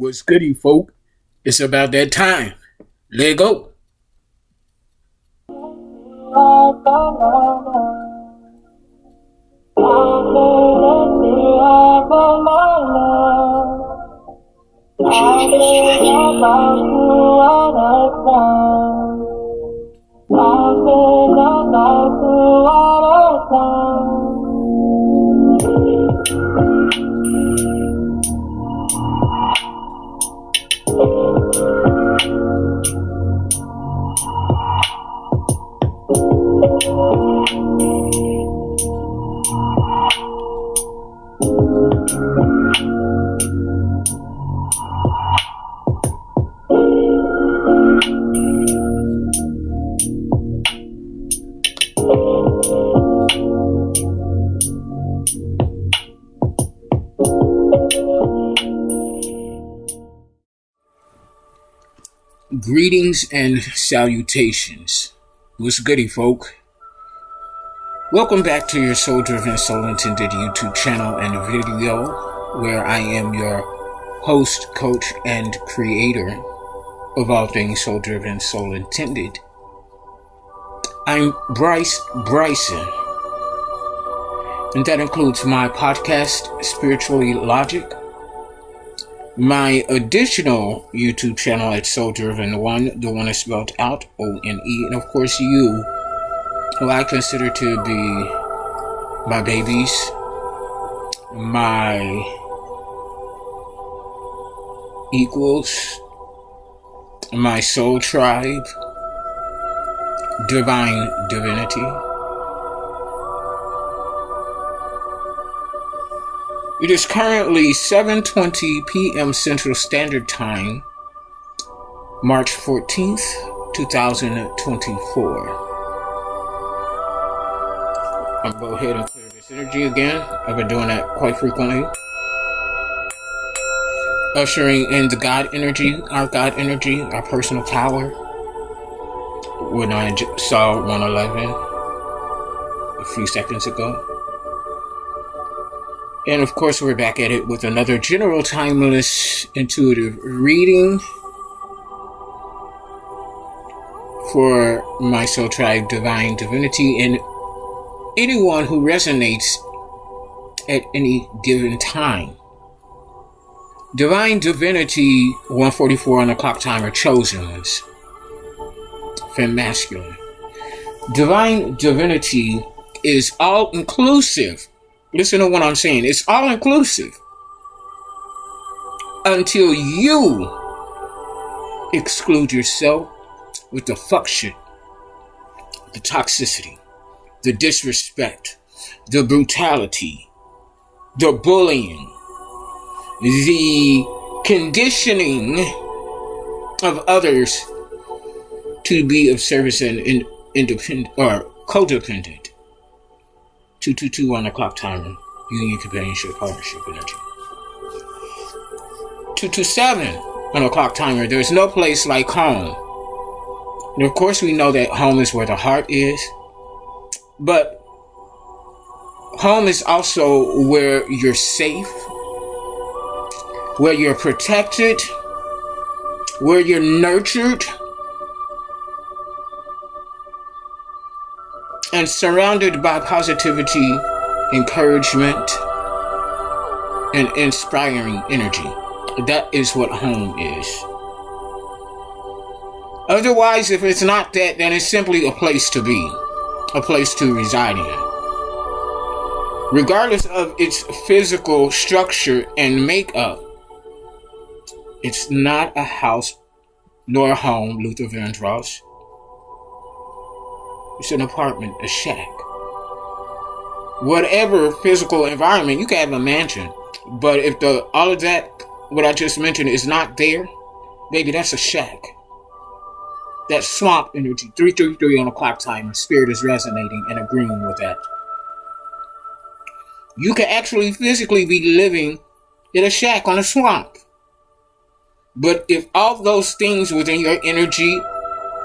What's goody, folk? It's about that time. Let go. Greetings and salutations. What's goody, folk? Welcome back to your Soul-Driven, Soul-Intended YouTube channel and video, where I am your host, coach, and creator of all things Soul-Driven, Soul-Intended. I'm Bryson, and that includes my podcast, Spiritually Logic, my additional YouTube channel at Soul-Driven 1, the one is spelled out, O-N-E, and of course you, who I consider to be my babies, my equals, my soul tribe, divine divinity. It is currently 7:20 p.m. Central Standard Time, March 14th, 2024. I'll go ahead and clear this energy again. I've been doing that quite frequently. Ushering in the God energy, our personal power. When I saw 111 a few seconds ago. And of course, we're back at it with another general timeless intuitive reading for my soul tribe, divine divinity, and anyone who resonates at any given time. Divine divinity 144 on the clock timer, chosen ones, femme masculine. Divine divinity is all inclusive. Listen to what I'm saying. It's all inclusive until you exclude yourself with the fuck shit, the toxicity, the disrespect, the brutality, the bullying, the conditioning of others to be of service and independent or codependent. 222 on the clock timer, union, companionship, partnership energy. 227 on the clock timer, there's no place like home. And of course we know that home is where the heart is, but home is also where you're safe, where you're protected, where you're nurtured, and surrounded by positivity, encouragement, and inspiring energy. That is what home is. Otherwise, if it's not that, then it's simply a place to be, a place to reside in. Regardless of its physical structure and makeup, it's not a house nor a home, Luther Vandross. It's an apartment, a shack. Whatever physical environment, you can have a mansion. But if all of that, what I just mentioned, is not there, baby, that's a shack. That swamp energy, 333 on the clock timer, spirit is resonating and agreeing with that. You can actually physically be living in a shack on a swamp. But if all those things within your energy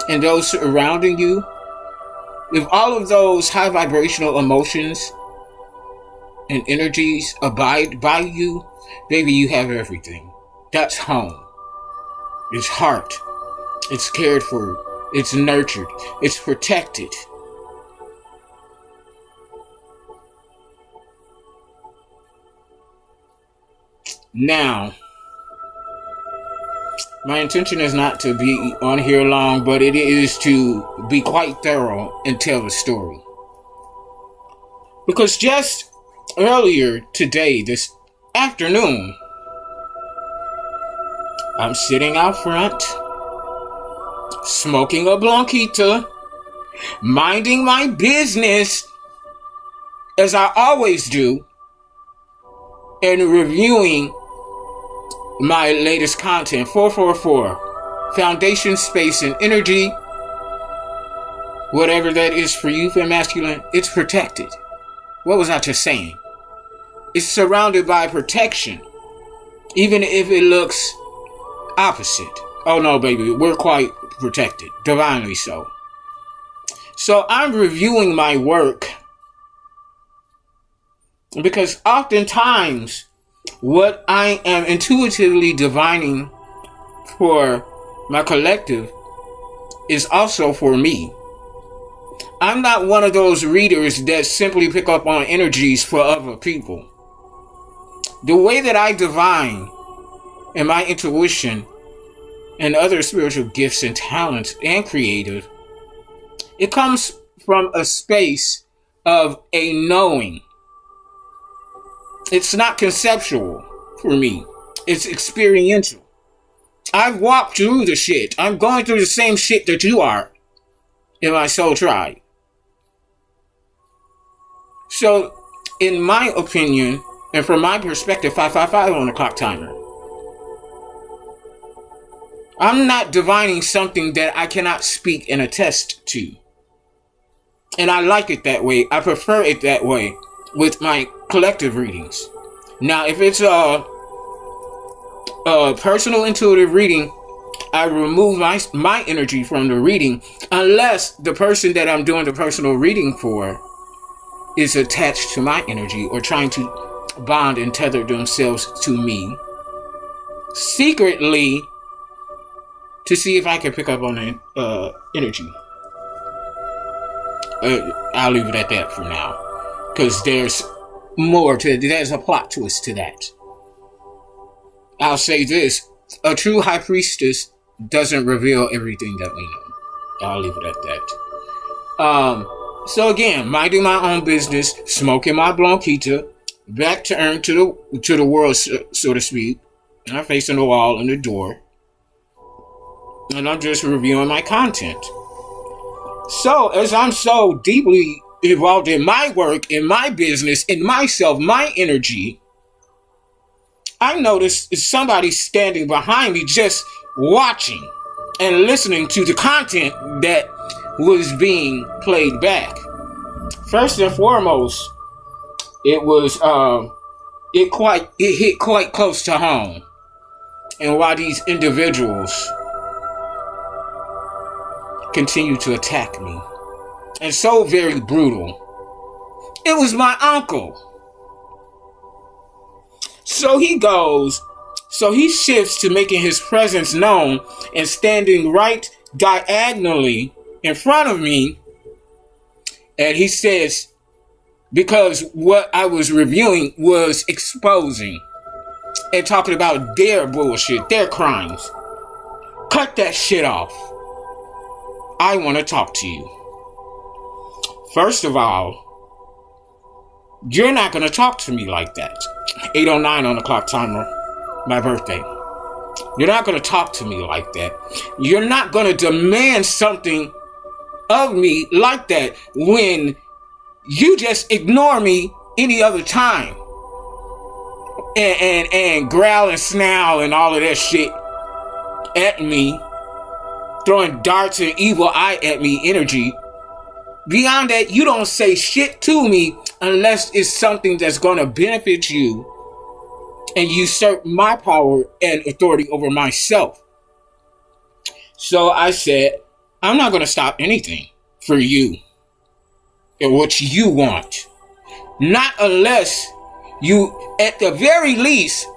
and those surrounding you, if all of those high vibrational emotions and energies abide by you, baby, you have everything. That's home. It's heart. It's cared for. It's nurtured. It's protected. Now, my intention is not to be on here long, but it is to be quite thorough and tell the story. Because just earlier today, this afternoon, I'm sitting out front, smoking a blanquita, minding my business, as I always do, and reviewing my latest content, 444, Foundation, Space, and Energy, whatever that is for youth and masculine, it's protected. What was I just saying? It's surrounded by protection, even if it looks opposite. Oh no, baby, we're quite protected, divinely so. So I'm reviewing my work because oftentimes what I am intuitively divining for my collective is also for me. I'm not one of those readers that simply pick up on energies for other people. The way that I divine and my intuition and other spiritual gifts and talents and creative, it comes from a space of a knowing. It's not conceptual for me. It's experiential. I've walked through the shit. I'm going through the same shit that you are in my soul tribe. So, in my opinion, and from my perspective, 555 on the clock timer, I'm not divining something that I cannot speak and attest to. And I like it that way. I prefer it that way with my collective readings. Now, if it's a personal intuitive reading, I remove my energy from the reading unless the person that I'm doing the personal reading for is attached to my energy or trying to bond and tether themselves to me secretly to see if I can pick up on the energy. I'll leave it at that for now, because there's more to it. There's a plot twist to that. I'll say this: a true high priestess doesn't reveal everything that we know. I'll leave it at that. So again, minding my own business, smoking my blanquita, back to earn to the world, so to speak. And I'm facing the wall and the door, and I'm just reviewing my content. So, as I'm so deeply involved in my work, in my business, in myself, my energy, I noticed somebody standing behind me just watching and listening to the content that was being played back. First and foremost, it was it hit quite close to home. And while these individuals continue to attack me, and so very brutal, it was my uncle. So he shifts to making his presence known and standing right diagonally in front of me. And he says, because what I was reviewing was exposing and talking about their bullshit, their crimes. Cut that shit off. I want to talk to you. First of all, you're not going to talk to me like that. 8:09 on the clock timer, my birthday. You're not going to talk to me like that. You're not going to demand something of me like that when you just ignore me any other time. And growl and snarl and all of that shit at me, throwing darts and evil eye at me energy. Beyond that, you don't say shit to me unless it's something that's going to benefit you and usurp my power and authority over myself. So I said, I'm not going to stop anything for you and what you want. Not unless you, at the very least,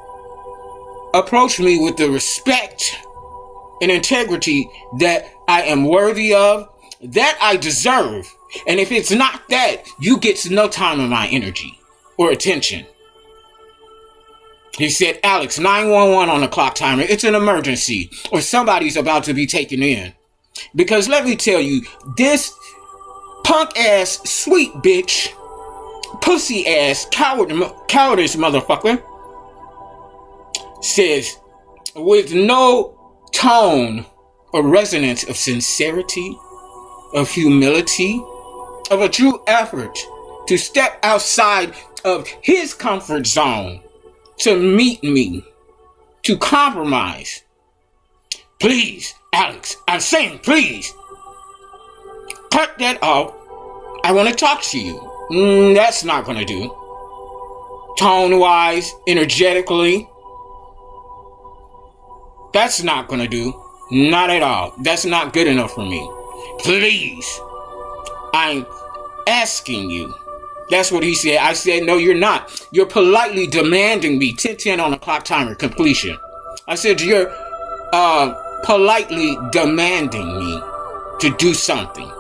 approach me with the respect and integrity that I am worthy of, that I deserve. And if it's not that, you get no time of my energy or attention. He said, Alex, 911 on the clock timer. It's an emergency, or somebody's about to be taken in. Because let me tell you, this punk ass, sweet bitch, pussy ass, cowardice motherfucker says, with no tone or resonance of sincerity, of humility, of a true effort to step outside of his comfort zone to meet me, to compromise. Please, Alex, I'm saying please, cut that off. I want to talk to you. That's not going to do. Tone-wise, energetically, that's not going to do. Not at all. That's not good enough for me. Please, I'm asking you. That's what he said. I said, no, you're not. You're politely demanding me 10:10 on the clock timer completion. I said, you're politely demanding me to do something.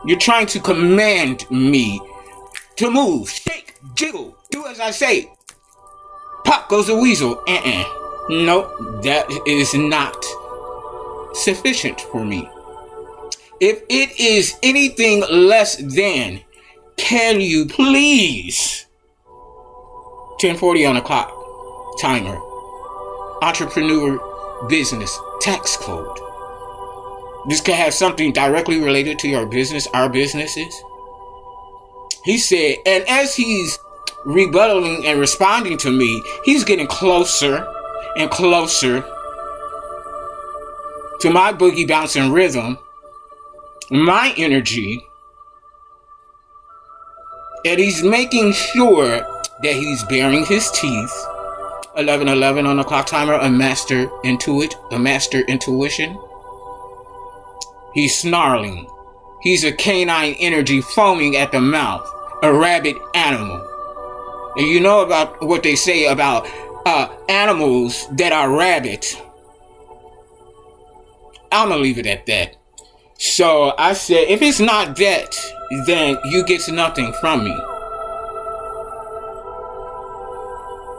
You're trying to command me to move, shake, jiggle, do as I say. Pop goes the weasel. No, that is not sufficient for me. If it is anything less than, can you please, 10:40 on the clock timer, entrepreneur business tax code. This could have something directly related to your business, our businesses. He said, and as he's rebuttaling and responding to me, he's getting closer and closer to my boogie bouncing rhythm, my energy, and he's making sure that he's baring his teeth. 11:11 on the clock timer, a master intuition. He's snarling. He's a canine energy foaming at the mouth, a rabid animal. And you know about what they say about animals that are rabid. I'm gonna leave it at that. So I said, if it's not that, then you get nothing from me.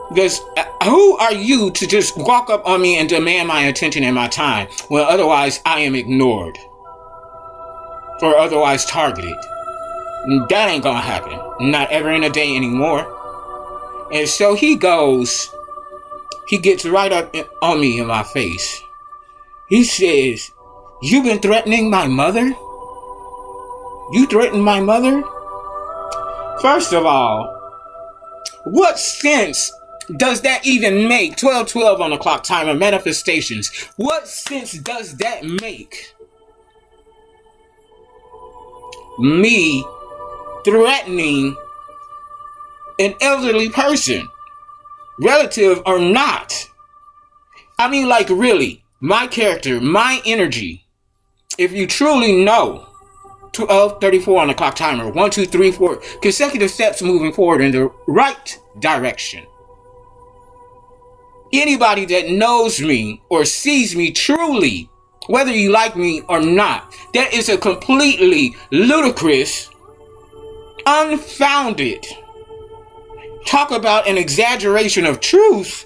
Because who are you to just walk up on me and demand my attention and my time when otherwise I am ignored or otherwise targeted? That ain't gonna happen. Not ever in a day anymore. And so he gets right up on me in my face. He says, you've been threatening my mother? You threatened my mother? First of all, what sense does that even make? 12:12 on the clock timer, manifestations. What sense does that make? Me threatening an elderly person, relative or not. I mean, like, really, my character, my energy, if you truly know, 12:34 on the clock timer, 1, 2, 3, 4, consecutive steps moving forward in the right direction. Anybody that knows me or sees me truly, whether you like me or not, that is a completely ludicrous, unfounded, talk about an exaggeration of truth,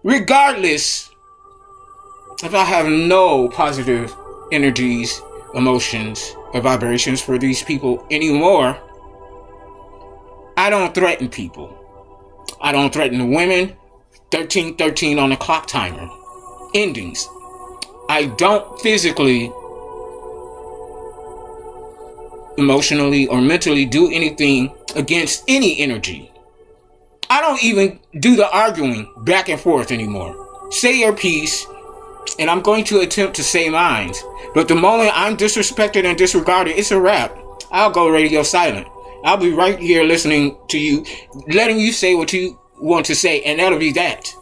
regardless if I have no positive energies, emotions, or vibrations for these people anymore. I don't threaten people. I don't threaten women. 13:13 on the clock timer. Endings. I don't physically, emotionally, or mentally do anything against any energy. I don't even do the arguing back and forth anymore. Say your piece, and I'm going to attempt to say mine. But the moment I'm disrespected and disregarded, it's a wrap. I'll go radio silent. I'll be right here listening to you, letting you say what you want to say, and that'll be that.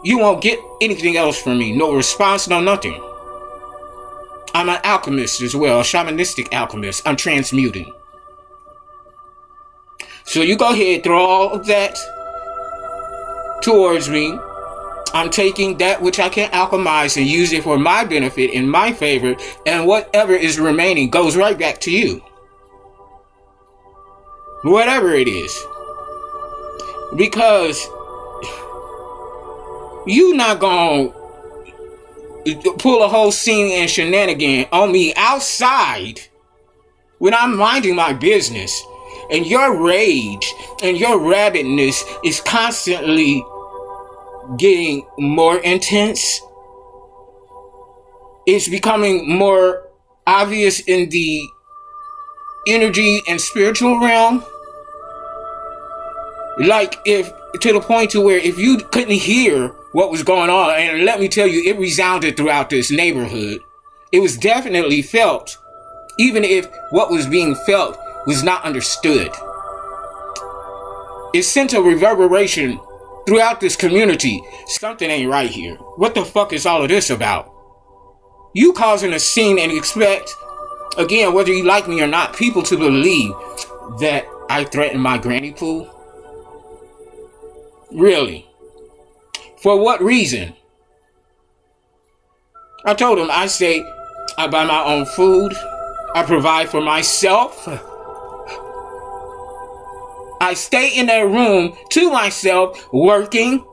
You won't get anything else from me. No response, no nothing. I'm an alchemist as well, a shamanistic alchemist. I'm transmuting. So you go ahead, throw all of that towards me. I'm taking that which I can alchemize and use it for my benefit in my favor, and whatever is remaining goes right back to you. Whatever it is. Because you not gonna pull a whole scene and shenanigan on me outside when I'm minding my business, and your rage and your rabidness is constantly getting more intense. It's becoming more obvious in the energy and spiritual realm. Like, if to the point to where if you couldn't hear what was going on, and let me tell you, it resounded throughout this neighborhood. It was definitely felt, even if what was being felt was not understood. It sent a reverberation throughout this community. Something ain't right here. What the fuck is all of this about? You causing a scene and expect, again, whether you like me or not, people to believe that I threatened my granny pool? Really? For what reason? I told him, I say, I buy my own food. I provide for myself. I stay in that room to myself, working,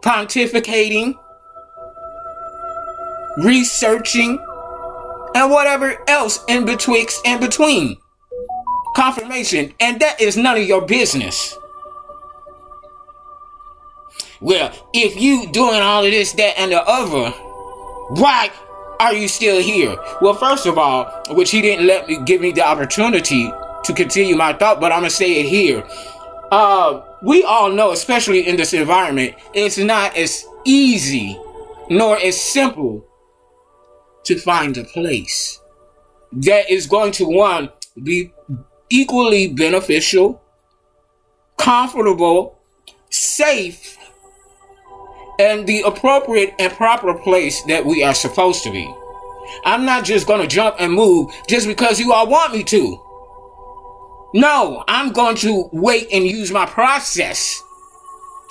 pontificating, researching, and whatever else in betwixt and between. Confirmation. And that is none of your business. Well, if you doing all of this, that, and the other, why are you still here? Well, first of all, which he didn't give me the opportunity to continue my thought, but I'm going to say it here. We all know, especially in this environment, it's not as easy nor as simple to find a place that is going to, one, be equally beneficial, comfortable, safe, and the appropriate and proper place that we are supposed to be. I'm not just going to jump and move just because you all want me to. No, I'm going to wait and use my process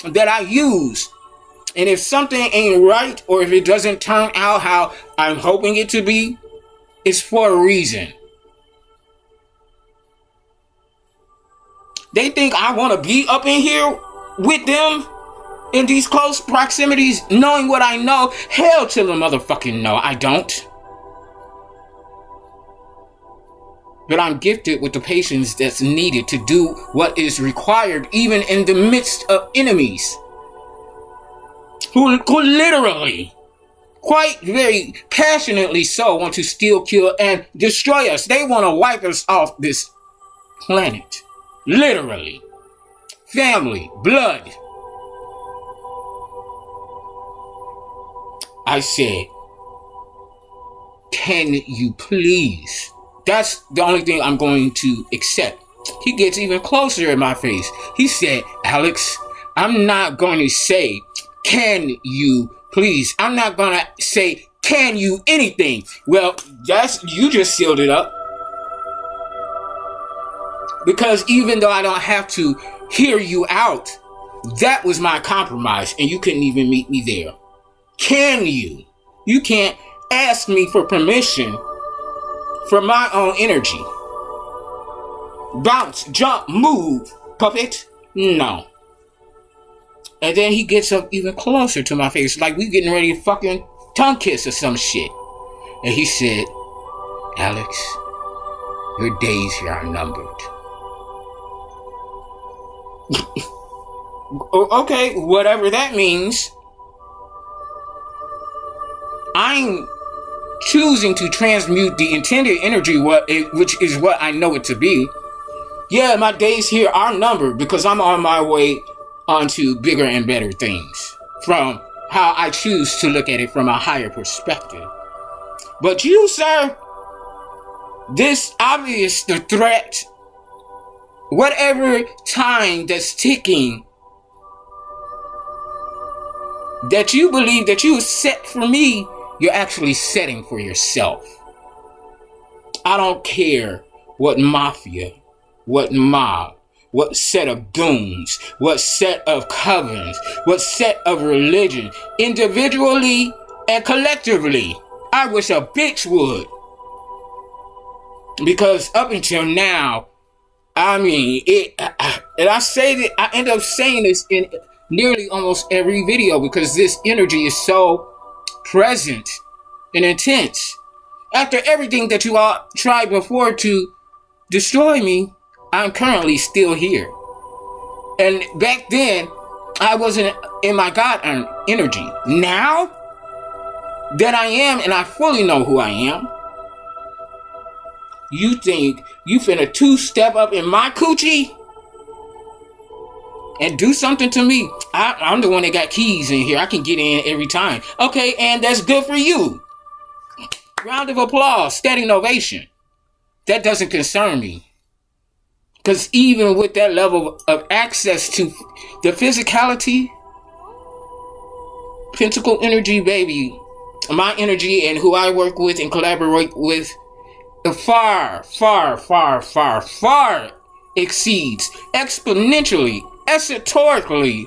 that I use. And if something ain't right, or if it doesn't turn out how I'm hoping it to be, it's for a reason. They think I want to be up in here with them in these close proximities, knowing what I know. Hell to the motherfucking no, I don't. But I'm gifted with the patience that's needed to do what is required, even in the midst of enemies who literally, quite very passionately so, want to steal, kill, and destroy us. They want to wipe us off this planet. Literally. Family, blood. I said, can you please? That's the only thing I'm going to accept. He gets even closer in my face. He said, Alex, I'm not going to say, can you please? I'm not going to say, can you anything? Well, you just sealed it up. Because even though I don't have to hear you out, that was my compromise, and you couldn't even meet me there. Can you? You can't ask me for permission for my own energy. Bounce, jump, move, puppet. No. And then he gets up even closer to my face, like we getting ready to fucking tongue kiss or some shit. And he said, Alex, your days here are numbered. Okay, whatever that means. I'm choosing to transmute the intended energy, which is what I know it to be. Yeah, my days here are numbered because I'm on my way onto bigger and better things from how I choose to look at it from a higher perspective. But you, sir, this obvious the threat, whatever time that's ticking that you believe that you set for me, you're actually setting for yourself. I don't care what mafia, what mob, what set of goons, what set of covens, what set of religion, individually and collectively. I wish a bitch would. Because up until now, I mean, and I say that, I end up saying this in nearly almost every video because this energy is so present and intense. After everything that you all tried before to destroy me, I'm currently still here. And back then, I wasn't in my God energy. Now that I am, and I fully know who I am, you think you finna two-step up in my coochie and do something to me? I'm the one that got keys in here. I can get in every time. Okay, and that's good for you. Round of applause, standing ovation. That doesn't concern me. Because even with that level of access to the physicality, pentacle energy, baby, my energy and who I work with and collaborate with far, far, far, far, far exceeds exponentially, esoterically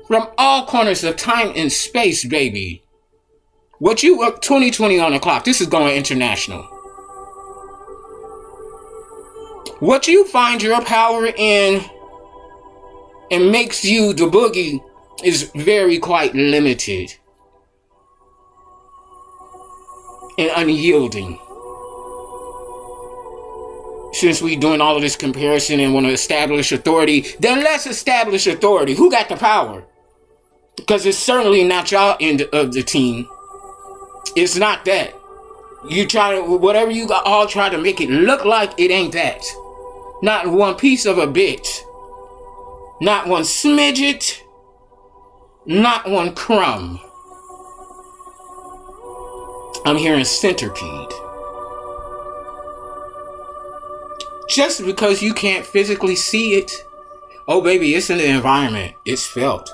from all corners of time and space, baby. What you 2020 on the clock, this is going international. What you find your power in and makes you the boogie is very quite limited and unyielding. Since we doing all of this comparison and want to establish authority, then let's establish authority. Who got the power? Because it's certainly not y'all end of the team. It's not that. You try to, whatever you all try to make it look like, it ain't that. Not one piece of a bit. Not one smidget. Not one crumb. I'm hearing centipede. Just because you can't physically see it, oh baby, it's in the environment. It's felt.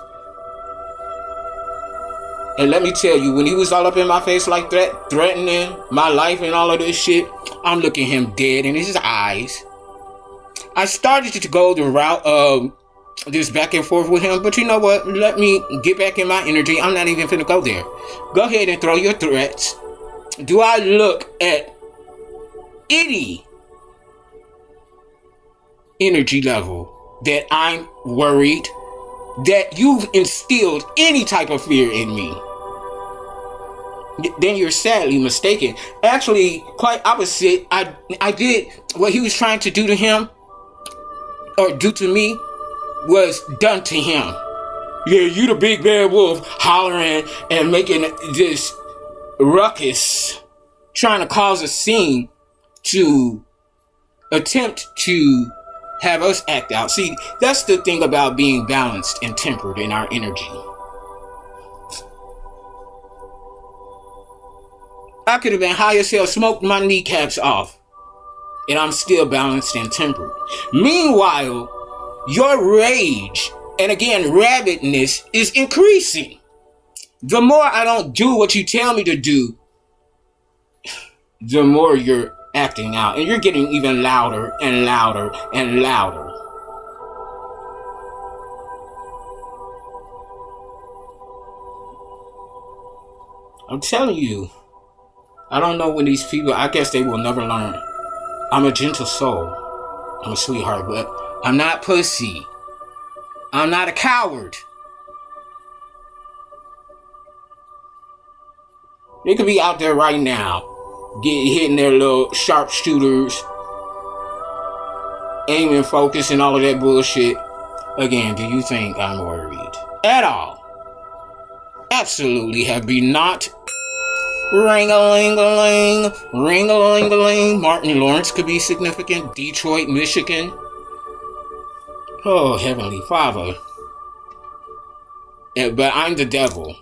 And let me tell you, when he was all up in my face like that, threatening my life and all of this shit, I'm looking him dead in his eyes. I started to go the route of this back and forth with him, but you know what? Let me get back in my energy. I'm not even finna go there. Go ahead and throw your threats. Do I look at any energy level that I'm worried that you've instilled any type of fear in me? Then you're sadly mistaken. Actually, quite opposite. I did what he was trying to do to him, or do to me, was done to him. Yeah, you the big bad wolf hollering and making this ruckus, trying to cause a scene to attempt to have us act out. See, that's the thing about being balanced and tempered in our energy. I could have been high as hell, smoked my kneecaps off, and I'm still balanced and tempered. Meanwhile, your rage, and again, rabidness, is increasing. The more I don't do what you tell me to do, the more you're acting out, and you're getting even louder and louder and louder. I'm telling you, I don't know when these people, I guess they will never learn. I'm a gentle soul. I'm a sweetheart, but I'm not pussy. I'm not a coward. They could be out there right now, hitting their little sharpshooters, aiming, focus, and all of that bullshit. Again, do you think I'm worried? At all. Absolutely have been not. Ring-a-ling-a-ling, ring-a-ling-a-ling. Martin Lawrence could be significant. Detroit, Michigan. Oh, Heavenly Father. Yeah, but I'm the devil.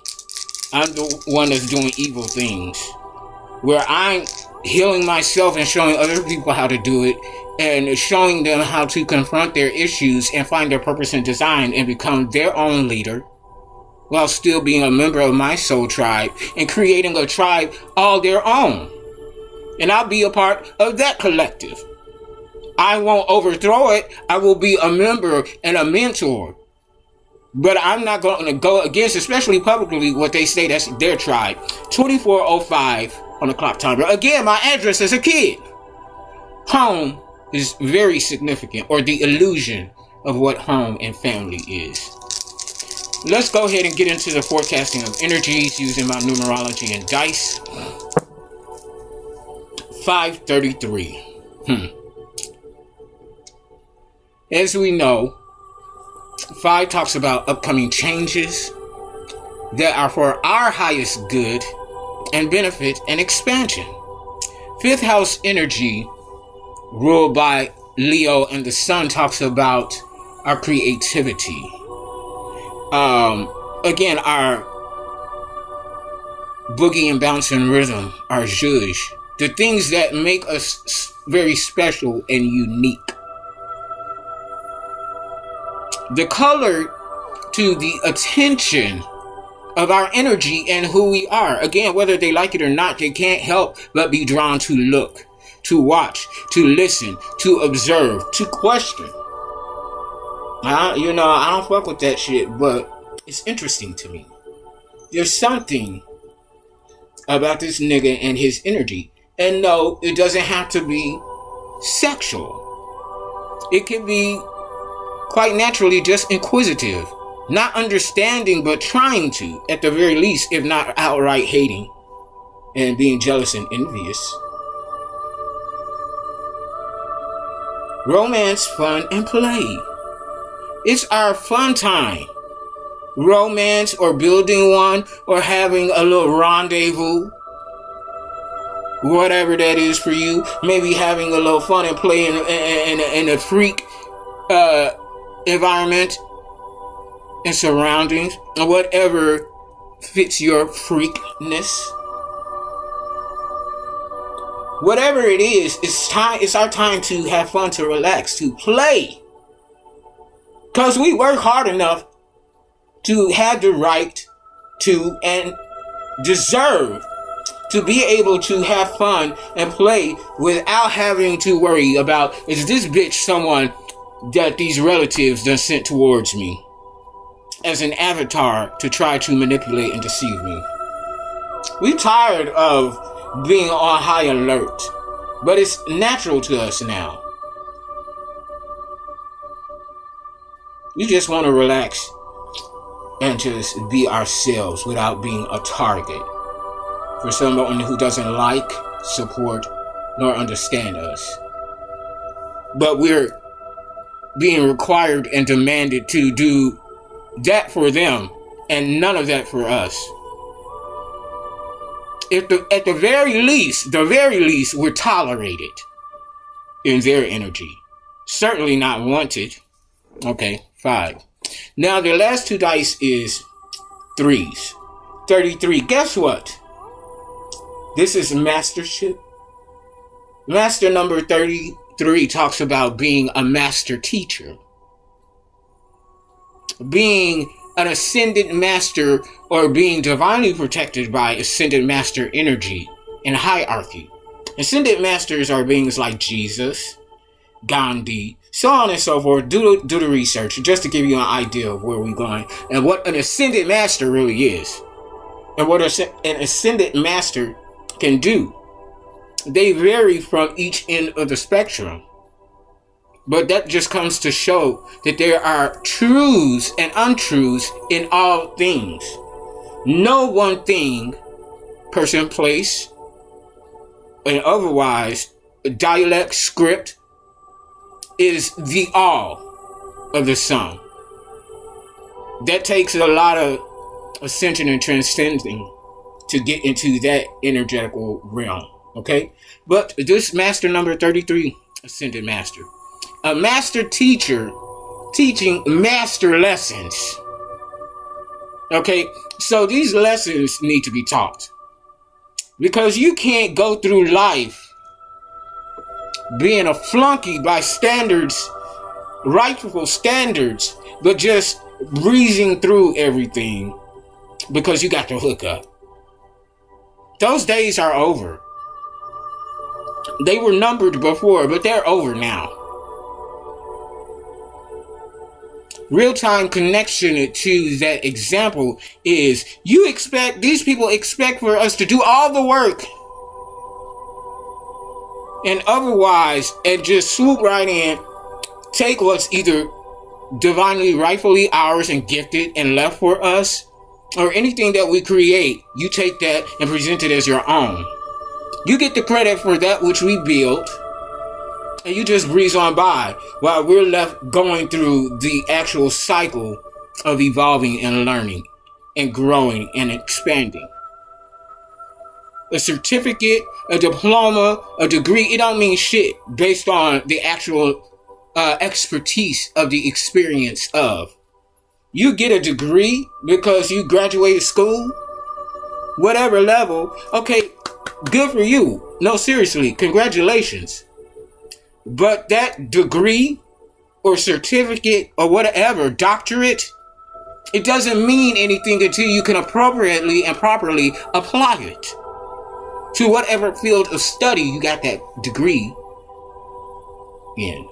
I'm the one that's doing evil things. Where I'm healing myself and showing other people how to do it, and showing them how to confront their issues and find their purpose and design and become their own leader, while still being a member of my soul tribe and creating a tribe all their own. And I'll be a part of that collective. I won't overthrow it. I will be a member and a mentor. But I'm not going to go against, especially publicly, what they say that's their tribe. 2405 on the clock timer. Again, my address as a kid. Home is very significant, or the illusion of what home and family is. Let's go ahead and get into the forecasting of energies using my numerology and dice. 533. As we know, 5 talks about upcoming changes that are for our highest good and benefit and expansion. 5th house energy, ruled by Leo and the Sun, talks about our creativity. Again, our boogie and bouncing rhythm, our zhuzh, the things that make us very special and unique. The color to the attention of our energy and who we are. Again, whether they like it or not, they can't help but be drawn to look, to watch, to listen, to observe, to question. I don't fuck with that shit, but it's interesting to me. There's something about this nigga and his energy. And no, it doesn't have to be sexual. It can be quite naturally just inquisitive, not understanding but trying to, at the very least, if not outright hating and being jealous and envious. Romance, fun, and play. It's our fun time. Romance, or building one, or having a little rendezvous, whatever that is for you. Maybe having a little fun and play in a freak environment and surroundings, or whatever fits your freakness. Whatever it is, it's our time to have fun, to relax, to play. Because we work hard enough to have the right to and deserve to be able to have fun and play without having to worry about, is this bitch someone that these relatives done sent towards me as an avatar to try to manipulate and deceive me. We're tired of being on high alert, but it's natural to us now. We just want to relax and just be ourselves without being a target for someone who doesn't like, support, nor understand us. But we're being required and demanded to do that for them and none of that for us. At the very least, we're tolerated in their energy. Certainly not wanted. Okay, 5. Now, the last 2 dice is 3s. 33. Guess what? This is mastership. Master number 33 talks about being a master teacher. Being an ascended master, or being divinely protected by ascended master energy and hierarchy. Ascended masters are beings like Jesus, Gandhi, so on and so forth. Do the research just to give you an idea of where we're going and what an ascended master really is and what an ascended master can do. They vary from each end of the spectrum. But that just comes to show that there are truths and untruths in all things. No one thing, person, place, and otherwise, dialect, script, is the all of the sum. That takes a lot of ascension and transcending to get into that energetical realm. Okay? But this master number 33, ascended master. A master teacher teaching master lessons. Okay, so these lessons need to be taught. Because you can't go through life being a flunky by standards, rightful standards, but just breezing through everything because you got the hookup. Those days are over. They were numbered before, but they're over now. Real-time connection to that example is these people expect for us to do all the work and otherwise, and just swoop right in, take what's either divinely, rightfully ours and gifted and left for us, or anything that we create, you take that and present it as your own. You get the credit for that which we built, and you just breeze on by while we're left going through the actual cycle of evolving and learning and growing and expanding. A certificate, a diploma, a degree, it don't mean shit based on the actual expertise of the experience of. You get a degree because you graduated school, whatever level, okay, good for you. No, seriously, congratulations. But that degree or certificate or whatever, doctorate, it doesn't mean anything until you can appropriately and properly apply it to whatever field of study you got that degree in.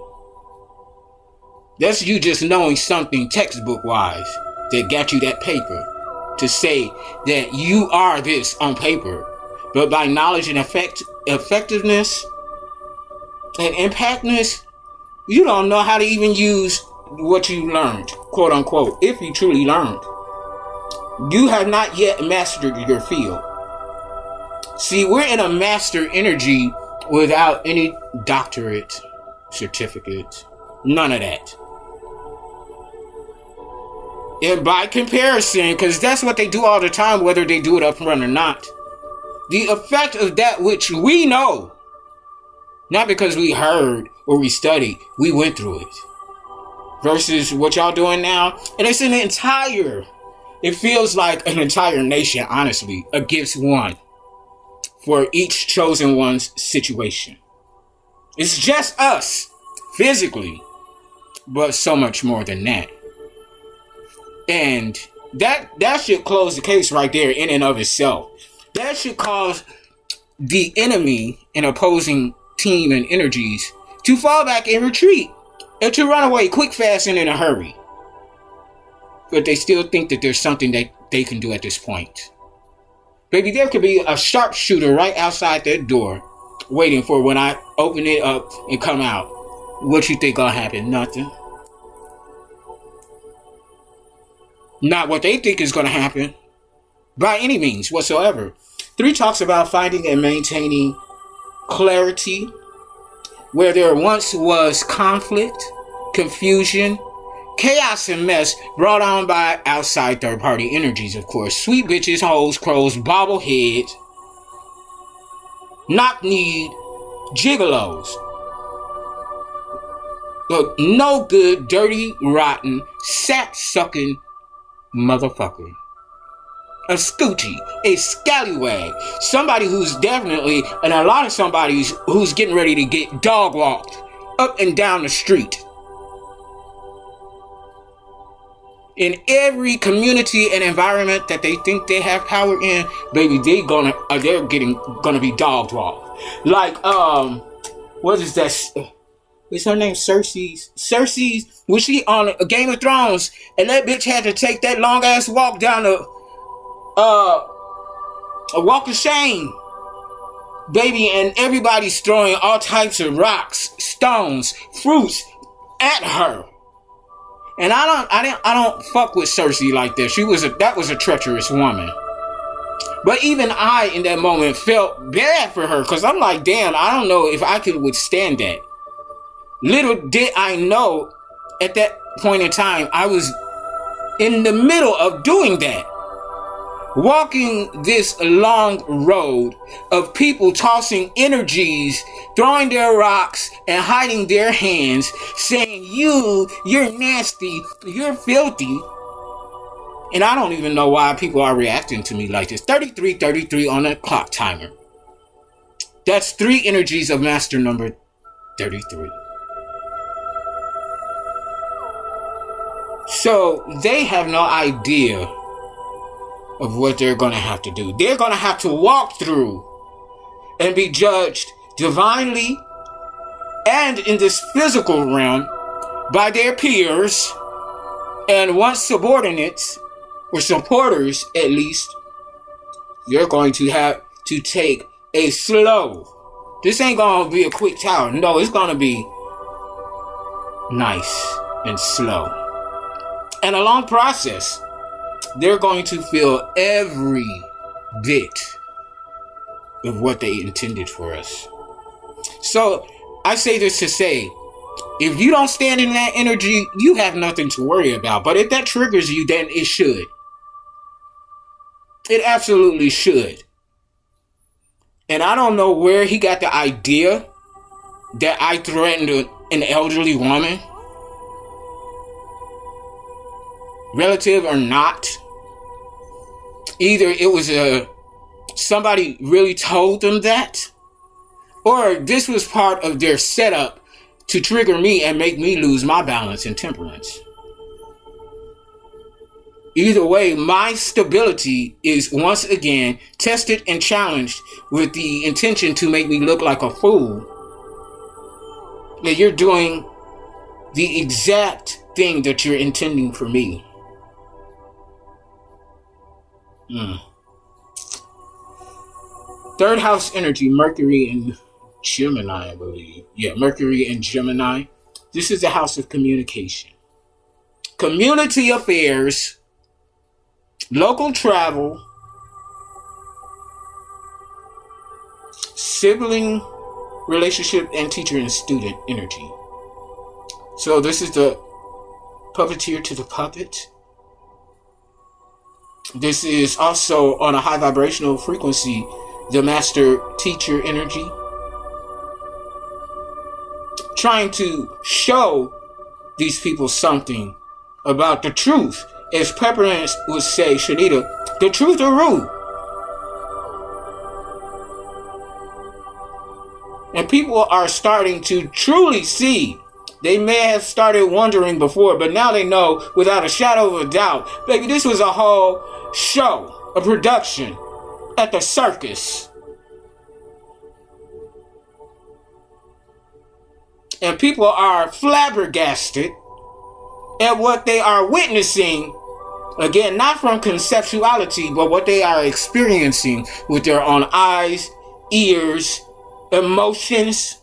That's you just knowing something textbook-wise that got you that paper to say that you are this on paper. But by knowledge and effectiveness and impactness, you don't know how to even use what you learned, quote unquote, if you truly learned. You have not yet mastered your field. See, we're in a master energy without any doctorate, certificate, none of that. And by comparison, because that's what they do all the time, whether they do it up front or not, the effect of that which we know, not because we heard or we studied, we went through it, versus what y'all doing now, and it's it feels like an entire nation, honestly, against one, for each chosen one's situation. It's just us, physically, but so much more than that. And that should close the case right there in and of itself. That should cause the enemy and opposing team and energies to fall back and retreat, and to run away quick, fast, and in a hurry. But they still think that there's something that they can do at this point. Baby, there could be a sharpshooter right outside that door waiting for when I open it up and come out. What you think gonna happen? Nothing. Not what they think is gonna happen by any means whatsoever. 3 talks about finding and maintaining clarity where there once was conflict, confusion, chaos, and mess brought on by outside third-party energies, of course. Sweet bitches, hoes, crows, bobbleheads, knock-kneed, gigolos. But no good, dirty, rotten, sap-sucking motherfucker. A scoochie, a scallywag, somebody who's definitely, and a lot of somebody's who's getting ready to get dog walked up and down the street. In every community and environment that they think they have power in, baby, they're gonna be dog walked. Like, what is that? What's her name? Cersei's, was she on a Game of Thrones, and that bitch had to take that long ass walk down a walk of shame, baby, and everybody's throwing all types of rocks, stones, fruits at her. And I don't fuck with Cersei like that. That was a treacherous woman. But even I, in that moment, felt bad for her, because I'm like, damn, I don't know if I could withstand that. Little did I know, at that point in time, I was in the middle of doing that. Walking this long road of people tossing energies, throwing their rocks and hiding their hands, saying, you're nasty, you're filthy. And I don't even know why people are reacting to me like this. 33 on a clock timer. That's 3 energies of master number 33. So they have no idea of what they're going to have to do. They're going to have to walk through and be judged divinely and in this physical realm by their peers, and once subordinates or supporters at least, you're going to have to take a slow. This ain't gonna be a quick tower. No, it's gonna be nice and slow. And a long process. They're going to feel every bit of what they intended for us. So I say this to say, if you don't stand in that energy, you have nothing to worry about. But if that triggers you, then it should. It absolutely should. And I don't know where he got the idea that I threatened an elderly woman, relative or not. Either it was somebody really told them that, or this was part of their setup to trigger me and make me lose my balance and temperance. Either way, my stability is once again tested and challenged with the intention to make me look like a fool. That you're doing the exact thing that you're intending for me. Third house energy, Mercury and Gemini, I believe. Yeah, Mercury and Gemini. This is the house of communication. Community affairs, local travel, sibling relationship, and teacher and student energy. So this is the puppeteer to the puppet. This is also on a high vibrational frequency, the master teacher energy. Trying to show these people something about the truth. As Peppermint would say, Shanita, the truth or rude. And people are starting to truly see. They may have started wondering before, but now they know without a shadow of a doubt. Baby, this was a whole show, a production at the circus. And people are flabbergasted at what they are witnessing. Again, not from conceptuality, but what they are experiencing with their own eyes, ears, emotions.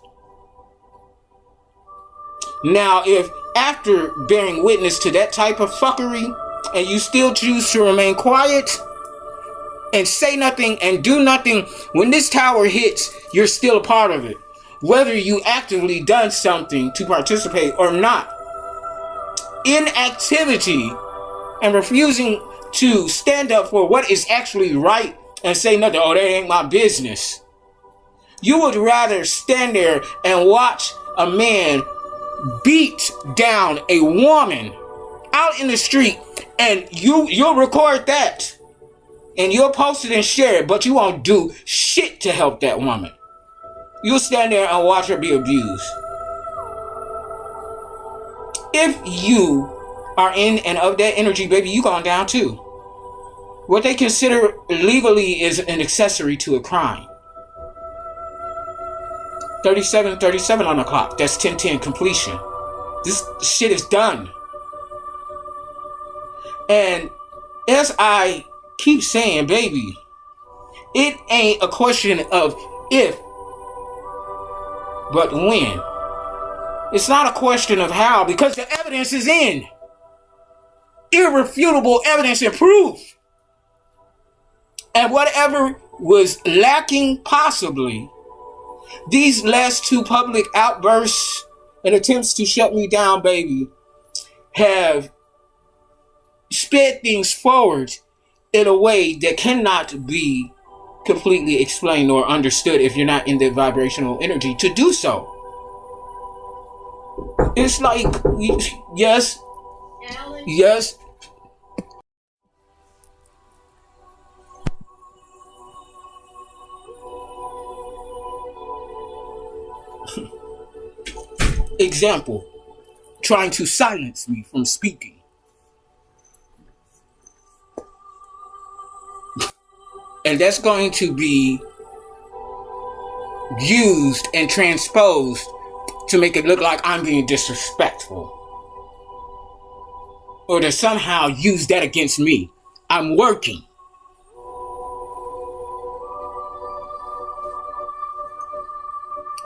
Now, if after bearing witness to that type of fuckery, and you still choose to remain quiet and say nothing and do nothing, when this tower hits, you're still a part of it. Whether you actively done something to participate or not. Inactivity and refusing to stand up for what is actually right and say nothing. Oh, that ain't my business. You would rather stand there and watch a man beat down a woman out in the street, and you'll record that and you'll post it and share it, but you won't do shit to help that woman. You'll stand there and watch her be abused. If you are in and of that energy, baby, you gone down too. What they consider legally is an accessory to a crime. 37:37 on the clock. That's 10:10 completion. This shit is done. And as I keep saying, baby, it ain't a question of if, but when. It's not a question of how, because the evidence is in. Irrefutable evidence and proof. And whatever was lacking possibly, these last two public outbursts and attempts to shut me down, baby, have sped things forward in a way that cannot be completely explained or understood if you're not in the vibrational energy to do so. It's like, yes, yes. Example, trying to silence me from speaking. And that's going to be used and transposed to make it look like I'm being disrespectful, or to somehow use that against me. I'm working.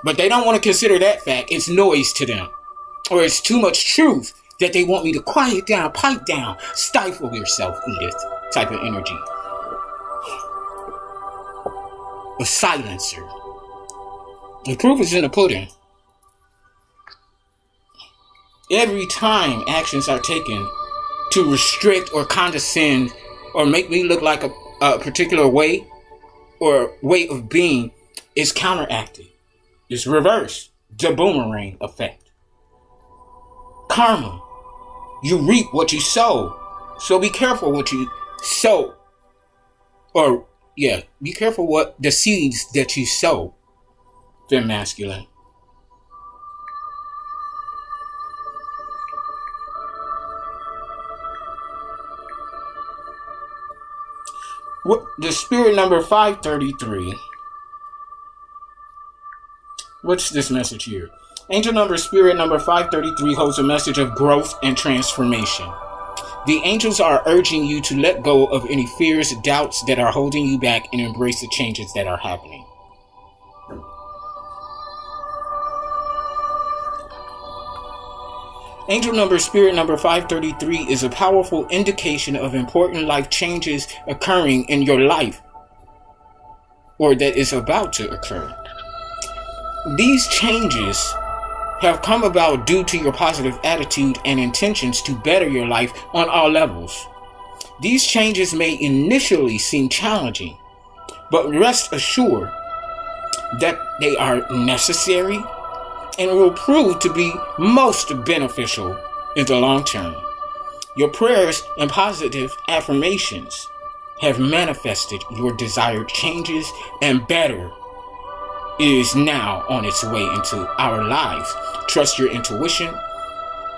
But they don't want to consider that fact. It's noise to them. Or it's too much truth that they want me to quiet down, pipe down, stifle yourself, Edith, type of energy. A silencer. The proof is in the pudding. Every time actions are taken to restrict or condescend or make me look like a particular way or way of being, is counteracted. It's reversed. The boomerang effect. Karma. You reap what you sow. So be careful what you sow. Or, be careful what the seeds that you sow. Fem masculine. What the spirit number 533. What's this message here? Angel number spirit number 533 holds a message of growth and transformation. The angels are urging you to let go of any fears, doubts that are holding you back and embrace the changes that are happening. Angel number spirit number 533 is a powerful indication of important life changes occurring in your life, or that is about to occur. These changes have come about due to your positive attitude and intentions to better your life on all levels. These changes may initially seem challenging, but rest assured that they are necessary and will prove to be most beneficial in the long term. Your prayers and positive affirmations have manifested your desired changes, and better is now on its way into our lives. Trust your intuition,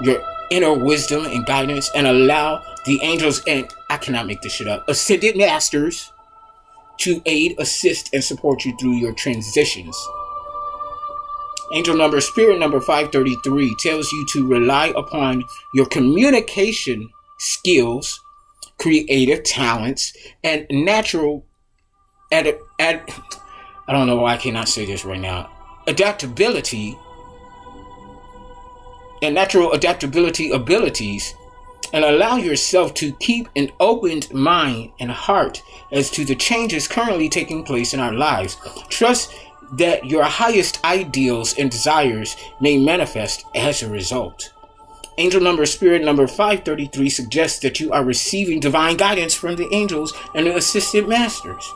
your inner wisdom and guidance, and allow the angels and, I cannot make this shit up, ascended masters to aid, assist, and support you through your transitions. Angel number spirit number 533 tells you to rely upon your communication skills, creative talents, and natural I don't know why I cannot say this right now. Adaptability and natural adaptability abilities, and allow yourself to keep an open mind and heart as to the changes currently taking place in our lives. Trust that your highest ideals and desires may manifest as a result. Angel number spirit number 533 suggests that you are receiving divine guidance from the angels and the assistant masters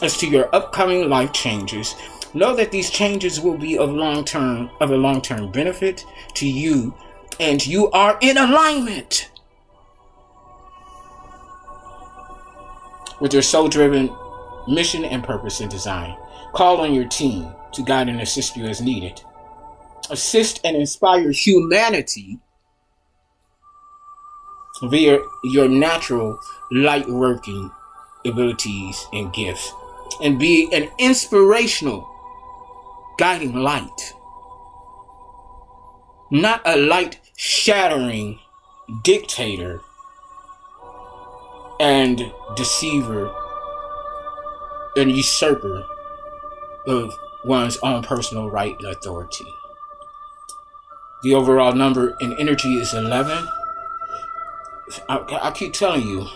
as to your upcoming life changes. Know that these changes will be of a long-term benefit to you, and you are in alignment with your soul-driven mission and purpose and design. Call on your team to guide and assist you as needed. Assist and inspire humanity via your natural light working abilities and gifts, and be an inspirational guiding light, not a light shattering dictator and deceiver and usurper of one's own personal right and authority. The overall number in energy is 11. I keep telling you,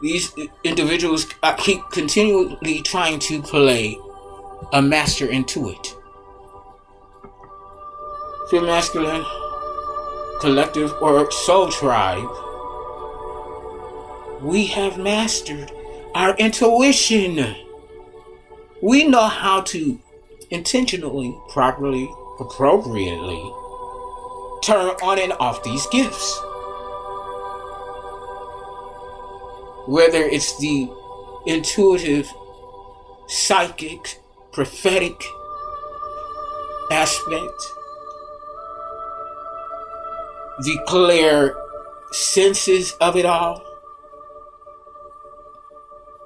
these individuals keep continually trying to play a master into it. Feel masculine, collective, or soul tribe, we have mastered our intuition. We know how to intentionally, properly, appropriately turn on and off these gifts. Whether it's the intuitive, psychic, prophetic aspect, the clear senses of it all.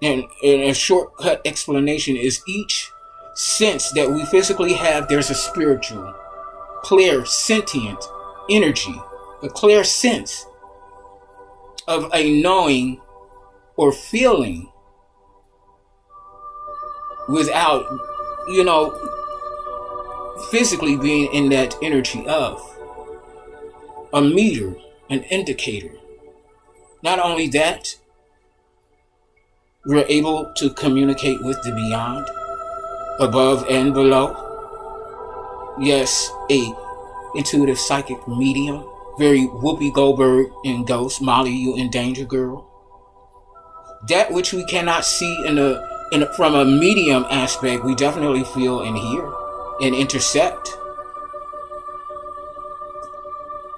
And a shortcut explanation is each sense that we physically have, there's a spiritual, clear, sentient energy, a clear sense of a knowing or feeling without, physically being in that energy of a meter, an indicator. Not only that, we're able to communicate with the beyond, above and below. Yes, a intuitive psychic medium, very Whoopi Goldberg in Ghost, Molly, you in danger, girl. That which we cannot see from a medium aspect, we definitely feel and hear and intercept.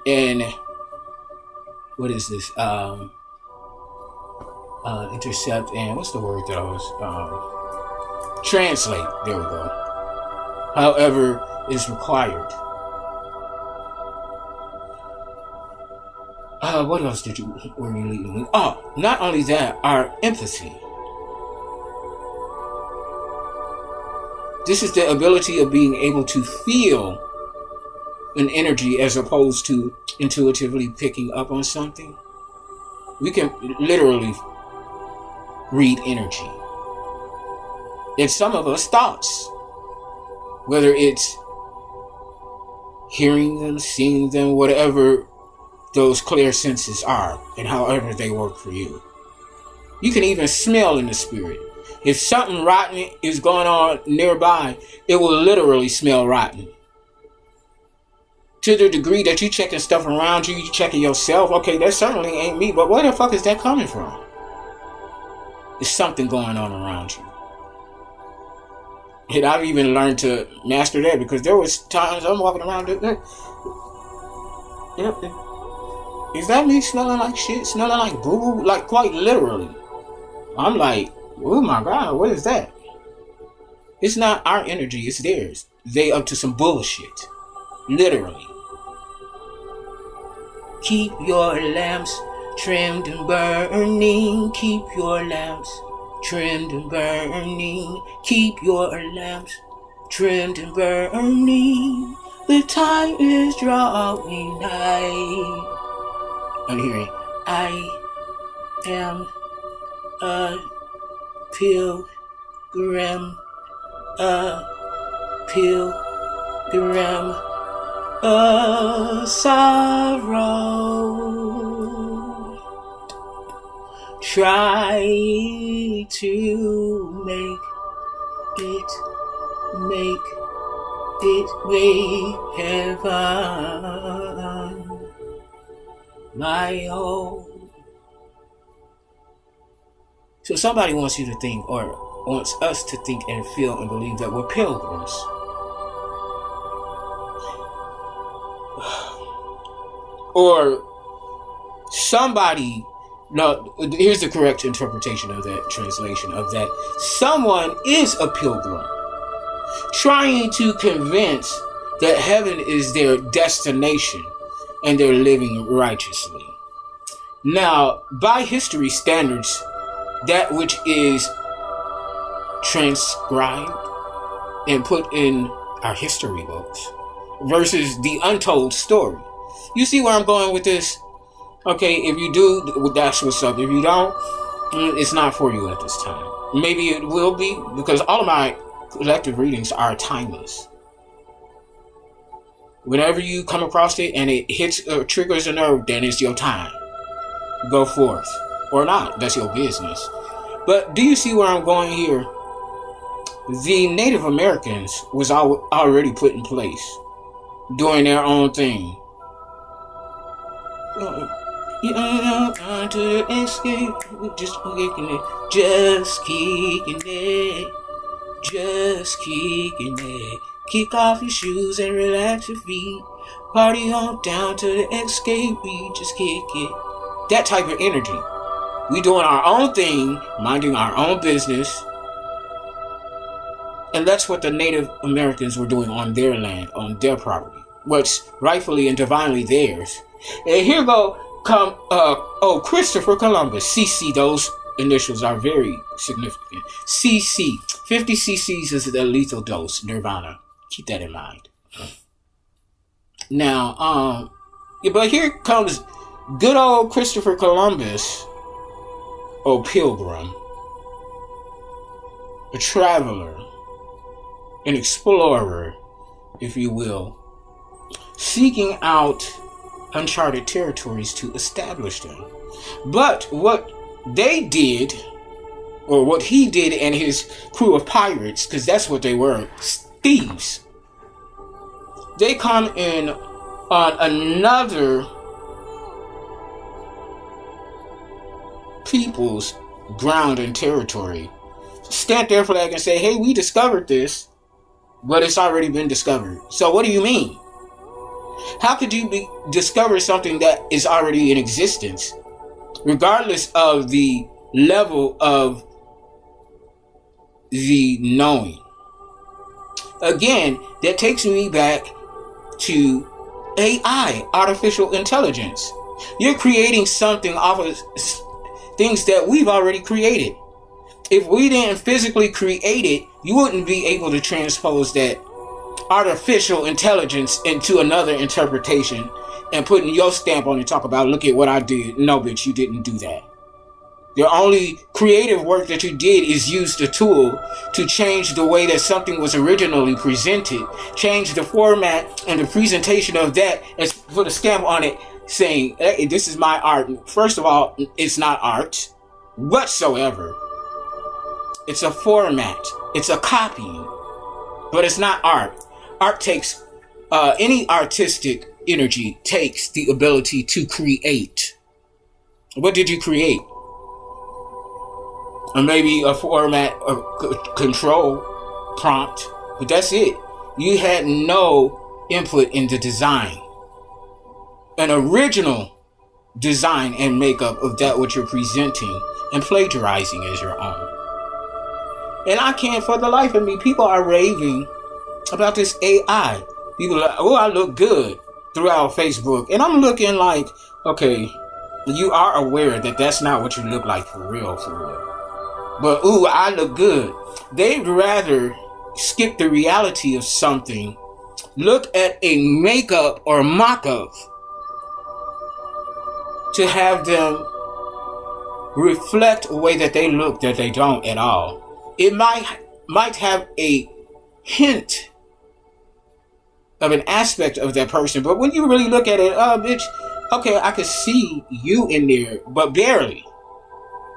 And what is this? Intercept and what's the word that I was translate. There we go. However is required. What else were you leading with? Oh, not only that, our empathy. This is the ability of being able to feel an energy as opposed to intuitively picking up on something. We can literally read energy. And some of us thoughts, whether it's hearing them, seeing them, whatever those clear senses are, and however they work for you. You can even smell in the spirit. If something rotten is going on nearby, it will literally smell rotten. To the degree that you're checking stuff around you, you're checking yourself. Okay, that certainly ain't me, but where the fuck is that coming from? There's something going on around you. And I've even learned to master that, because there was times I'm walking around. Is that me smelling like shit? Smelling like boo-boo? Like, quite literally. I'm like, oh my God, what is that? It's not our energy, it's theirs. They up to some bullshit. Literally. Keep your lamps trimmed and burning. Keep your lamps trimmed and burning. Keep your lamps trimmed and burning. The time is drawing nigh. I'm hearing, I am a pilgrim, of sorrow. Try to make it heaven my own. So somebody wants you to think, or wants us to think and feel and believe, that we're pilgrims. Or somebody, no, here's the correct interpretation of that translation, of that. Someone is a pilgrim, trying to convince that heaven is their destination and they're living righteously. Now, by history standards, that which is transcribed and put in our history books versus the untold story. You see where I'm going with this? Okay, if you do, that's what's up. If you don't, it's not for you at this time. Maybe it will be, because all of my collective readings are timeless. Whenever you come across it and it hits or triggers a nerve, then it's your time. Go forth. Or not. That's your business. But do you see where I'm going here? The Native Americans was already put in place, doing their own thing. To escape, just kicking it, just kicking it, just kicking it. Kick off your shoes and relax your feet. Party on down to the escape beat, just kick it. That type of energy. We doing our own thing, minding our own business. And that's what the Native Americans were doing on their land, on their property. What's rightfully and divinely theirs. And here come Christopher Columbus. See those initials are very significant. CC. 50 cc's is the lethal dose, Nirvana. Keep that in mind. Now, but here comes good old Christopher Columbus, or Pilgrim, a traveler, an explorer, if you will, seeking out uncharted territories to establish them. But what they did, or what he did and his crew of pirates, because that's what they were, thieves, they come in on another people's ground and territory, stamp their flag and say, hey, we discovered this, but it's already been discovered. So what do you mean? How could you discover something that is already in existence, regardless of the level of the knowing? Again, that takes me back to AI, artificial intelligence. You're creating something off of things that we've already created. If we didn't physically create it, you wouldn't be able to transpose that artificial intelligence into another interpretation and putting your stamp on it, talk about, look at what I did. No, bitch, you didn't do that. The only creative work that you did is use the tool to change the way that something was originally presented, change the format and the presentation of that, and put a stamp on it saying, hey, this is my art. First of all, it's not art whatsoever. It's a format. It's a copying. But it's not art. Art takes, any artistic energy takes the ability to create. What did you create? Or maybe a format of control prompt, but that's it. You had no input in the design. An original design and makeup of that what you're presenting and plagiarizing as your own. And I can't for the life of me. People are raving about this AI. People are like, oh, I look good throughout Facebook. And I'm looking like, okay, you are aware that that's not what you look like for real, for real. But, ooh, I look good. They'd rather skip the reality of something, look at a makeup or mock-up to have them reflect a way that they look that they don't at all. It might have a hint of an aspect of that person, but when you really look at it, bitch, okay, I could see you in there, but barely.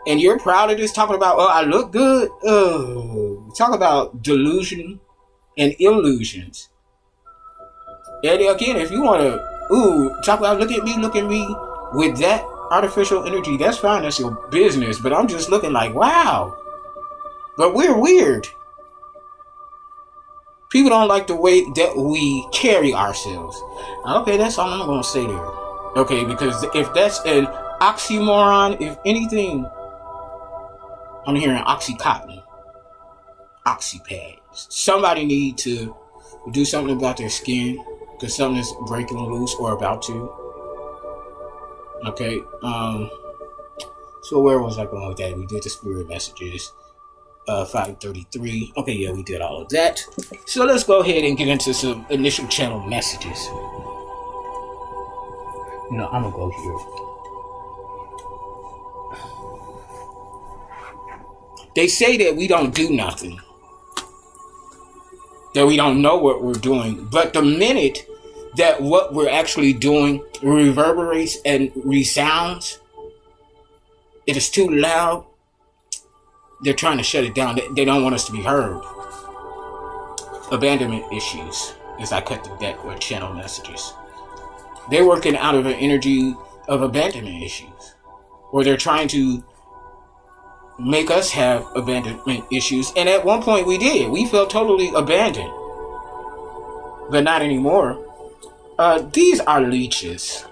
And you're proud of this, talking about, oh, I look good. Oh, talk about delusion and illusions. And again, if you want to, talk about, look at me with that artificial energy, that's fine, that's your business. But I'm just looking like, wow. But we're weird. People don't like the way that we carry ourselves. Okay, that's all I'm going to say there. Okay, because if that's an oxymoron, if anything, I'm hearing Oxycontin, Oxypads. Somebody need to do something about their skin because something is breaking loose or about to. Okay, so where was I going with that? We did the spirit messages, 533. Okay, yeah, we did all of that. So let's go ahead and get into some initial channel messages. You know, I'm gonna go here. They say that we don't do nothing, that we don't know what we're doing. But the minute that what we're actually doing reverberates and resounds, it is too loud, they're trying to shut it down. They don't want us to be heard. Abandonment issues, as I cut the deck with channel messages. They're working out of an energy of abandonment issues, or they're trying to make us have abandonment issues. And at one point we did. We felt totally abandoned. But not anymore. These are leeches.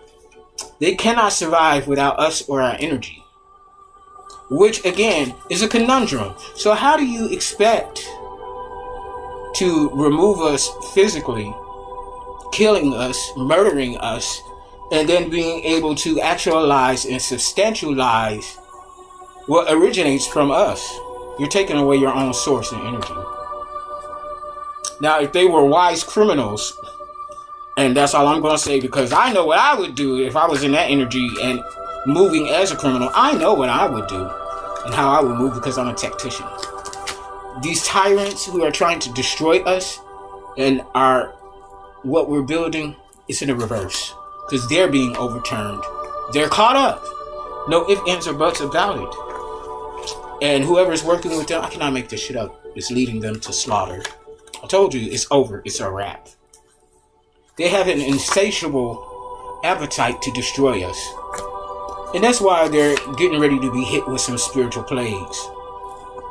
They cannot survive without us or our energy. Which, again, is a conundrum. So how do you expect to remove us physically, killing us, murdering us, and then being able to actualize and substantialize What originates from us. You're taking away your own source and energy. Now, if they were wise criminals, and that's all I'm going to say, because I know what I would do if I was in that energy and moving as a criminal. I know what I would do and how I would move because I'm a tactician. These tyrants who are trying to destroy us and what we're building is in the reverse, because they're being overturned. They're caught up. No ifs, ands, or buts about it. And whoever's working with them, I cannot make this shit up, is leading them to slaughter. I told you, it's over. It's a wrap. They have an insatiable appetite to destroy us. And that's why they're getting ready to be hit with some spiritual plagues.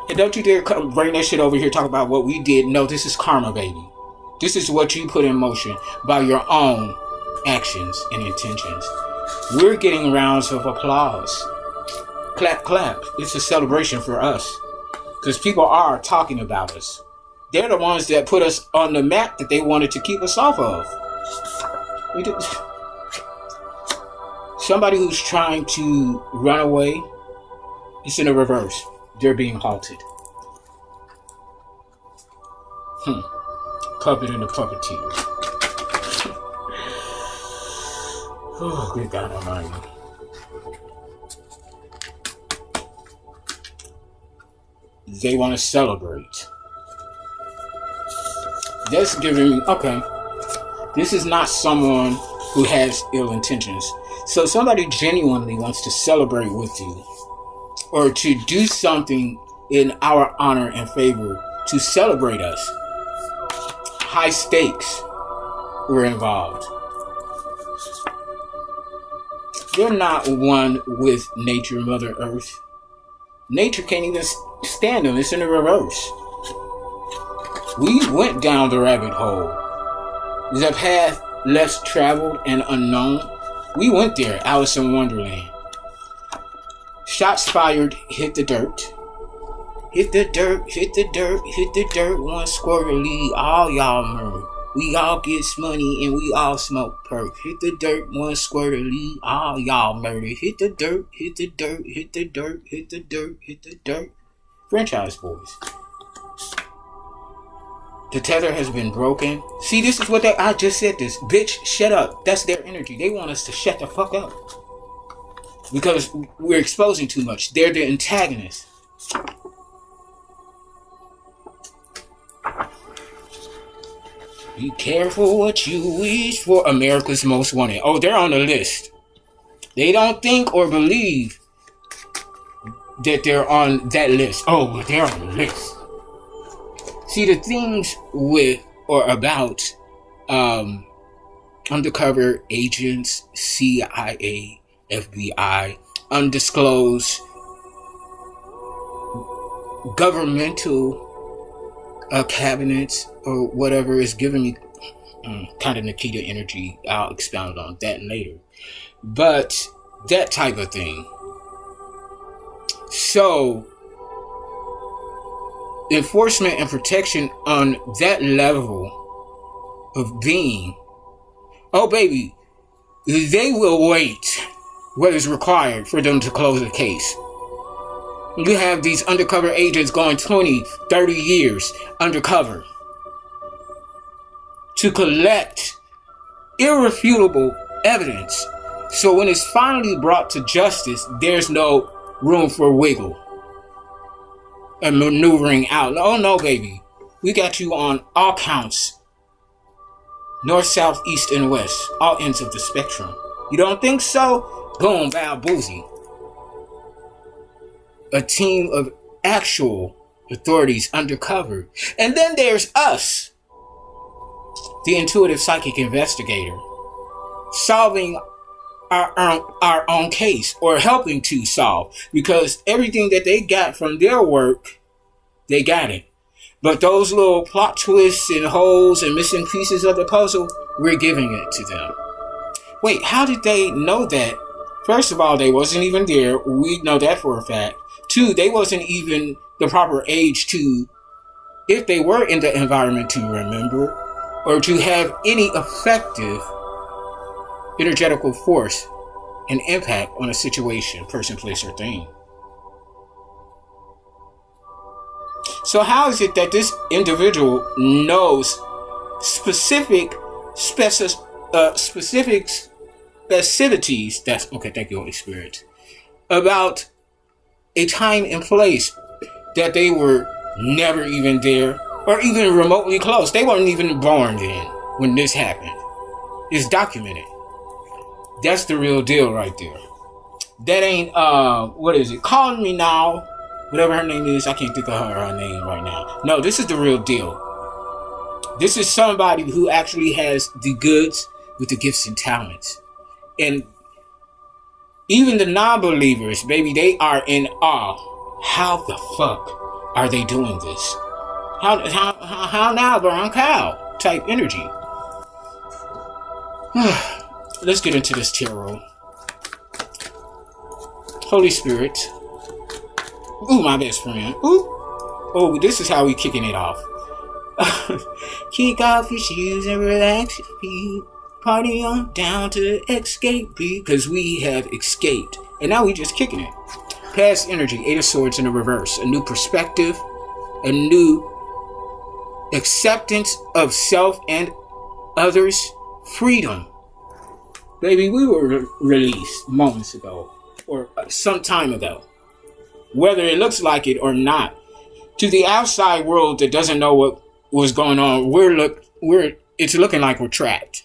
And don't you dare come bring that shit over here, talk about what we did. No, this is karma, baby. This is what you put in motion by your own actions and intentions. We're getting rounds of applause. Clap, clap. It's a celebration for us. Because people are talking about us. They're the ones that put us on the map that they wanted to keep us off of. Somebody who's trying to run away, it's in the reverse. They're being halted. Puppet and the puppeteer. Oh, good God Almighty. They want to celebrate. That's giving me, okay, this is not someone who has ill intentions. So somebody genuinely wants to celebrate with you, or to do something in our honor and favor to celebrate us. High stakes were involved. They're not one with nature, Mother Earth. Nature can't even stand them. It's in the reverse. We went down the rabbit hole. The path less traveled and unknown. We went there, Alice in Wonderland. Shots fired, hit the dirt. Hit the dirt, hit the dirt, hit the dirt. One squirrely, all y'all murder. We all get money and we all smoke perk. Hit the dirt, one squirrely, all y'all murder. Hit the dirt, hit the dirt, hit the dirt, hit the dirt, hit the dirt. Franchise boys. The tether has been broken. See, this is what I just said this. Bitch, shut up. That's their energy. They want us to shut the fuck up. Because we're exposing too much. They're the antagonists. Be careful what you wish for. America's Most Wanted. Oh, they're on the list. They don't think or believe that they're on that list. Oh, but they're on the list. See, the things with or about undercover agents, CIA, FBI, undisclosed governmental cabinets or whatever is giving me kind of Nikita energy. I'll expound on that later. But that type of thing. So, enforcement and protection on that level of being, oh baby, they will wait what is required for them to close the case. You have these undercover agents going 20, 30 years undercover to collect irrefutable evidence. So when it's finally brought to justice, there's no room for wiggle and maneuvering out. Oh no, baby. We got you on all counts. North, south, east, and west. All ends of the spectrum. You don't think so? Boom, bow, boozy. A team of actual authorities undercover. And then there's us, the intuitive psychic investigator, solving our own case, or helping to solve, because everything that they got from their work, they got it. But those little plot twists and holes and missing pieces of the puzzle, we're giving it to them. Wait, how did they know that? First of all, they wasn't even there. We know that for a fact. Two, they wasn't even the proper age to, if they were in the environment, to remember or to have any effective energetical force and impact on a situation, person, place, or thing. So how is it that this individual knows specific specificities? That's okay. Thank you, Holy Spirit. About a time and place that they were never even there or even remotely close. They weren't even born then when this happened. It's documented. That's the real deal right there. That ain't what is it? Call Me Now, whatever her name is. I can't think of her name right now. No, this is the real deal. This is somebody who actually has the goods with the gifts and talents. And even the non-believers, baby, they are in awe. How the fuck are they doing this? How now, brown cow type energy? Let's get into this tarot. Holy Spirit. Ooh, my best friend. Ooh. Oh, this is how we kicking it off. Kick off your shoes and relax your feet. Party on down to escape, because we have escaped. And now we just kicking it. Past energy, Eight of Swords in the reverse. A new perspective. A new acceptance of self and others. Freedom. Baby, we were released moments ago. Or some time ago. Whether it looks like it or not. To the outside world that doesn't know what was going on, it's looking like we're trapped.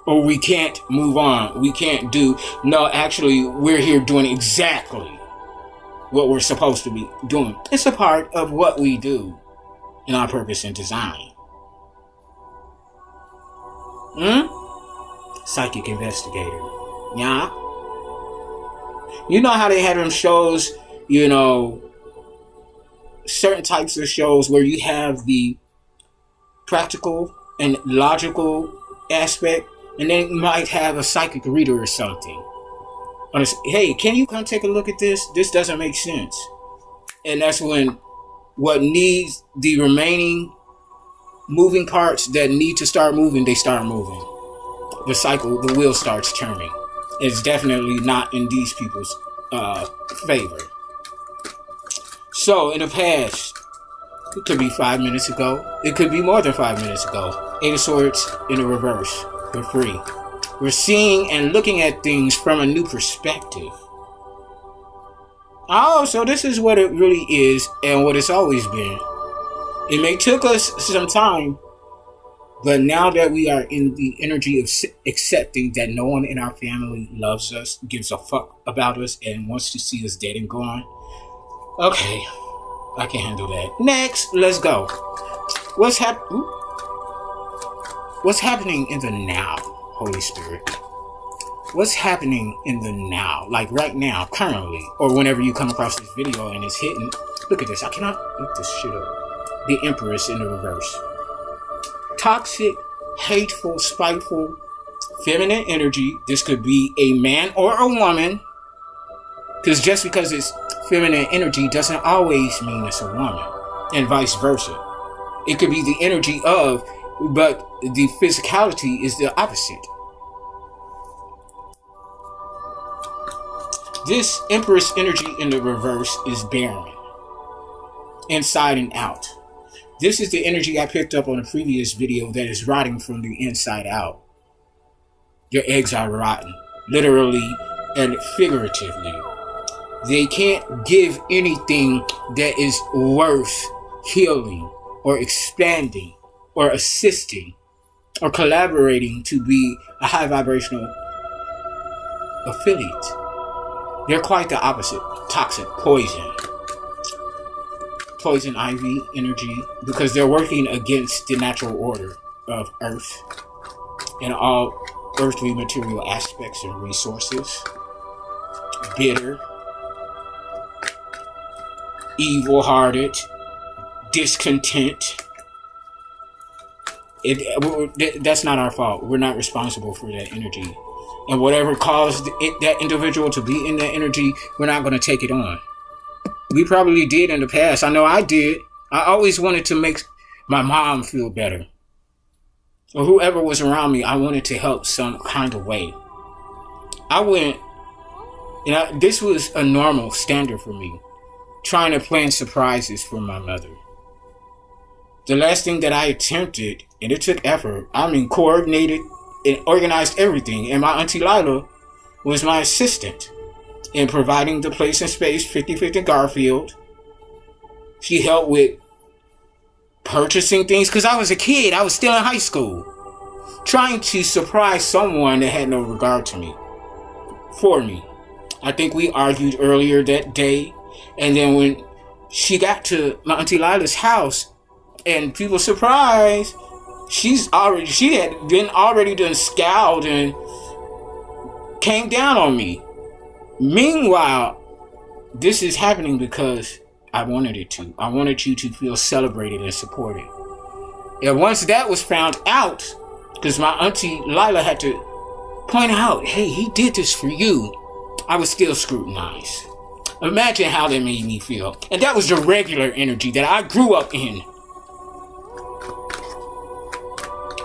Or we can't move on. We can't do. No, actually, we're here doing exactly what we're supposed to be doing. It's a part of what we do in our purpose and design. Psychic Investigator. Yeah. You know how they had them shows, certain types of shows where you have the practical and logical aspect, and then you might have a psychic reader or something. Hey, can you come take a look at this? This doesn't make sense. And that's when what needs the remaining moving parts that need to start moving, they start moving. The cycle, the wheel starts turning. It's definitely not in these people's favor. So in the past, it could be 5 minutes ago. It could be more than 5 minutes ago. Eight of Swords in the reverse. We're free. We're seeing and looking at things from a new perspective. Oh, so this is what it really is and what it's always been. It may took us some time, but now that we are in the energy of accepting that no one in our family loves us, gives a fuck about us, and wants to see us dead and gone. Okay, I can handle that. Next, let's go. What's happening in the now, Holy Spirit? What's happening in the now? Like right now, currently, or whenever you come across this video and it's hitting. Look at this. I cannot look this shit up. The Empress in the reverse. Toxic, hateful, spiteful, feminine energy. This could be a man or a woman. Because just because it's feminine energy doesn't always mean it's a woman. And vice versa. It could be the energy of, but the physicality is the opposite. This Empress energy in the reverse is barren. Inside and out. This is the energy I picked up on a previous video that is rotting from the inside out. Your eggs are rotten. Literally and figuratively. They can't give anything that is worth healing or expanding or assisting or collaborating to be a high vibrational affiliate. They're quite the opposite. Toxic, poison ivy energy, because they're working against the natural order of Earth and all earthly material aspects and resources. Bitter, evil-hearted, discontent. That's not our fault. We're not responsible for that energy. And whatever caused that individual to be in that energy, we're not going to take it on. We probably did in the past. I know I did. I always wanted to make my mom feel better. Or whoever was around me, I wanted to help some kind of way. I went, this was a normal standard for me. trying to plan surprises for my mother. The last thing that I attempted, and it took effort, coordinated and organized everything, and my Auntie Lila was my assistant in providing the place and space, 50/50 Garfield. She helped with purchasing things, because I was a kid, I was still in high school, trying to surprise someone that had no regard to me, for me. I think we argued earlier that day, and then when she got to my Auntie Lila's house, and people surprised, she had been already done scowled and came down on me. Meanwhile, this is happening because I wanted it to. I wanted you to feel celebrated and supported. And once that was found out, because my Auntie Lila had to point out, hey, he did this for you, I was still scrutinized. Imagine how that made me feel. And that was the regular energy that I grew up in.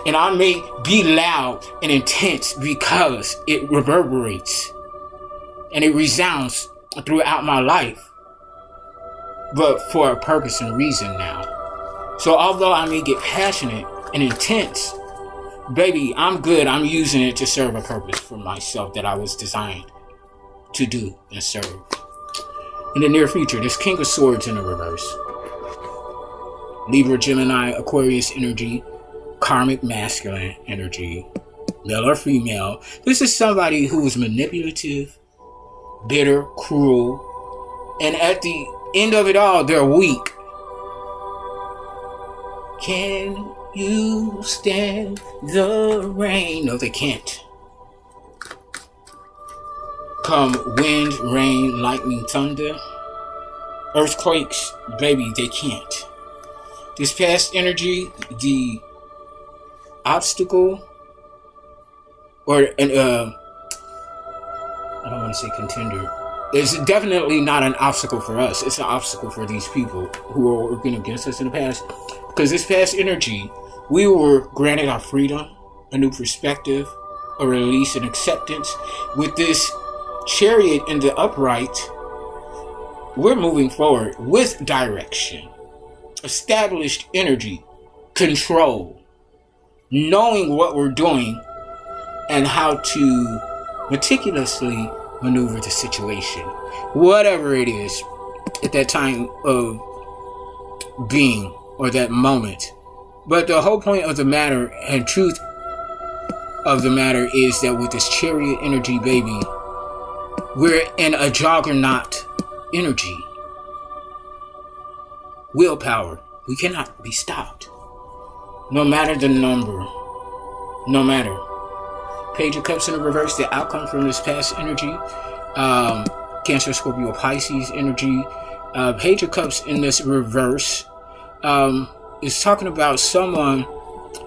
And I may be loud and intense because it reverberates and it resounds throughout my life, but for a purpose and reason now. So although I may get passionate and intense, baby, I'm good. I'm using it to serve a purpose for myself that I was designed to do and serve. In the near future, there's King of Swords in the reverse. Libra, Gemini, Aquarius energy, karmic masculine energy, male or female. This is somebody who is manipulative, bitter, cruel, and at the end of it all, they're weak. Can you stand the rain? No, they can't. Come wind, rain, lightning, thunder, earthquakes, baby, they can't. This past energy, the obstacle, or I don't want to say contender. It's definitely not an obstacle for us. It's an obstacle for these people who are working against us in the past. Because this past energy, we were granted our freedom, a new perspective, a release and acceptance. With this Chariot in the upright, we're moving forward with direction, established energy, control, knowing what we're doing and how to meticulously maneuver the situation, whatever it is at that time of being or that moment. But the whole point of the matter and truth of the matter is that with this Chariot energy, baby, we're in a juggernaut energy. Willpower. We cannot be stopped. No matter the number. No matter. Page of Cups in the reverse, the outcome from this past energy. Cancer, Scorpio, Pisces energy. Page of Cups in this reverse is talking about someone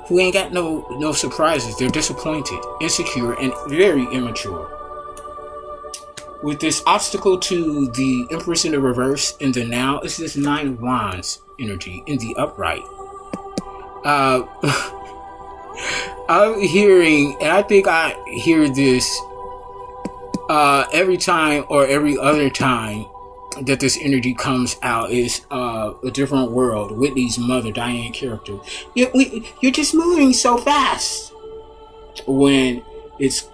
who ain't got no surprises. They're disappointed, insecure, and very immature. With this obstacle to the Empress in the reverse in the now, is this Nine of Wands energy in the upright. I'm hearing, and I think I hear this every time or every other time that this energy comes out, is a different world. Whitney's mother, Diane character. You're just moving so fast. When it's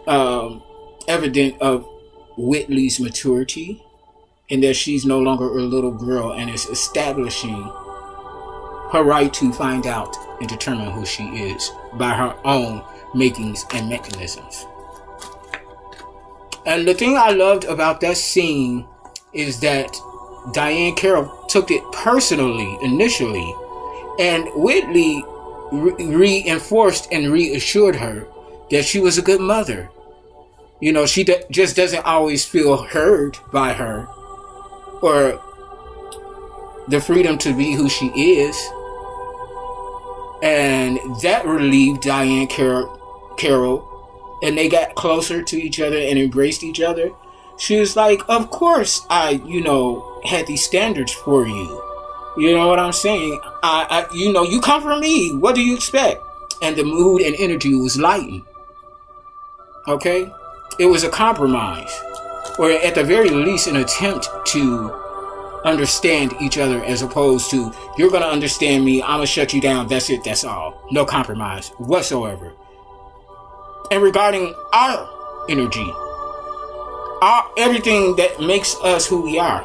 evident of Whitley's maturity and that she's no longer a little girl and is establishing her right to find out and determine who she is by her own makings and mechanisms. And the thing I loved about that scene is that Diane Carroll took it personally initially, and Whitley reinforced and reassured her that she was a good mother. You know, she just doesn't always feel heard by her or the freedom to be who she is. And that relieved Diane Carroll, and they got closer to each other and embraced each other. She was like, of course I, had these standards for you. You know what I'm saying? You come from me. What do you expect? And the mood and energy was lightened. Okay? It was a compromise, or at the very least an attempt to understand each other, as opposed to you're going to understand me, I'm going to shut you down, that's it, that's all. No compromise whatsoever. And regarding our energy, everything that makes us who we are.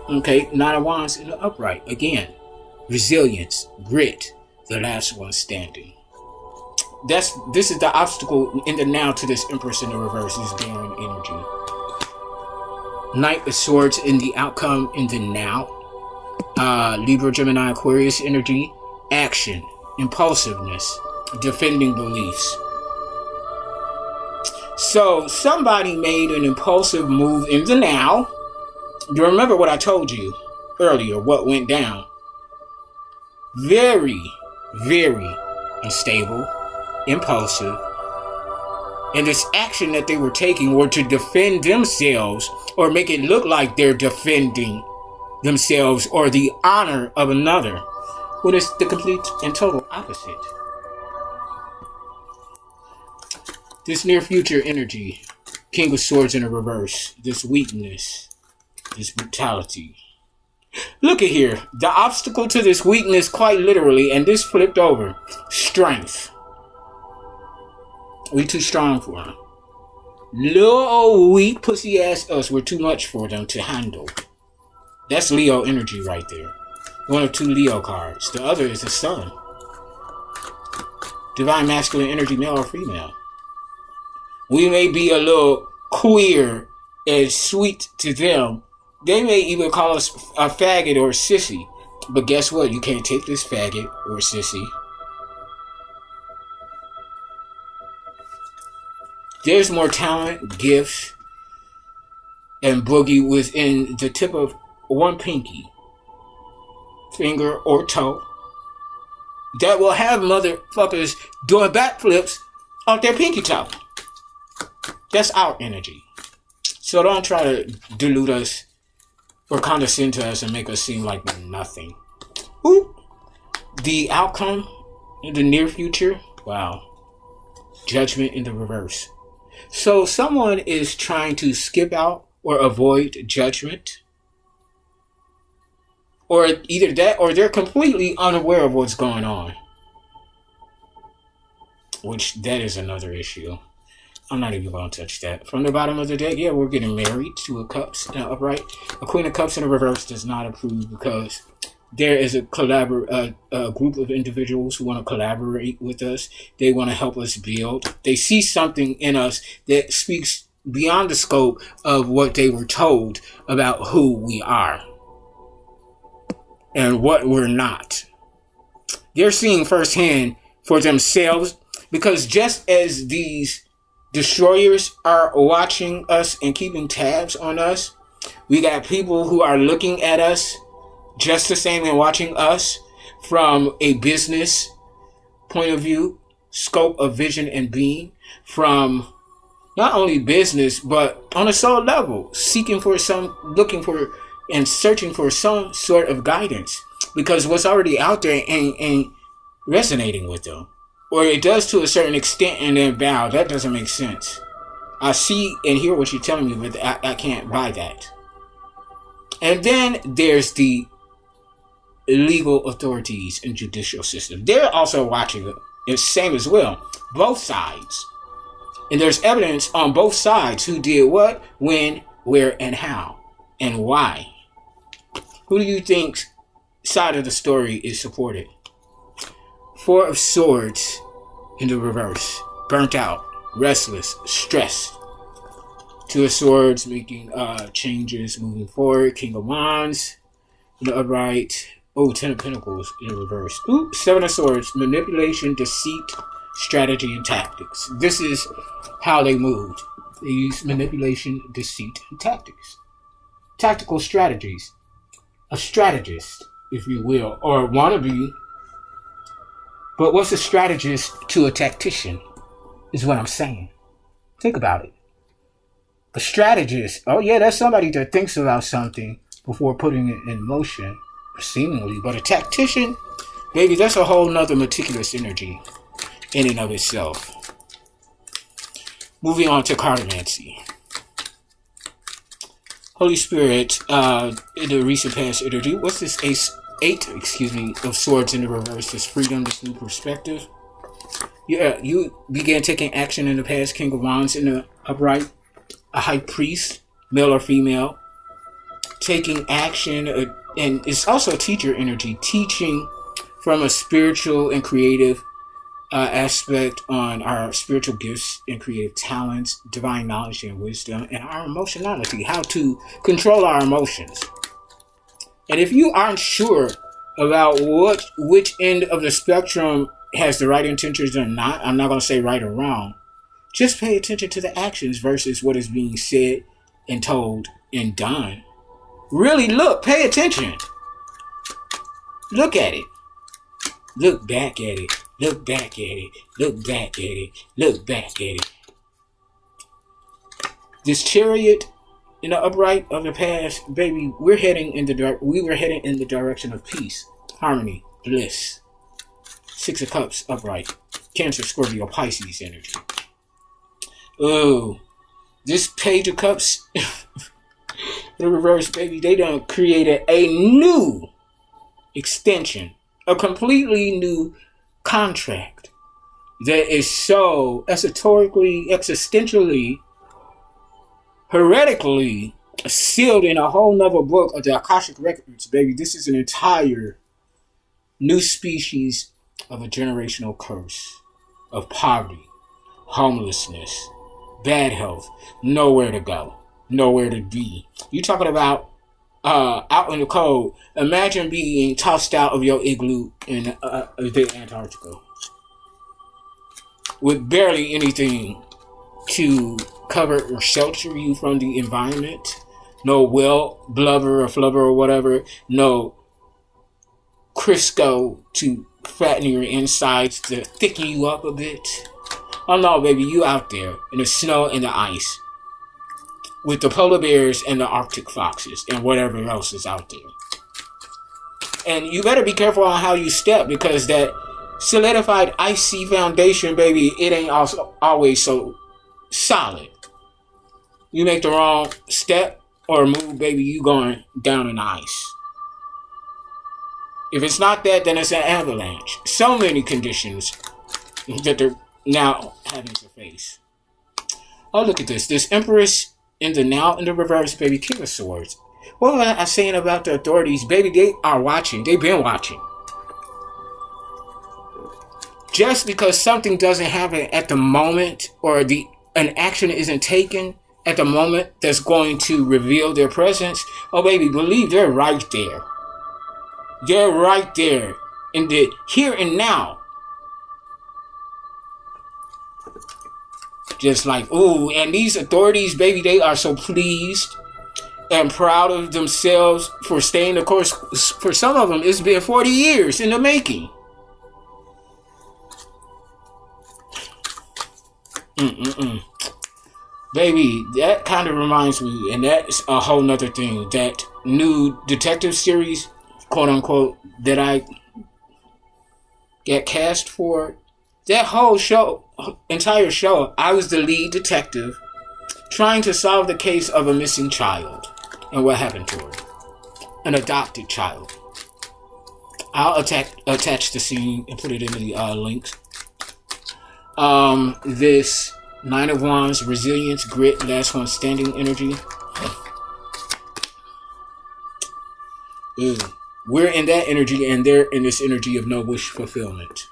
Okay, Nine of Wands in the upright. Again, resilience, grit, the last one standing. This is the obstacle in the now to this Empress in the reverse, is bearing energy. Knight of Swords in the outcome in the now. Libra, Gemini, Aquarius energy. Action, impulsiveness, defending beliefs. So somebody made an impulsive move in the now. You remember what I told you earlier, what went down. Very, very unstable, impulsive. And this action that they were taking were to defend themselves, or make it look like they're defending themselves or the honor of another, when it's the complete and total opposite. This near future energy, King of Swords in a reverse, this weakness, this brutality. Look at here, the obstacle to this weakness, quite literally, and this flipped over, strength. We too strong for him. Little old weak pussy ass us, we're too much for them to handle. That's Leo energy right there. One of two Leo cards. The other is the Sun. Divine masculine energy, male or female. We may be a little queer and sweet to them. They may even call us a faggot or a sissy. But guess what? You can't take this faggot or sissy. There's more talent, gifts, and boogie within the tip of one pinky, finger, or toe that will have motherfuckers doing backflips off their pinky toe. That's our energy. So don't try to dilute us or condescend to us and make us seem like we're nothing. Ooh. The outcome in the near future, wow. Judgment in the reverse. So someone is trying to skip out or avoid judgment. Or either that, or they're completely unaware of what's going on. Which, that is another issue. I'm not even going to touch that. From the bottom of the deck, yeah, we're getting married to a Cups upright. A Queen of Cups in the reverse does not approve, because there is a group of individuals who want to collaborate with us. They want to help us build. They see something in us that speaks beyond the scope of what they were told about who we are and what we're not. They're seeing firsthand for themselves, because just as these destroyers are watching us and keeping tabs on us, we got people who are looking at us just the same and watching us from a business point of view, scope of vision and being, from not only business, but on a soul level, looking for and searching for some sort of guidance, because what's already out there ain't resonating with them. Or it does to a certain extent and then bow. That doesn't make sense. I see and hear what you're telling me, but I can't buy that. And then there's the legal authorities and judicial system. They're also watching it, same as well. Both sides. And there's evidence on both sides who did what, when, where, and how, and why. Who do you think's side of the story is supported? Four of Swords in the reverse. Burnt out, restless, stressed. Two of Swords making changes moving forward. King of Wands in the upright. Oh, Ten of Pentacles in the reverse. Ooh, Seven of Swords. Manipulation, deceit, strategy, and tactics. This is how they moved. They used manipulation, deceit, and tactics. Tactical strategies. A strategist, if you will, or wannabe. But what's a strategist to a tactician, is what I'm saying. Think about it. A strategist, oh yeah, that's somebody that thinks about something before putting it in motion, seemingly. But a tactician, baby, that's a whole nother meticulous energy in and of itself. Moving on to cartomancy. Holy Spirit, in the recent past energy, what's this eight, of swords in the reverse? This freedom, this new perspective. Yeah, you began taking action in the past. King of Wands in the upright, a high priest, male or female, taking action, and it's also a teacher energy, teaching from a spiritual and creative aspect on our spiritual gifts and creative talents, divine knowledge and wisdom, and our emotionality, how to control our emotions. And if you aren't sure about which end of the spectrum has the right intentions or not, I'm not going to say right or wrong, just pay attention to the actions versus what is being said and told and done. Really look, pay attention. Look at it. Look back at it. Look back at it. Look back at it. Look back at it. This chariot in the upright of the past, baby, we were heading in the direction of peace, harmony, bliss. Six of Cups upright. Cancer, Scorpio, Pisces energy. Oh, this Page of Cups the reverse, baby, they done created a new extension, a completely new contract that is so esoterically, existentially, heretically sealed in a whole nother book of the Akashic Records, baby. This is an entire new species of a generational curse of poverty, homelessness, bad health, nowhere to go, nowhere to be. You talking about out in the cold. Imagine being tossed out of your igloo in the Antarctica with barely anything to cover or shelter you from the environment. No well, blubber or flubber or whatever. No Crisco to fatten your insides to thicken you up a bit. Oh no, baby, you out there in the snow and the ice with the polar bears and the Arctic foxes and whatever else is out there. And you better be careful on how you step, because that solidified icy foundation, baby, it ain't also always so solid. You make the wrong step or move, baby, you going down in the ice. If it's not that, then it's an avalanche. So many conditions that they're now having to face. Oh, look at this. This Empress in the reverse, baby, King of Swords. What was I saying about the authorities? Baby, they are watching. They've been watching. Just because something doesn't happen at the moment, or an action isn't taken at the moment that's going to reveal their presence, oh baby, believe they're right there. They're right there in the here and now. Just like, ooh, and these authorities, baby, they are so pleased and proud of themselves for staying the course. For some of them, it's been 40 years in the making. Baby, that kind of reminds me, and that's a whole nother thing, that new detective series, quote unquote, that I get cast for. That whole show, entire show, I was the lead detective trying to solve the case of a missing child and what happened to her. An adopted child. I'll attach the scene and put it in the links. This Nine of Wands, resilience, grit, last one standing energy. Ooh. We're in that energy, and they're in this energy of no wish fulfillment.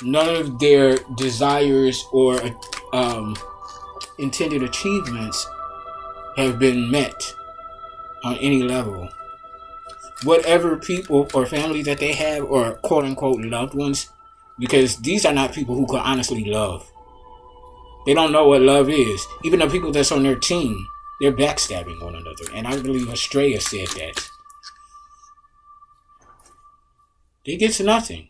None of their desires or intended achievements have been met on any level. Whatever people or family that they have, or quote unquote loved ones, because these are not people who can honestly love. They don't know what love is. Even the people that's on their team, they're backstabbing one another. And I believe Estrella said that. They get to nothing.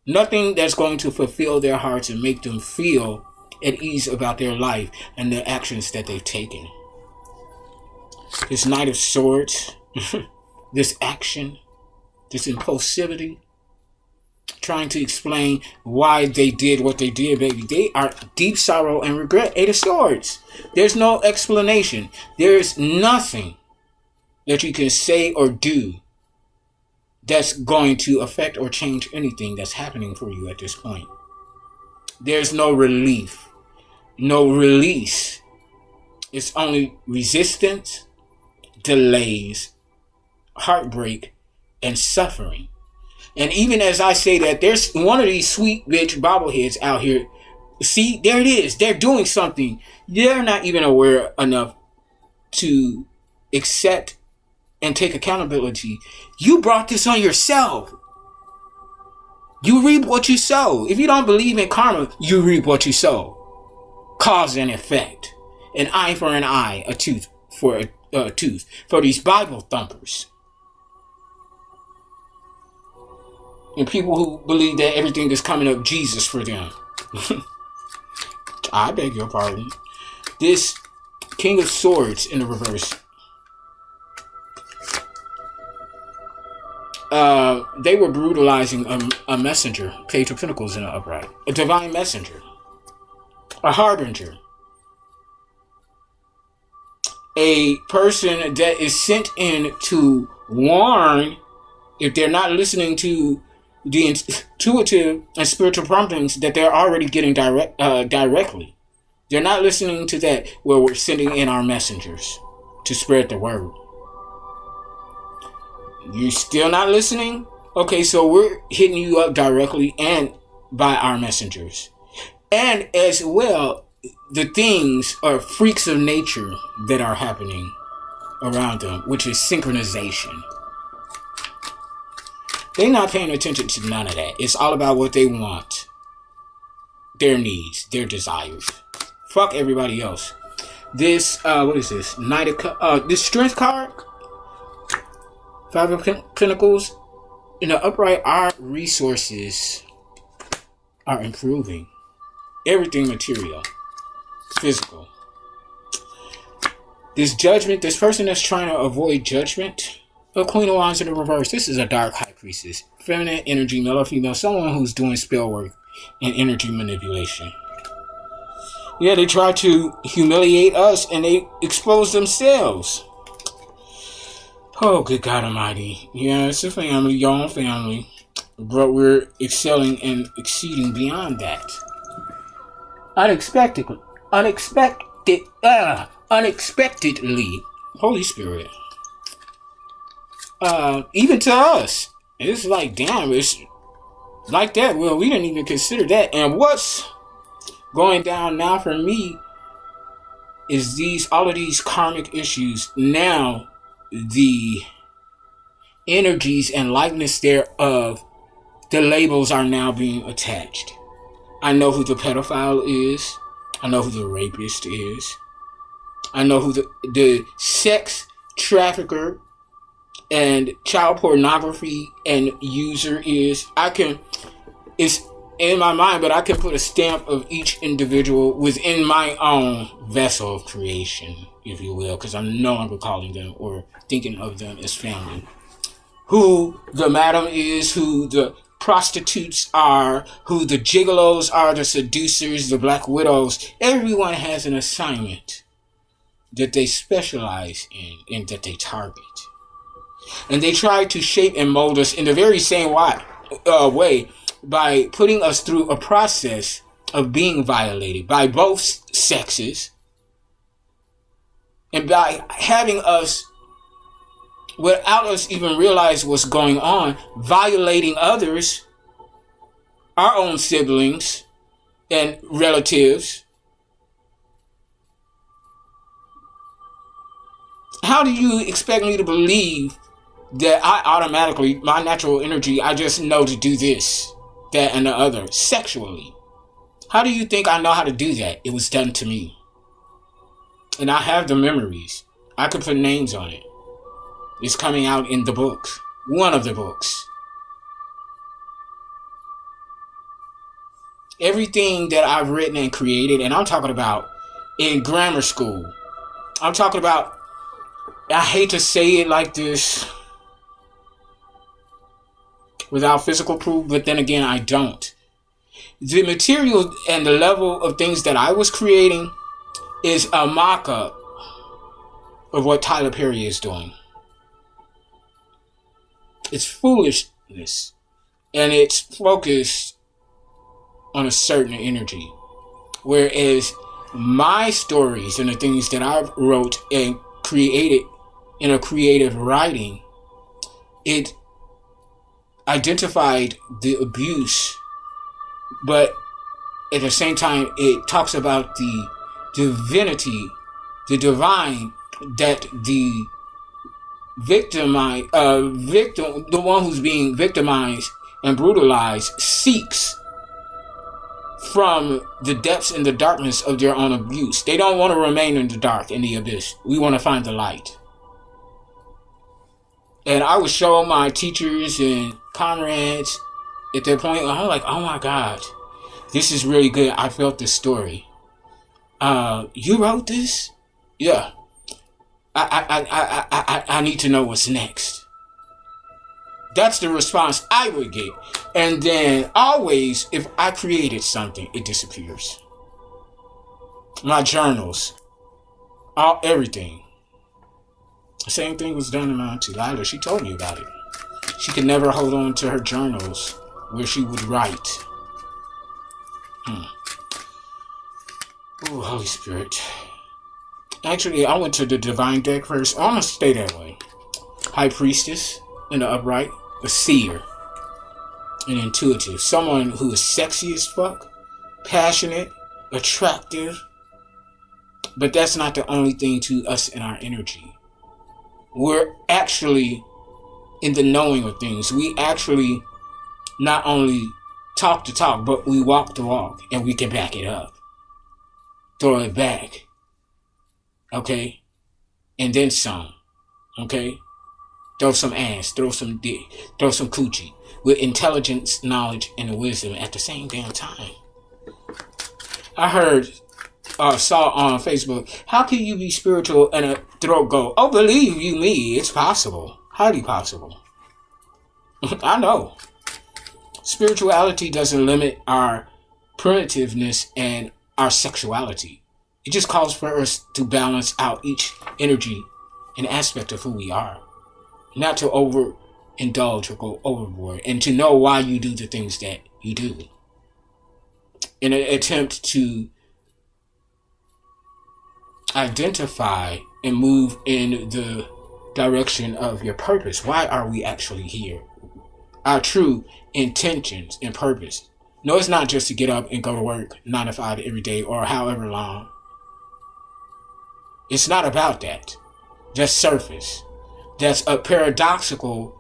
Nothing that's going to fulfill their hearts and make them feel at ease about their life and the actions that they've taken. This Knight of Swords, this action, this impulsivity, trying to explain why they did what they did, baby. They are deep sorrow and regret. Eight of Swords. There's no explanation. There's nothing that you can say or do that's going to affect or change anything that's happening for you at this point. There's no relief, no release. It's only resistance, delays, heartbreak, and suffering. And even as I say that, there's one of these sweet bitch bobbleheads out here. See, there it is. They're doing something. They're not even aware enough to accept and take accountability. You brought this on yourself. You reap what you sow. If you don't believe in karma, you reap what you sow. Cause and effect. An eye for an eye, a tooth for a tooth. For these Bible thumpers. And people who believe that everything is coming up Jesus for them. I beg your pardon. This King of Swords in the reverse. They were brutalizing a messenger. Page of Pentacles in the upright. A divine messenger. A harbinger. A person that is sent in to warn if they're not listening to the intuitive and spiritual promptings that they're already getting directly. They're not listening to that where we're sending in our messengers to spread the word. You still not listening? Okay, so we're hitting you up directly and by our messengers. And as well, the things are freaks of nature that are happening around them, which is synchronization. They're not paying attention to none of that. It's all about what they want. Their needs, their desires. Fuck everybody else. This, what is this? Knight of this Strength card. Five of Pentacles. In the upright, our resources are improving. Everything material. Physical. This judgment, this person that's trying to avoid judgment. A Queen of Wands in the reverse. This is a dark high priestess. Feminine energy, male or female. Someone who's doing spell work and energy manipulation. Yeah, they try to humiliate us and they expose themselves. Oh, good God Almighty. Yeah, it's a family, your own family. But we're excelling and exceeding beyond that. Unexpectedly. Holy Spirit. Even to us, it's like, damn, it's like that. Well, we didn't even consider that. And what's going down now for me is all of these karmic issues. Now, the energies and likeness thereof, the labels are now being attached. I know who the pedophile is. I know who the rapist is. I know who the sex trafficker and child pornography and user is. It's in my mind, but I can put a stamp of each individual within my own vessel of creation, if you will, because I'm no longer calling them or thinking of them as family. Who the madam is, who the prostitutes are, who the gigolos are, the seducers, the black widows. Everyone has an assignment that they specialize in and that they target. And they try to shape and mold us in the very same way by putting us through a process of being violated by both sexes and by having us, without us even realize what's going on, violating others, our own siblings and relatives. How do you expect me to believe that I automatically, my natural energy, I just know to do this, that, and the other, sexually? How do you think I know how to do that? It was done to me. And I have the memories. I could put names on it. It's coming out in the books. One of the books. Everything that I've written and created, and I'm talking about in grammar school. I'm talking about, I hate to say it like this, without physical proof, but then again, I don't. The material and the level of things that I was creating is a mock-up of what Tyler Perry is doing. It's foolishness, and it's focused on a certain energy. Whereas my stories and the things that I wrote and created in a creative writing, it identified the abuse, but at the same time, it talks about the divinity, the divine, that the victim, the one who's being victimized and brutalized, seeks from the depths and the darkness of their own abuse. They don't want to remain in the dark, in the abyss. We want to find the light. And I would show my teachers and comrades at that point, I'm like, oh my God, this is really good. I felt this story. You wrote this? Yeah. I need to know what's next. That's the response I would get. And then always, if I created something, it disappears. My journals, everything. The same thing was done to my auntie Lila. She told me about it. She could never hold on to her journals where she would write. Oh, Holy Spirit. Actually, I went to the divine deck first. I'm going to stay that way. High Priestess in the upright. A seer. An intuitive. Someone who is sexy as fuck. Passionate. Attractive. But that's not the only thing to us in our energy. We're actually in the knowing of things. We actually not only talk the talk, but we walk the walk. And we can back it up. Throw it back. Okay? And then some. Okay? Throw some ass, throw some dick, throw some coochie. With intelligence, knowledge, and wisdom at the same damn time. I saw on Facebook, how can you be spiritual and a throat go, oh, believe you me, it's possible. Highly possible. I know. Spirituality doesn't limit our primitiveness and our sexuality. It just calls for us to balance out each energy and aspect of who we are. Not to overindulge or go overboard. And to know why you do the things that you do. In an attempt to identify and move in the direction of your purpose. Why are we actually here? Our true intentions and purpose. No, it's not just to get up and go to work 9 to 5 every day or however long. It's not about that. That's surface. That's a paradoxical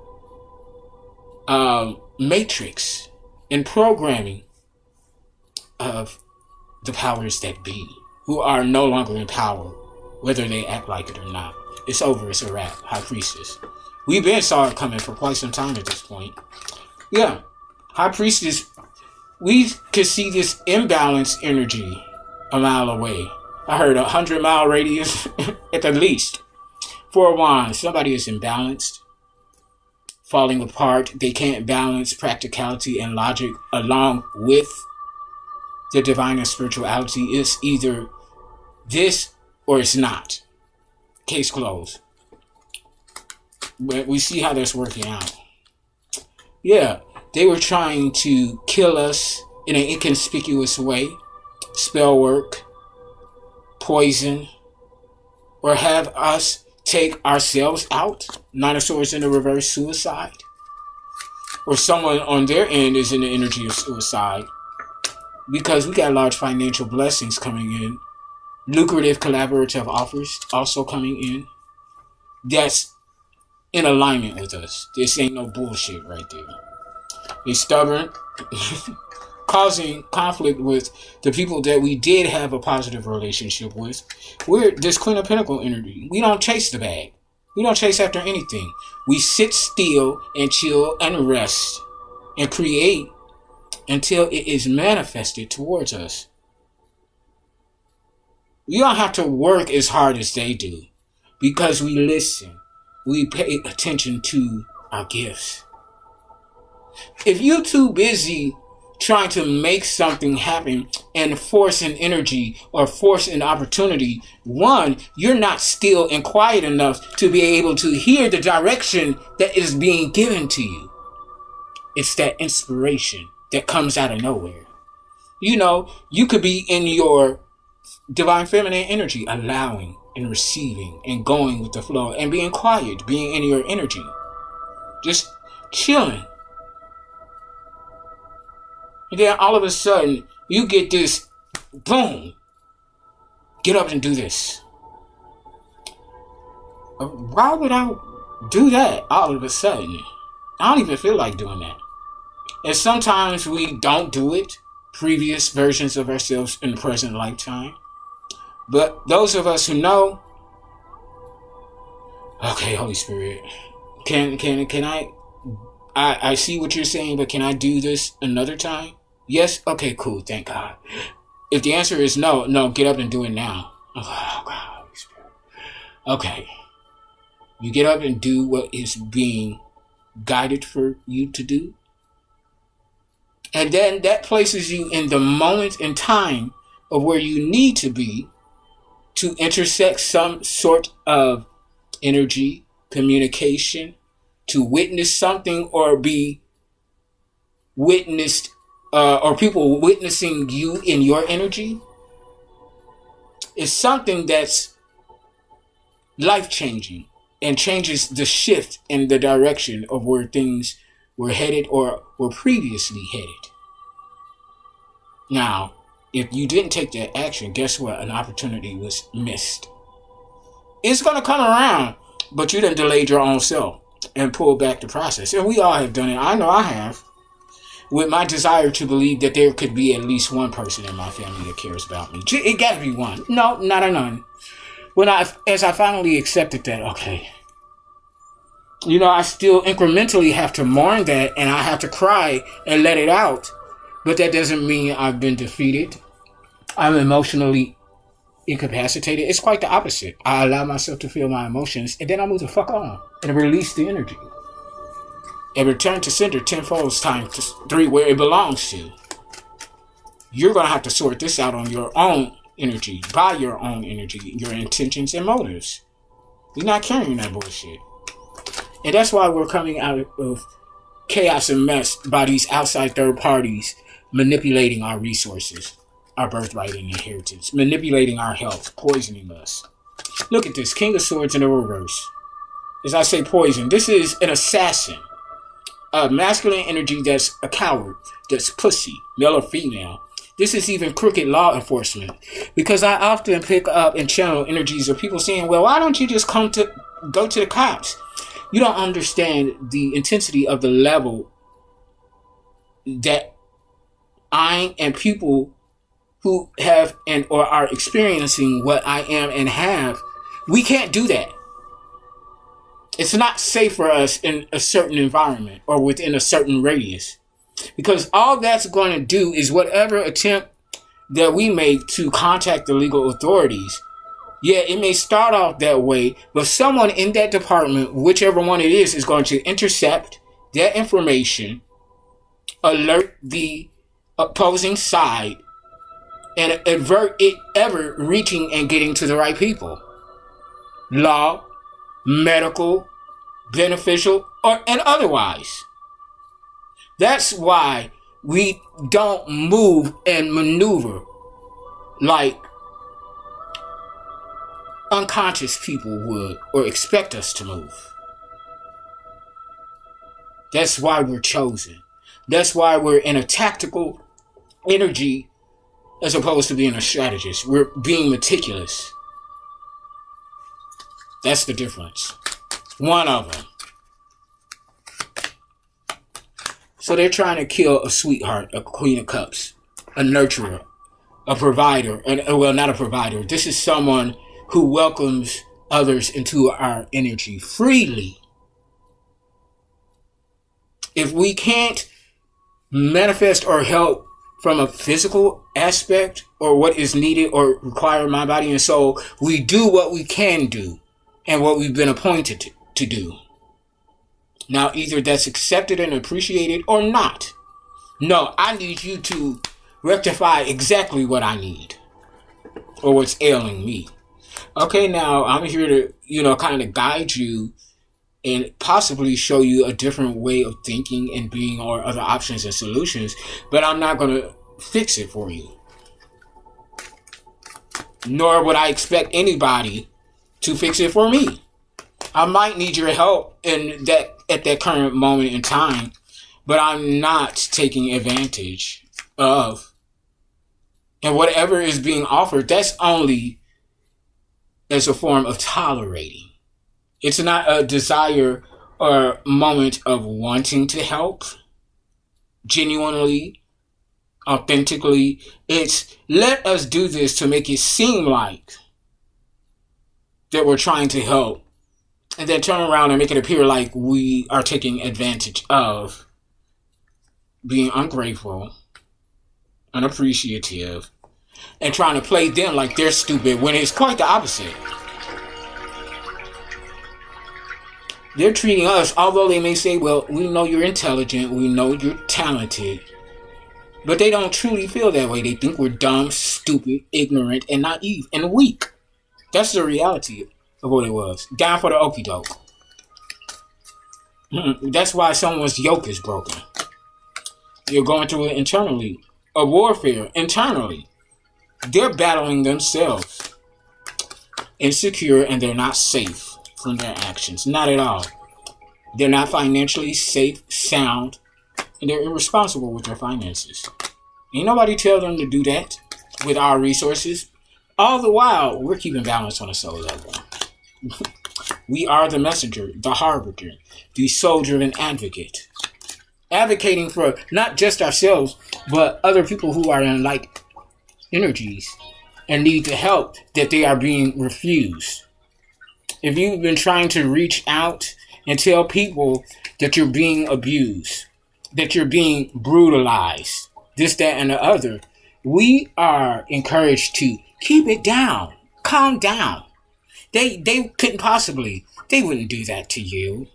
matrix and programming of the powers that be, who are no longer in power, whether they act like it or not. It's over. It's a wrap. High Priestess. We've been saw it coming for quite some time at this point. Yeah. High Priestess, we could see this imbalanced energy a mile away. I heard 100-mile radius at the least. 4 wands. Somebody is imbalanced. Falling apart. They can't balance practicality and logic along with the divine and spirituality. It's either this or it's not. Case closed. But we see how that's working out. Yeah. They were trying to kill us in an inconspicuous way. Spell work. Poison. Or have us take ourselves out. Nine of Swords in the reverse, suicide. Or someone on their end is in the energy of suicide. Because we got large financial blessings coming in. Lucrative collaborative offers also coming in. That's in alignment with us. This ain't no bullshit right there. They're stubborn. Causing conflict with the people that we did have a positive relationship with. We're this Queen of Pentacles energy. We don't chase the bag. We don't chase after anything. We sit still and chill and rest and create until it is manifested towards us. We don't have to work as hard as they do because we listen. We pay attention to our gifts. If you're too busy trying to make something happen and force an energy or force an opportunity, one, you're not still and quiet enough to be able to hear the direction that is being given to you. It's that inspiration that comes out of nowhere. You know, you could be in your divine feminine energy, allowing and receiving and going with the flow and being quiet, being in your energy, just chilling. And then all of a sudden, you get this, boom, get up and do this. Why would I do that all of a sudden? I don't even feel like doing that. And sometimes we don't do it, previous versions of ourselves in the present lifetime. But those of us who know, okay, Holy Spirit, can I see what you're saying, but can I do this another time? Yes? Okay, cool, thank God. If the answer is no, get up and do it now. Oh, God, Holy Spirit. Okay. You get up and do what is being guided for you to do. And then that places you in the moment in time of where you need to be to intersect some sort of energy, communication, to witness something or be witnessed, or people witnessing you in your energy, is something that's life-changing and changes the shift in the direction of where things were headed or were previously headed. Now, if you didn't take that action, guess what? An opportunity was missed. It's going to come around, but you done delayed your own self and pulled back the process. And we all have done it. I know I have. With my desire to believe that there could be at least one person in my family that cares about me. It got to be one. No, not a none. As I finally accepted that, okay. You know, I still incrementally have to mourn that, and I have to cry and let it out. But that doesn't mean I've been defeated. I'm emotionally incapacitated. It's quite the opposite. I allow myself to feel my emotions, and then I move the fuck on and release the energy. And return to sender tenfold times 3 where it belongs to. You're going to have to sort this out on your own energy, by your own energy, your intentions and motives. You're not carrying that bullshit. And that's why we're coming out of chaos and mess by these outside third parties manipulating our resources, our birthright and inheritance, manipulating our health, poisoning us. Look at this, King of Swords in the reverse. As I say poison, this is an assassin. A masculine energy that's a coward, that's pussy, male or female. This is even crooked law enforcement. Because I often pick up and channel energies of people saying, well, why don't you just go to the cops? You don't understand the intensity of the level that I and people who have and or are experiencing what I am and have, we can't do that. It's not safe for us in a certain environment or within a certain radius. Because all that's going to do is whatever attempt that we make to contact the legal authorities, yeah, it may start off that way, but someone in that department, whichever one it is going to intercept that information, alert the opposing side, and avert it ever reaching and getting to the right people. Law, medical, beneficial, and otherwise. That's why we don't move and maneuver like unconscious people would or expect us to move. That's why we're chosen. That's why we're in a tactical energy as opposed to being a strategist. We're being meticulous. That's the difference. One of them. So they're trying to kill a sweetheart, a queen of cups, a nurturer, a provider, and well, not a provider. This is someone who welcomes others into our energy freely. If we can't manifest or help from a physical aspect or what is needed or required in my body and soul, we do what we can do and what we've been appointed to do. Now, either that's accepted and appreciated or not. No, I need you to rectify exactly what I need or what's ailing me. Okay, now I'm here to, kind of guide you and possibly show you a different way of thinking and being or other options and solutions, but I'm not going to fix it for you. Nor would I expect anybody to fix it for me. I might need your help at that current moment in time, but I'm not taking advantage of. And whatever is being offered, that's only as a form of tolerating. It's not a desire or moment of wanting to help genuinely, authentically. It's let us do this to make it seem like that we're trying to help, and then turn around and make it appear like we are taking advantage of, being ungrateful, unappreciative, and trying to play them like they're stupid when it's quite the opposite. They're treating us, although they may say, well, we know you're intelligent, we know you're talented, but they don't truly feel that way. They think we're dumb, stupid, ignorant, and naive, and weak. That's the reality of what it was. Down for the okie doke. That's why someone's yoke is broken. You're going through it internally. A warfare internally. They're battling themselves. Insecure, and they're not safe from their actions. Not at all. They're not financially safe, sound, and they're irresponsible with their finances. Ain't nobody tell them to do that with our resources. All the while, we're keeping balance on a soul level. We are the messenger, the harbinger, the soul-driven advocate. Advocating for not just ourselves, but other people who are in like energies and need the help that they are being refused. If you've been trying to reach out and tell people that you're being abused, that you're being brutalized, this, that, and the other, we are encouraged to keep it down, calm down. They couldn't possibly, they wouldn't do that to you.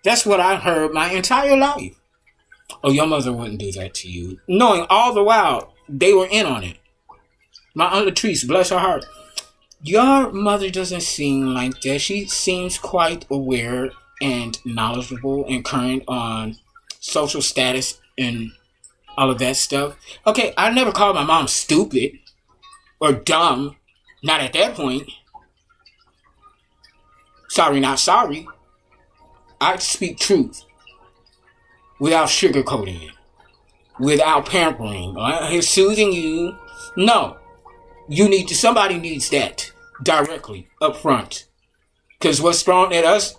That's what I heard my entire life. Oh, your mother wouldn't do that to you. Knowing all the while they were in on it. My Aunt Latrice, bless her heart. Your mother doesn't seem like that. She seems quite aware and knowledgeable and current on social status and all of that stuff. Okay, I never called my mom stupid or dumb. Not at that point. Sorry, not sorry. I speak truth without sugarcoating it, without pampering, soothing you. No, somebody needs that directly up front, because what's thrown at us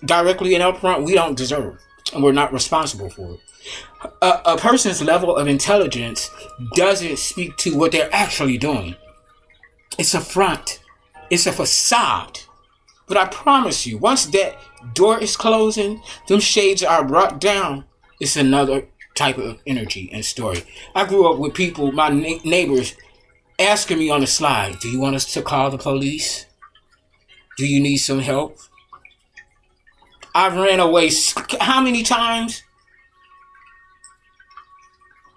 directly and up front, we don't deserve, and we're not responsible for it. A person's level of intelligence doesn't speak to what they're actually doing. It's a front. It's a facade. But I promise you, once that door is closing, them shades are brought down, it's another type of energy and story. I grew up with people, my neighbors, asking me on the slide, do you want us to call the police? Do you need some help? I've ran away how many times?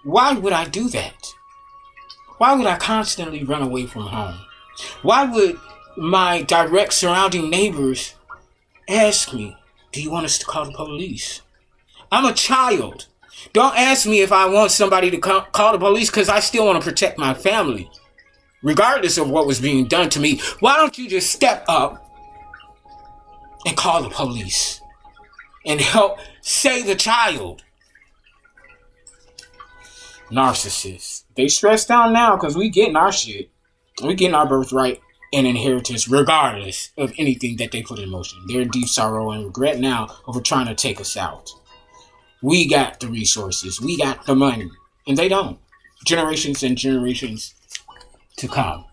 Why would I do that? Why would I constantly run away from home? Why would my direct surrounding neighbors ask me, do you want us to call the police? I'm a child. Don't ask me if I want somebody to call the police, because I still want to protect my family, regardless of what was being done to me. Why don't you just step up and call the police and help save the child? Narcissists. They stressed out now because we getting our shit. We getting our birthright and inheritance regardless of anything that they put in motion. They're in deep sorrow and regret now over trying to take us out. We got the resources. We got the money. And they don't. Generations and generations to come.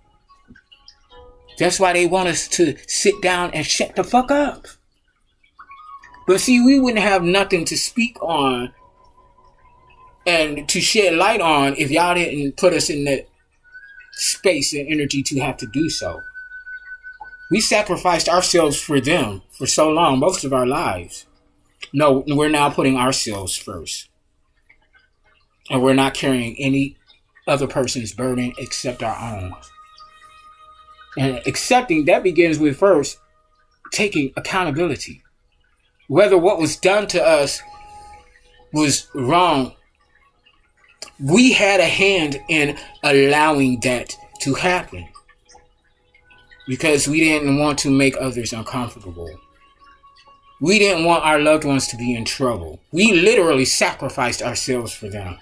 That's why they want us to sit down and shut the fuck up. But see, we wouldn't have nothing to speak on and to shed light on if y'all didn't put us in that space and energy to have to do so. We sacrificed ourselves for them for so long, most of our lives. No, we're now putting ourselves first. And we're not carrying any other person's burden except our own. And accepting, that begins with first taking accountability. Whether what was done to us was wrong, we had a hand in allowing that to happen. Because we didn't want to make others uncomfortable. We didn't want our loved ones to be in trouble. We literally sacrificed ourselves for them.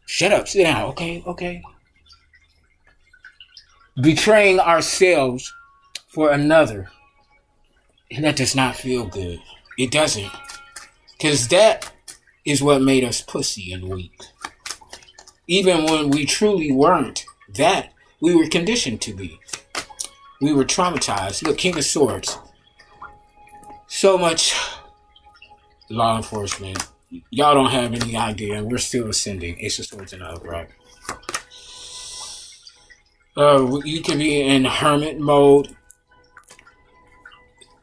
Shut up, sit down, okay. Betraying ourselves for another. And that does not feel good. It doesn't. Because that is what made us pussy and weak. Even when we truly weren't that, we were conditioned to be. We were traumatized. Look, King of Swords. So much law enforcement. Y'all don't have any idea, and we're still ascending. Ace of Swords and upright. You can be in hermit mode.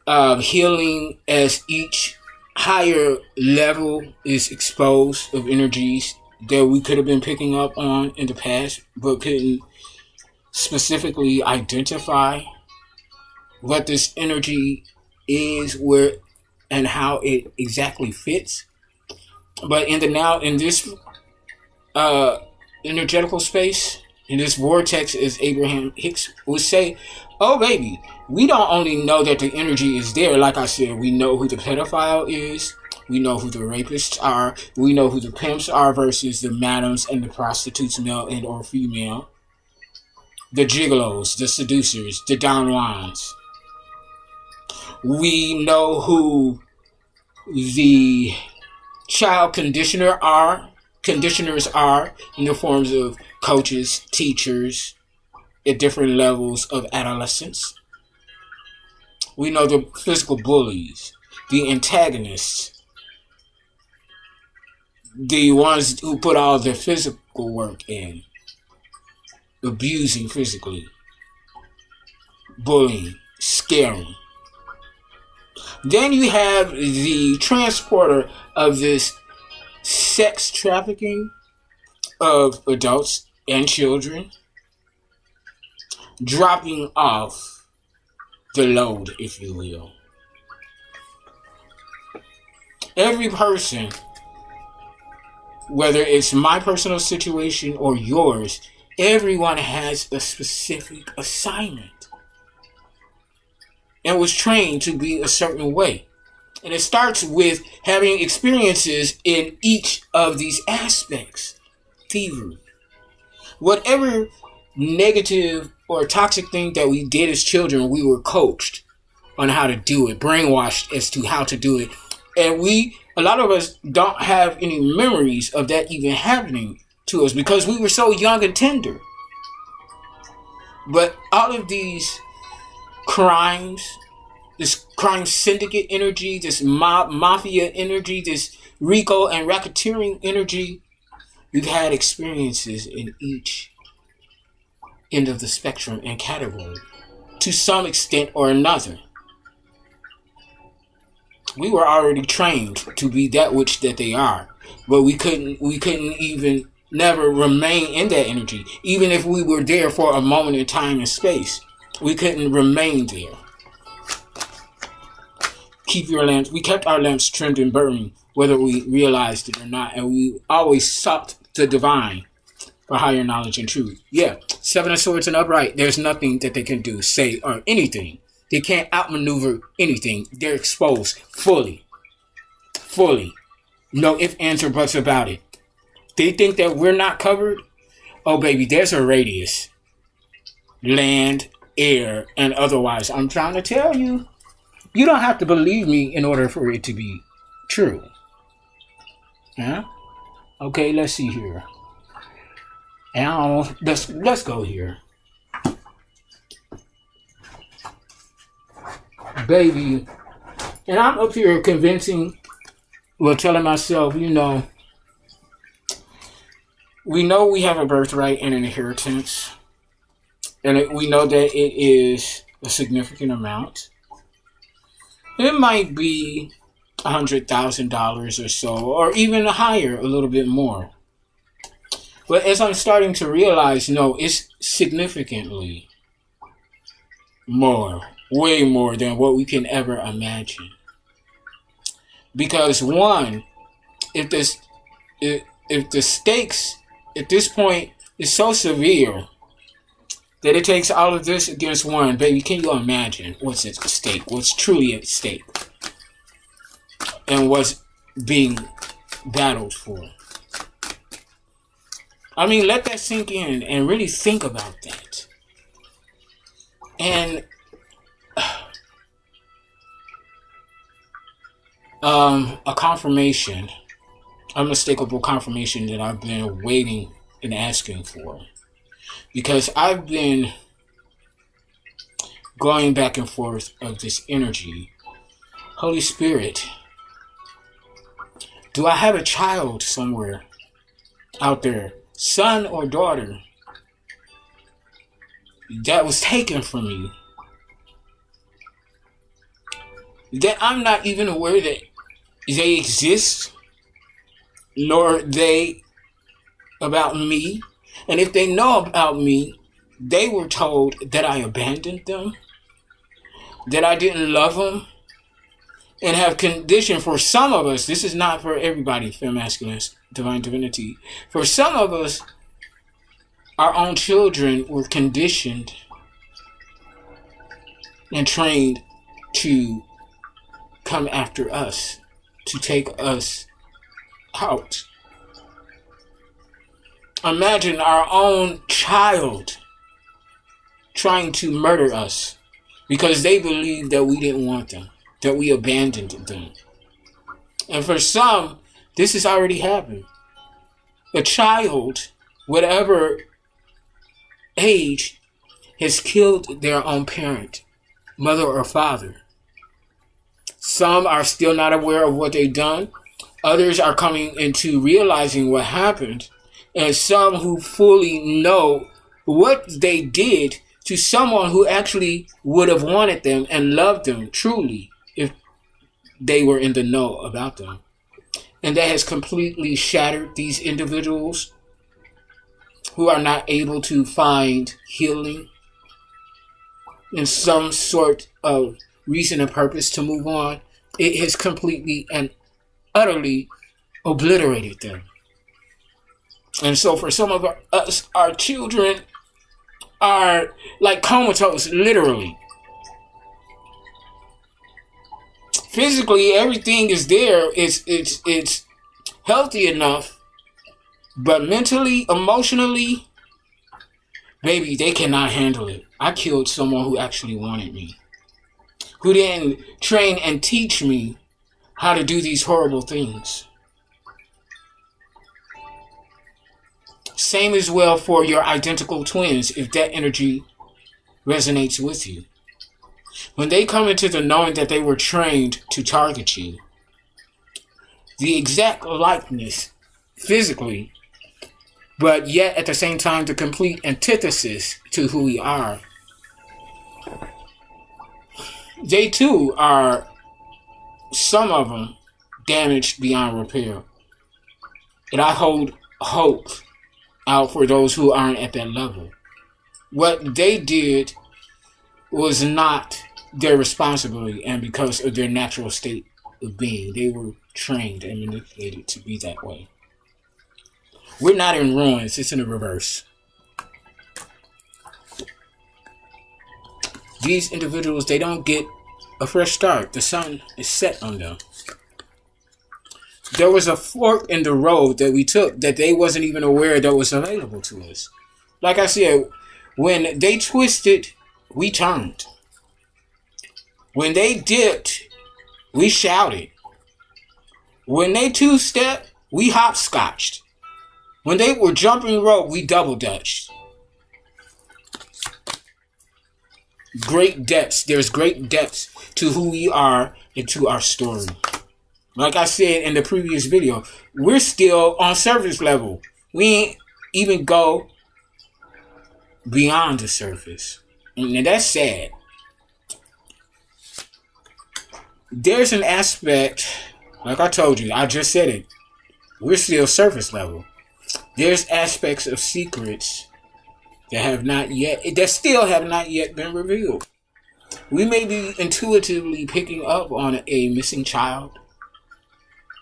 Healing as each higher level is exposed of energies that we could have been picking up on in the past, but couldn't specifically identify what this energy is, where and how it exactly fits. But in this energetical space, in this vortex, as Abraham Hicks would say, oh baby, we don't only know that the energy is there. Like I said, we know who the pedophile is. We know who the rapists are. We know who the pimps are versus the madams and the prostitutes, male and or female. The gigolos, the seducers, the Don Juans. We know who the child conditioners are in the forms of coaches, teachers, at different levels of adolescence. We know the physical bullies, the antagonists, the ones who put all their physical work in, abusing physically, bullying, scaring. Then you have the transporter of this sex trafficking of adults and children, dropping off the load, if you will. Every person, whether it's my personal situation or yours, everyone has a specific assignment and was trained to be a certain way. And it starts with having experiences in each of these aspects. Thievery. Whatever negative or toxic thing that we did as children, we were coached on how to do it, brainwashed as to how to do it. And a lot of us don't have any memories of that even happening to us because we were so young and tender. But all of these crimes, this crime syndicate energy, this mafia energy, this RICO and racketeering energy, we've had experiences in each end of the spectrum and category to some extent or another. We were already trained to be that which that they are, but we couldn't even never remain in that energy. Even if we were there for a moment in time and space, we couldn't remain there. Keep your lamps. We kept our lamps trimmed and burning, whether we realized it or not, and we always sought the divine for higher knowledge and truth. Yeah, Seven of Swords and upright. There's nothing that they can do, say, or anything. They can't outmaneuver anything. They're exposed fully. No ifs, ands, or buts about it. They think that we're not covered. Oh, baby, there's a radius. Land, air, and otherwise. I'm trying to tell you. You don't have to believe me in order for it to be true. Huh? Okay, let's see here. And let's go here. Baby. And I'm up here telling myself, we know we have a birthright and an inheritance. And we know that it is a significant amount. It might be $100,000 or so, or even higher, a little bit more. But as I'm starting to realize, no, it's significantly more, way more than what we can ever imagine. Because one, if the stakes at this point is so severe that it takes all of this against one, baby, can you imagine what's at stake, what's truly at stake, and what's being battled for? I mean, let that sink in and really think about that. And a confirmation, unmistakable confirmation that I've been waiting and asking for. Because I've been going back and forth of this energy. Holy Spirit, do I have a child somewhere out there, son or daughter, that was taken from me, that I'm not even aware that they exist, nor they about me? And if they know about me, they were told that I abandoned them, that I didn't love them, and have conditioned for some of us. This is not for everybody, Femme Masculines, Divine Divinity. For some of us, our own children were conditioned and trained to come after us, to take us out. Imagine our own child trying to murder us because they believed that we didn't want them, that we abandoned them. And for some, this has already happened. A child, whatever age, has killed their own parent, mother or father. Some are still not aware of what they've done. Others are coming into realizing what happened. And some who fully know what they did to someone who actually would have wanted them and loved them truly if they were in the know about them. And that has completely shattered these individuals who are not able to find healing and some sort of reason and purpose to move on. It has completely and utterly obliterated them. And so for some of us, our children are like comatose, literally. Physically, everything is there. It's healthy enough. But mentally, emotionally, baby, they cannot handle it. I killed someone who actually wanted me, who didn't train and teach me how to do these horrible things. Same as well for your identical twins, if that energy resonates with you. When they come into the knowing that they were trained to target you, the exact likeness physically, but yet at the same time the complete antithesis to who we are, they too are, some of them, damaged beyond repair. And I hold hope out for those who aren't at that level. What they did was not their responsibility, and because of their natural state of being, they were trained and manipulated to be that way. We're not in ruins, it's in the reverse. These individuals, they don't get a fresh start. The sun is set on them. There was a fork in the road that we took that they wasn't even aware that was available to us. Like I said, when they twisted, we turned. When they dipped, we shouted. When they two-stepped, we hopscotched. When they were jumping rope, we double-dutched. Great depths. There's great depths to who we are and to our story. Like I said in the previous video, we're still on surface level. We ain't even go beyond the surface. And that's sad. there's an aspect, like I told you, I just said it. We're still surface level. There's aspects of secrets that still have not yet been revealed. We may be intuitively picking up on a missing child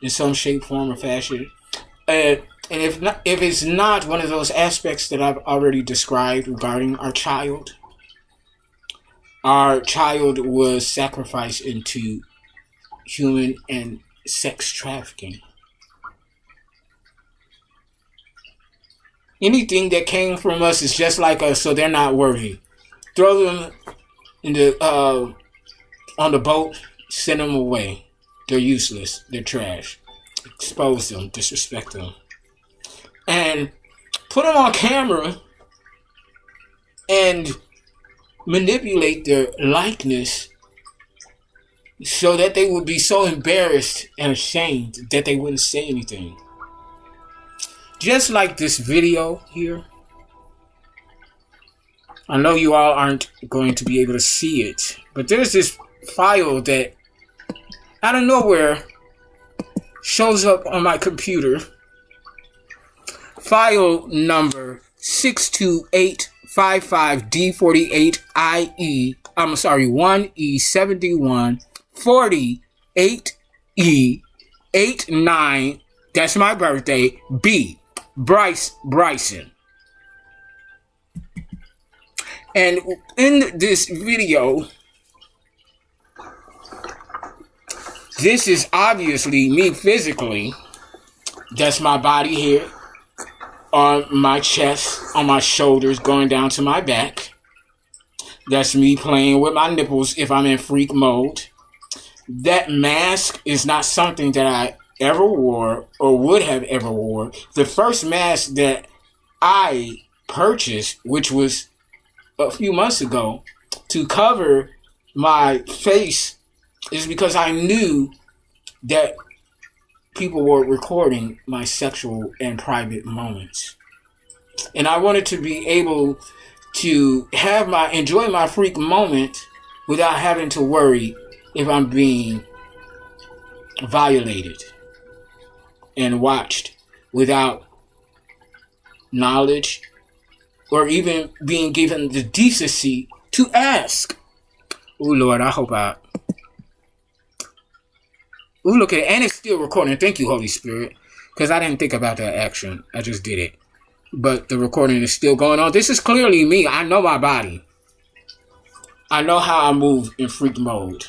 in some shape, form, or fashion. And if it's not one of those aspects that I've already described regarding our child was sacrificed into human and sex trafficking. Anything that came from us is just like us, so they're not worthy. Throw them in the on the boat, send them away. They're useless. They're trash. Expose them, disrespect them, and put them on camera and manipulate their likeness so that they would be so embarrassed and ashamed that they wouldn't say anything. Just like this video here. I know you all aren't going to be able to see it, but there's this file that out of nowhere shows up on my computer. File number 62855D48IE. I'm sorry, 1E7148E89. That's my birthday. B. Bryson. And in this video, this is obviously me physically. That's my body here, on my chest, on my shoulders, going down to my back. That's me playing with my nipples if I'm in freak mode. That mask is not something that I ever wore or would have ever wore. The first mask that I purchased, which was a few months ago, to cover my face, is because I knew that people were recording my sexual and private moments. And I wanted to be able to enjoy my freak moment without having to worry if I'm being violated and watched without knowledge or even being given the decency to ask. Oh Lord, I hope I... Ooh, look at it. And it's still recording. Thank you, Holy Spirit. Because I didn't think about that action. I just did it. But the recording is still going on. This is clearly me. I know my body. I know how I move in freak mode.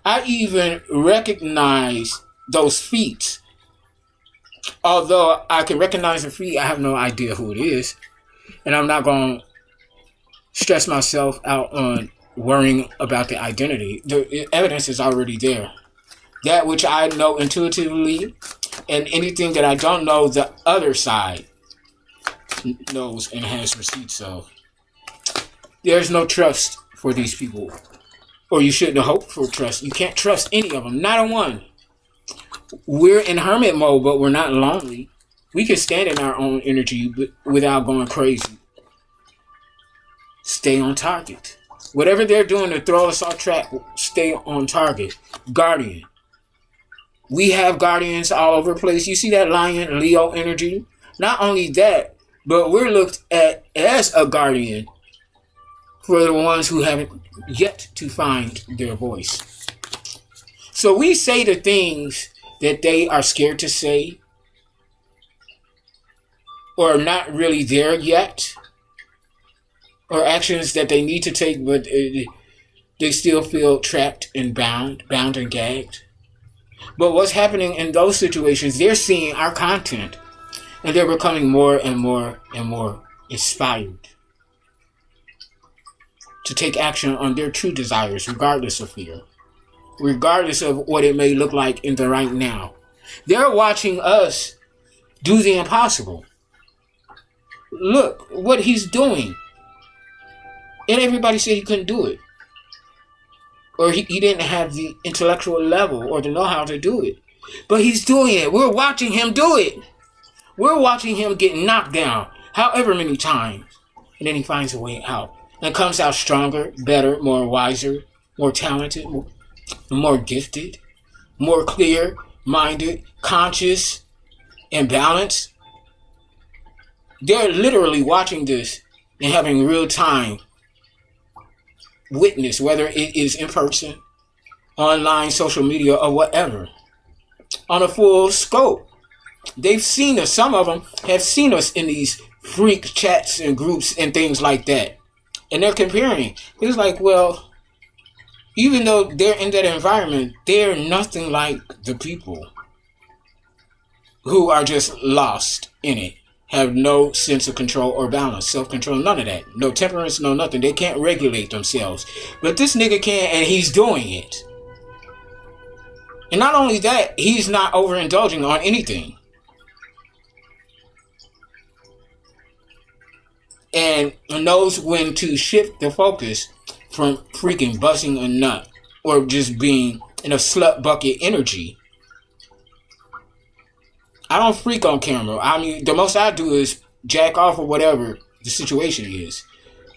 I even recognize those feet. Although I can recognize the feet, I have no idea who it is. And I'm not going to stress myself out on worrying about the identity. The evidence is already there. That which I know intuitively, and anything that I don't know, the other side knows and has receipts of. There's no trust for these people. Or you shouldn't hope for trust. You can't trust any of them. Not a one. We're in hermit mode, but we're not lonely. We can stand in our own energy without going crazy. Stay on target. Whatever they're doing to throw us off track, stay on target. Guardian. We have guardians all over the place. You see that lion, Leo energy? Not only that, but we're looked at as a guardian for the ones who haven't yet to find their voice. So we say the things that they are scared to say or not really there yet, or actions that they need to take but they still feel trapped and bound and gagged. But what's happening in those situations, they're seeing our content and they're becoming more and more and more inspired to take action on their true desires, regardless of fear, regardless of what it may look like in the right now. They're watching us do the impossible. Look what he's doing. And everybody said he couldn't do it. Or he didn't have the intellectual level or the know-how to do it. But he's doing it. We're watching him do it. We're watching him get knocked down however many times. And then he finds a way out. And comes out stronger, better, more wiser, more talented, more gifted, more clear-minded, conscious, and balanced. They're literally watching this and having real-time witness, whether it is in person, online, social media, or whatever, on a full scope. They've seen us. Some of them have seen us in these freak chats and groups and things like that. And they're comparing. It's like, well, even though they're in that environment, they're nothing like the people who are just lost in it. Have no sense of control or balance, self-control, none of that. No temperance, no nothing. They can't regulate themselves. But this nigga can, and he's doing it. And not only that, he's not overindulging on anything. And knows when to shift the focus from freaking busting a nut or just being in a slut bucket energy. I don't freak on camera. I mean, the most I do is jack off or whatever the situation is.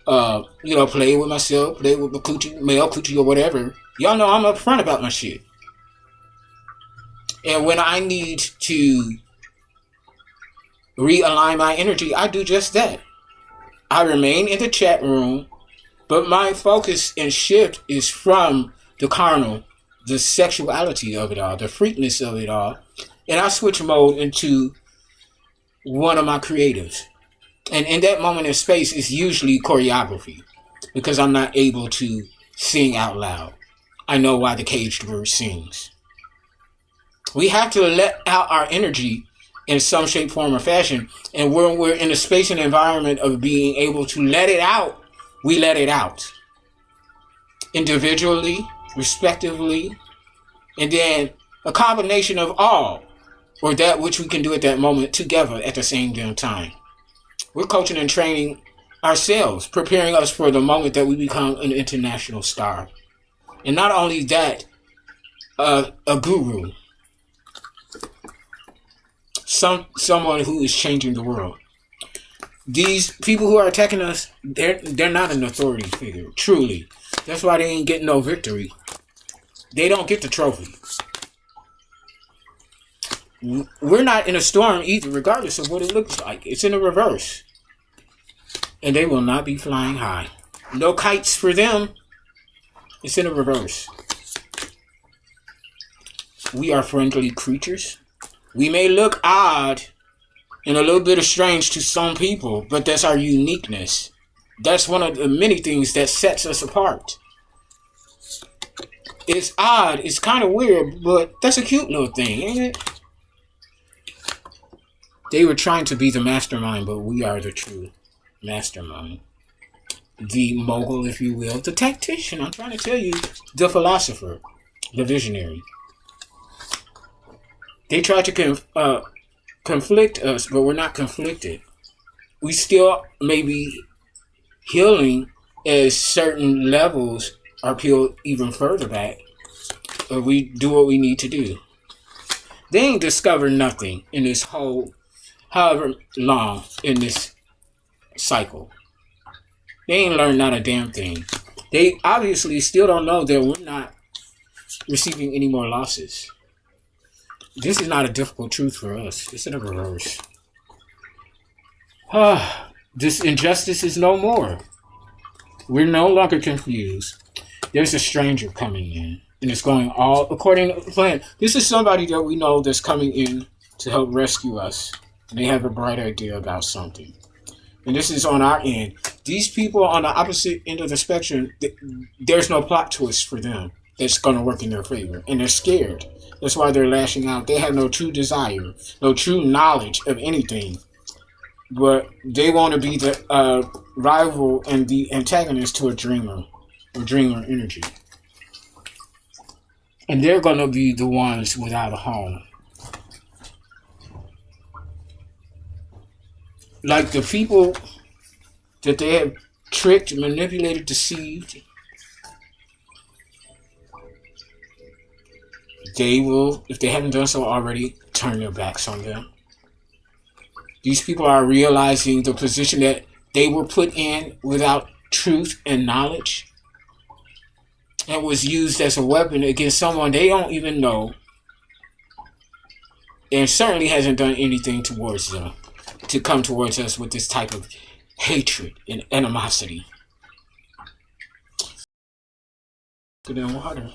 Play with myself, play with my coochie, male coochie or whatever. Y'all know I'm upfront about my shit. And when I need to realign my energy, I do just that. I remain in the chat room, but my focus and shift is from the carnal, the sexuality of it all, the freakness of it all. And I switch mode into one of my creatives. And in that moment in space, it's usually choreography because I'm not able to sing out loud. I know why the caged bird sings. We have to let out our energy in some shape, form, or fashion. And when we're in a space and environment of being able to let it out, we let it out. Individually, respectively, and then a combination of all, or that which we can do at that moment together at the same damn time. We're coaching and training ourselves, preparing us for the moment that we become an international star. And not only that, a guru. Someone who is changing the world. These people who are attacking us, they're not an authority figure, truly. That's why they ain't getting no victory. They don't get the trophy. We're not in a storm either, regardless of what it looks like. It's in the reverse. And they will not be flying high. No kites for them. It's in the reverse. We are friendly creatures. We may look odd and a little bit strange to some people, but that's our uniqueness. That's one of the many things that sets us apart. It's odd, it's kind of weird, but that's a cute little thing, ain't it? They were trying to be the mastermind, but we are the true mastermind. The mogul, if you will, the tactician. I'm trying to tell you, the philosopher, the visionary. They tried to conflict us, but we're not conflicted. We still may be healing as certain levels are peeled even further back. But we do what we need to do. They ain't discovered nothing in this whole, however long in this cycle. They ain't learned not a damn thing. They obviously still don't know that we're not receiving any more losses. This is not a difficult truth for us. It's in the reverse. This injustice is no more. We're no longer confused. There's a stranger coming in, and it's going all according to the plan. This is somebody that we know that's coming in to help rescue us. And they have a bright idea about something. And this is on our end. These people on the opposite end of the spectrum, there's no plot twist for them that's going to work in their favor. And they're scared. That's why they're lashing out. They have no true desire, no true knowledge of anything. But they want to be the rival and the antagonist to a dreamer energy. And they're going to be the ones without a home. Like the people that they have tricked, manipulated, deceived, they will, if they haven't done so already, turn their backs on them. These people are realizing the position that they were put in without truth and knowledge. and was used as a weapon against someone they don't even know, and certainly hasn't done anything towards them, to come towards us with this type of hatred and animosity. Good in water.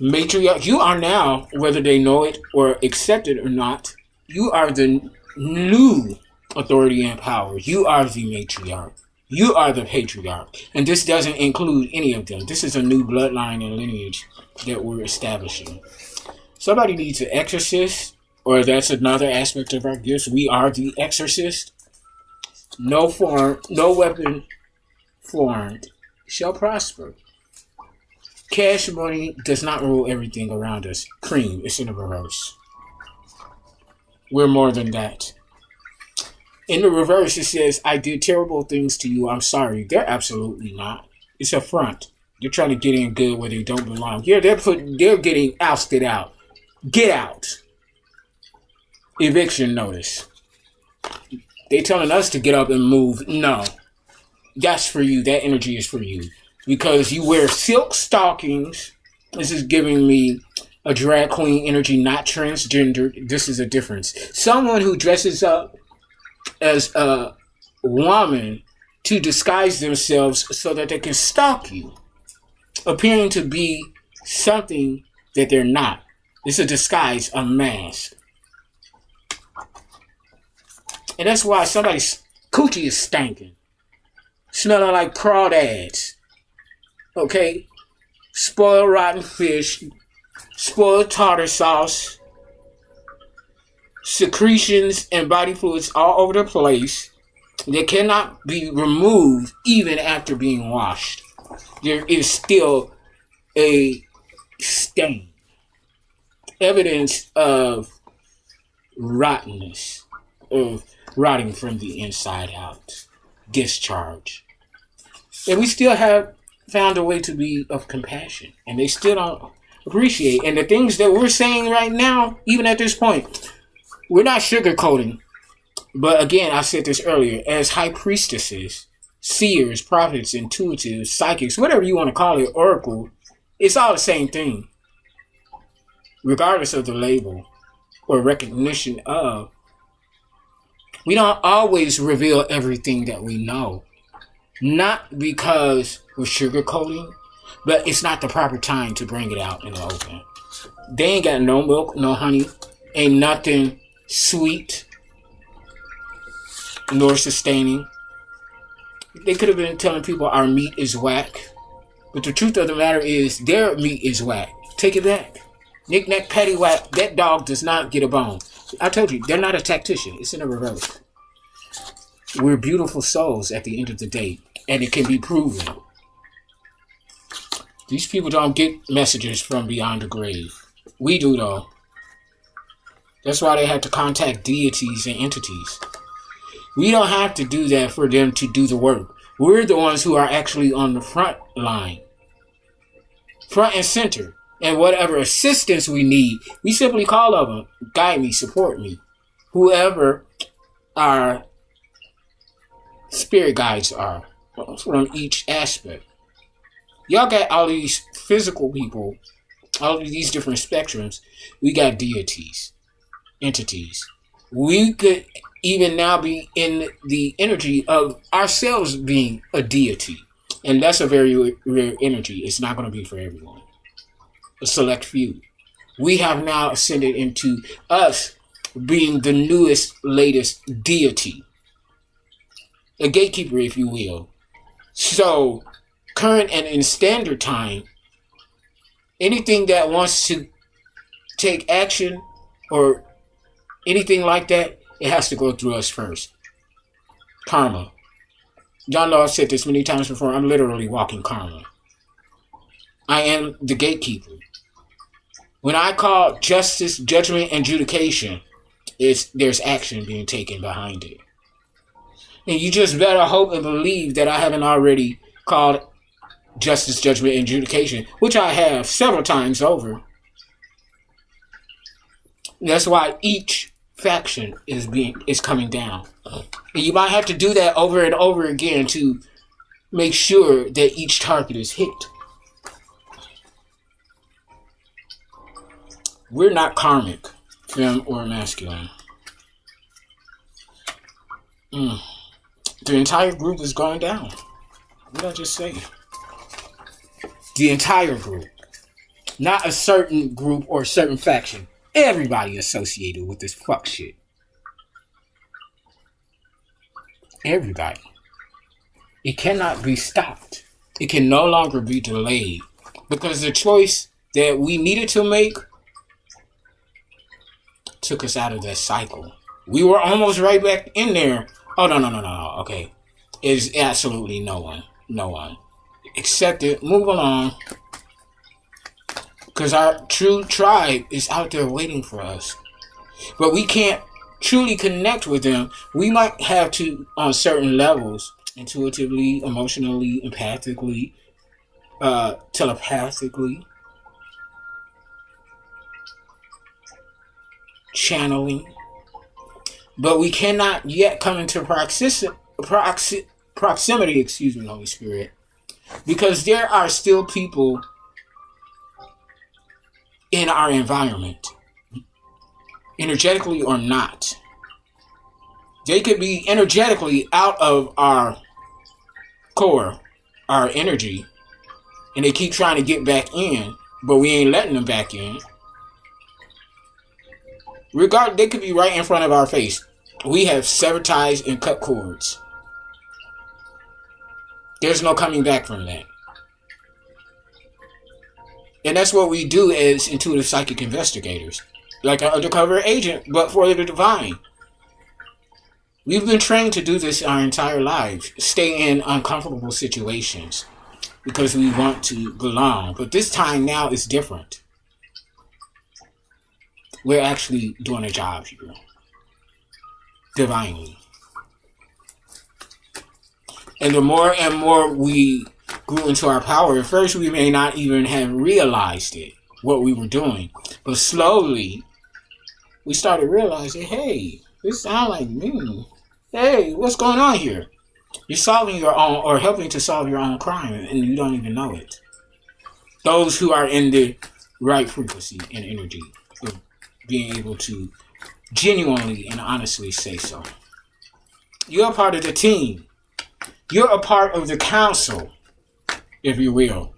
Matriarch, you are now, whether they know it or accept it or not, you are the new authority and power. You are the matriarch. You are the patriarch. And this doesn't include any of them. This is a new bloodline and lineage that we're establishing. Somebody needs an exorcist, or that's another aspect of our gifts. We are the exorcist. No weapon formed shall prosper. Cash money does not rule everything around us. Cream, it's in the reverse. We're more than that. In the reverse, it says, I did terrible things to you. I'm sorry. They're absolutely not. It's a front. They're trying to get in good where they don't belong. Yeah, they're getting ousted out. Get out. Eviction notice. They telling us to get up and move. No. That's for you. That energy is for you. Because you wear silk stockings. This is giving me a drag queen energy, not transgendered. This is a difference. Someone who dresses up as a woman to disguise themselves so that they can stalk you, appearing to be something that they're not. It's a disguise, a mask. And that's why somebody's coochie is stinking, smelling like crawdads. Okay? Spoiled rotten fish, spoiled tartar sauce, secretions and body fluids all over the place that cannot be removed even after being washed. There is still a stain, evidence of rottenness, of rotting from the inside out, discharge. And we still have found a way to be of compassion, and they still don't appreciate. And the things that we're saying right now, even at this point, we're not sugarcoating. But again, I said this earlier, as high priestesses, seers, prophets, intuitives, psychics, whatever you want to call it, oracle, it's all the same thing. Regardless of the label or recognition of, we don't always reveal everything that we know. Not because we're sugarcoating, but it's not the proper time to bring it out in the open. They ain't got no milk, no honey, ain't nothing sweet nor sustaining. They could have been telling people our meat is whack, but the truth of the matter is their meat is whack. Take it back. Knick-knack, paddywhack, that dog does not get a bone. I told you, they're not a tactician. It's in the reverse. We're beautiful souls at the end of the day, and it can be proven. These people don't get messages from beyond the grave. We do, though. That's why they have to contact deities and entities. We don't have to do that for them to do the work. We're the ones who are actually on the front line. Front and center. And whatever assistance we need, we simply call on them. Guide me, support me. Whoever our spirit guides are from each aspect. Y'all got all these physical people, all of these different spectrums. We got deities, entities. We could even now be in the energy of ourselves being a deity. And that's a very rare energy. It's not going to be for everyone. A select few. We have now ascended into us being the newest, latest deity. A gatekeeper, if you will. So, current and in standard time, anything that wants to take action or anything like that, it has to go through us first. Karma. Y'all know I've said this many times before. I'm literally walking karma. I am the gatekeeper. When I call justice, judgment, and adjudication, there's action being taken behind it. And you just better hope and believe that I haven't already called justice, judgment, and adjudication, which I have several times over. That's why each faction is coming down. And you might have to do that over and over again to make sure that each target is hit. We're not karmic, femme or masculine. The entire group is going down. What did I just say? The entire group. Not a certain group or a certain faction. Everybody associated with this fuck shit. Everybody. It cannot be stopped. It can no longer be delayed. Because the choice that we needed to make took us out of that cycle. We were almost right back in there. Oh, no. Okay. It's absolutely no one. No one. Accept it. Move along. Because our true tribe is out there waiting for us. But we can't truly connect with them. We might have to, on certain levels, intuitively, emotionally, empathically, telepathically, channeling. But we cannot yet come into proximity, excuse me, Holy Spirit, because there are still people in our environment, energetically or not. They could be energetically out of our core, our energy, and they keep trying to get back in, but we ain't letting them back in. They could be right in front of our face. We have severed ties and cut cords. There's no coming back from that. And that's what we do as intuitive psychic investigators. Like an undercover agent, but for the divine. We've been trained to do this our entire lives. Stay in uncomfortable situations. Because we want to belong. But this time now is different. We're actually doing a job here. Divinely. And the more and more we grew into our power, at first we may not even have realized it, what we were doing. But slowly, we started realizing, hey, this sounds like me. Hey, what's going on here? You're solving your own, or helping to solve your own crime, and you don't even know it. Those who are in the right frequency and energy of being able to genuinely and honestly say so. You're a part of the team. You're a part of the council, if you will.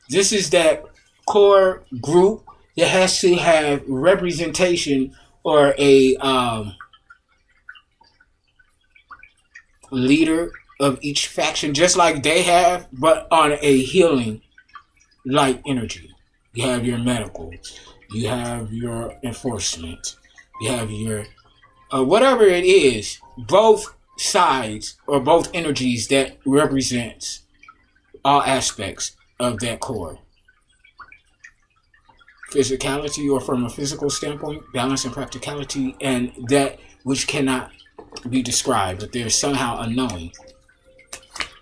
This is that core group that has to have representation or a leader of each faction, just like they have, but on a healing light energy. You have your medical, you have your enforcement, you have your whatever it is, both sides or both energies that represents all aspects of that core. Physicality, or from a physical standpoint, balance and practicality, and that which cannot be described, but there's somehow a knowing.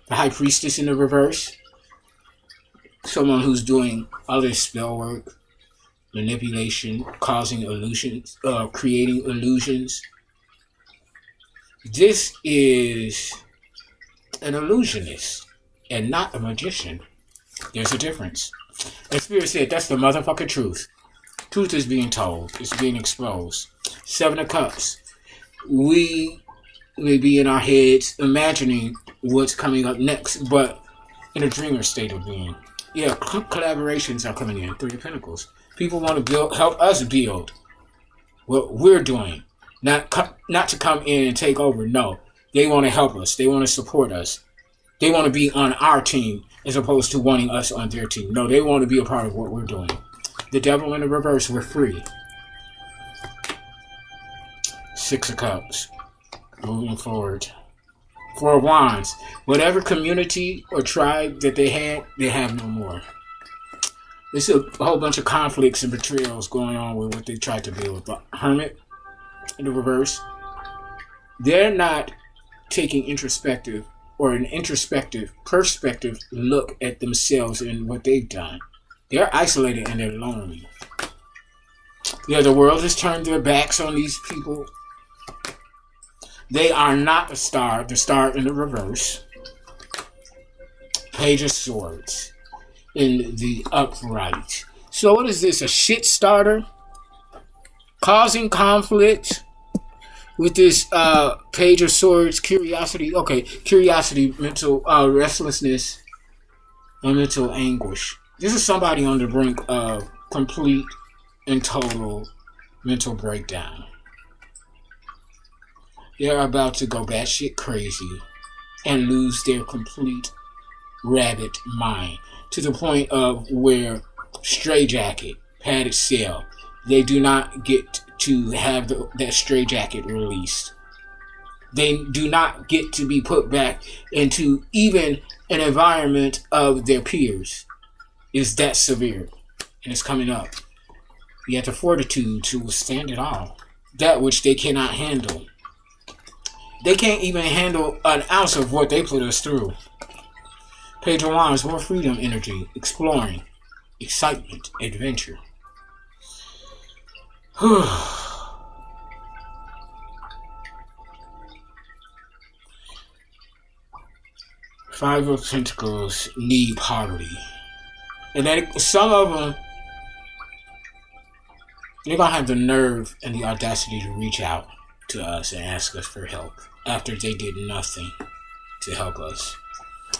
The High Priestess in the reverse, someone who's doing other spell work, manipulation, causing illusions, creating illusions. This is an illusionist and not a magician. There's a difference. The Spirit said that's the motherfucking truth. Truth is being told. It's being exposed. Seven of Cups. We may be in our heads imagining what's coming up next, but in a dreamer state of being. Yeah, collaborations are coming in. Three of Pentacles. People want to help us build what we're doing. Not to come in and take over. No. They want to help us. They want to support us. They want to be on our team as opposed to wanting us on their team. No, they want to be a part of what we're doing. The Devil in the reverse, we're free. Six of Cups. Moving forward. Four of Wands. Whatever community or tribe that they have no more. There's a whole bunch of conflicts and betrayals going on with what they tried to build. The Hermit in the reverse. They're not taking introspective or an introspective perspective look at themselves and what they've done. They're isolated and they're lonely. Yeah, the world has turned their backs on these people. They are not a star. The star in the reverse. Page of Swords in the upright. So what is this? A shit starter? Causing conflict with this Page of Swords, curiosity. Okay, curiosity, mental restlessness, and mental anguish. This is somebody on the brink of complete and total mental breakdown. They're about to go batshit crazy and lose their complete rabbit mind to the point of where straitjacket, padded cell, they do not get to have that straitjacket released. They do not get to be put back into even an environment of their peers. It's that severe, and it's coming up. You have the fortitude to withstand it all, that which they cannot handle. They can't even handle an ounce of what they put us through. Page of Wands, more freedom energy, exploring, excitement, adventure. Five of Pentacles need poverty. And then some of them, they're going to have the nerve and the audacity to reach out to us and ask us for help after they did nothing to help us.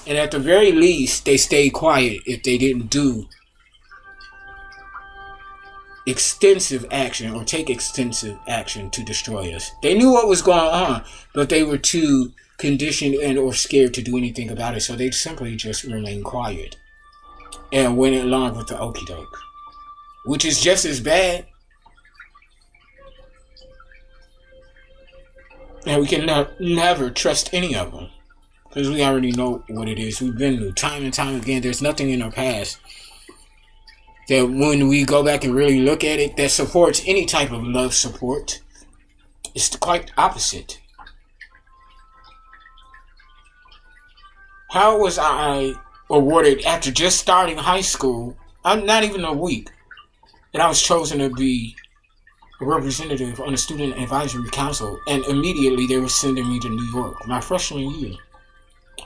And at the very least, they stayed quiet if they didn't do extensive action or take extensive action to destroy us. They knew what was going on, but they were too conditioned and or scared to do anything about it, so they simply just remained quiet and went along with the okie doke, which is just as bad. And we can never trust any of them because we already know what it is. We've been through time and time again. There's nothing in our past that when we go back and really look at it that supports any type of love support. It's quite opposite. How was I awarded after just starting high school? I'm not even a week, and I was chosen to be a representative on the Student Advisory Council, and immediately they were sending me to New York. My freshman year,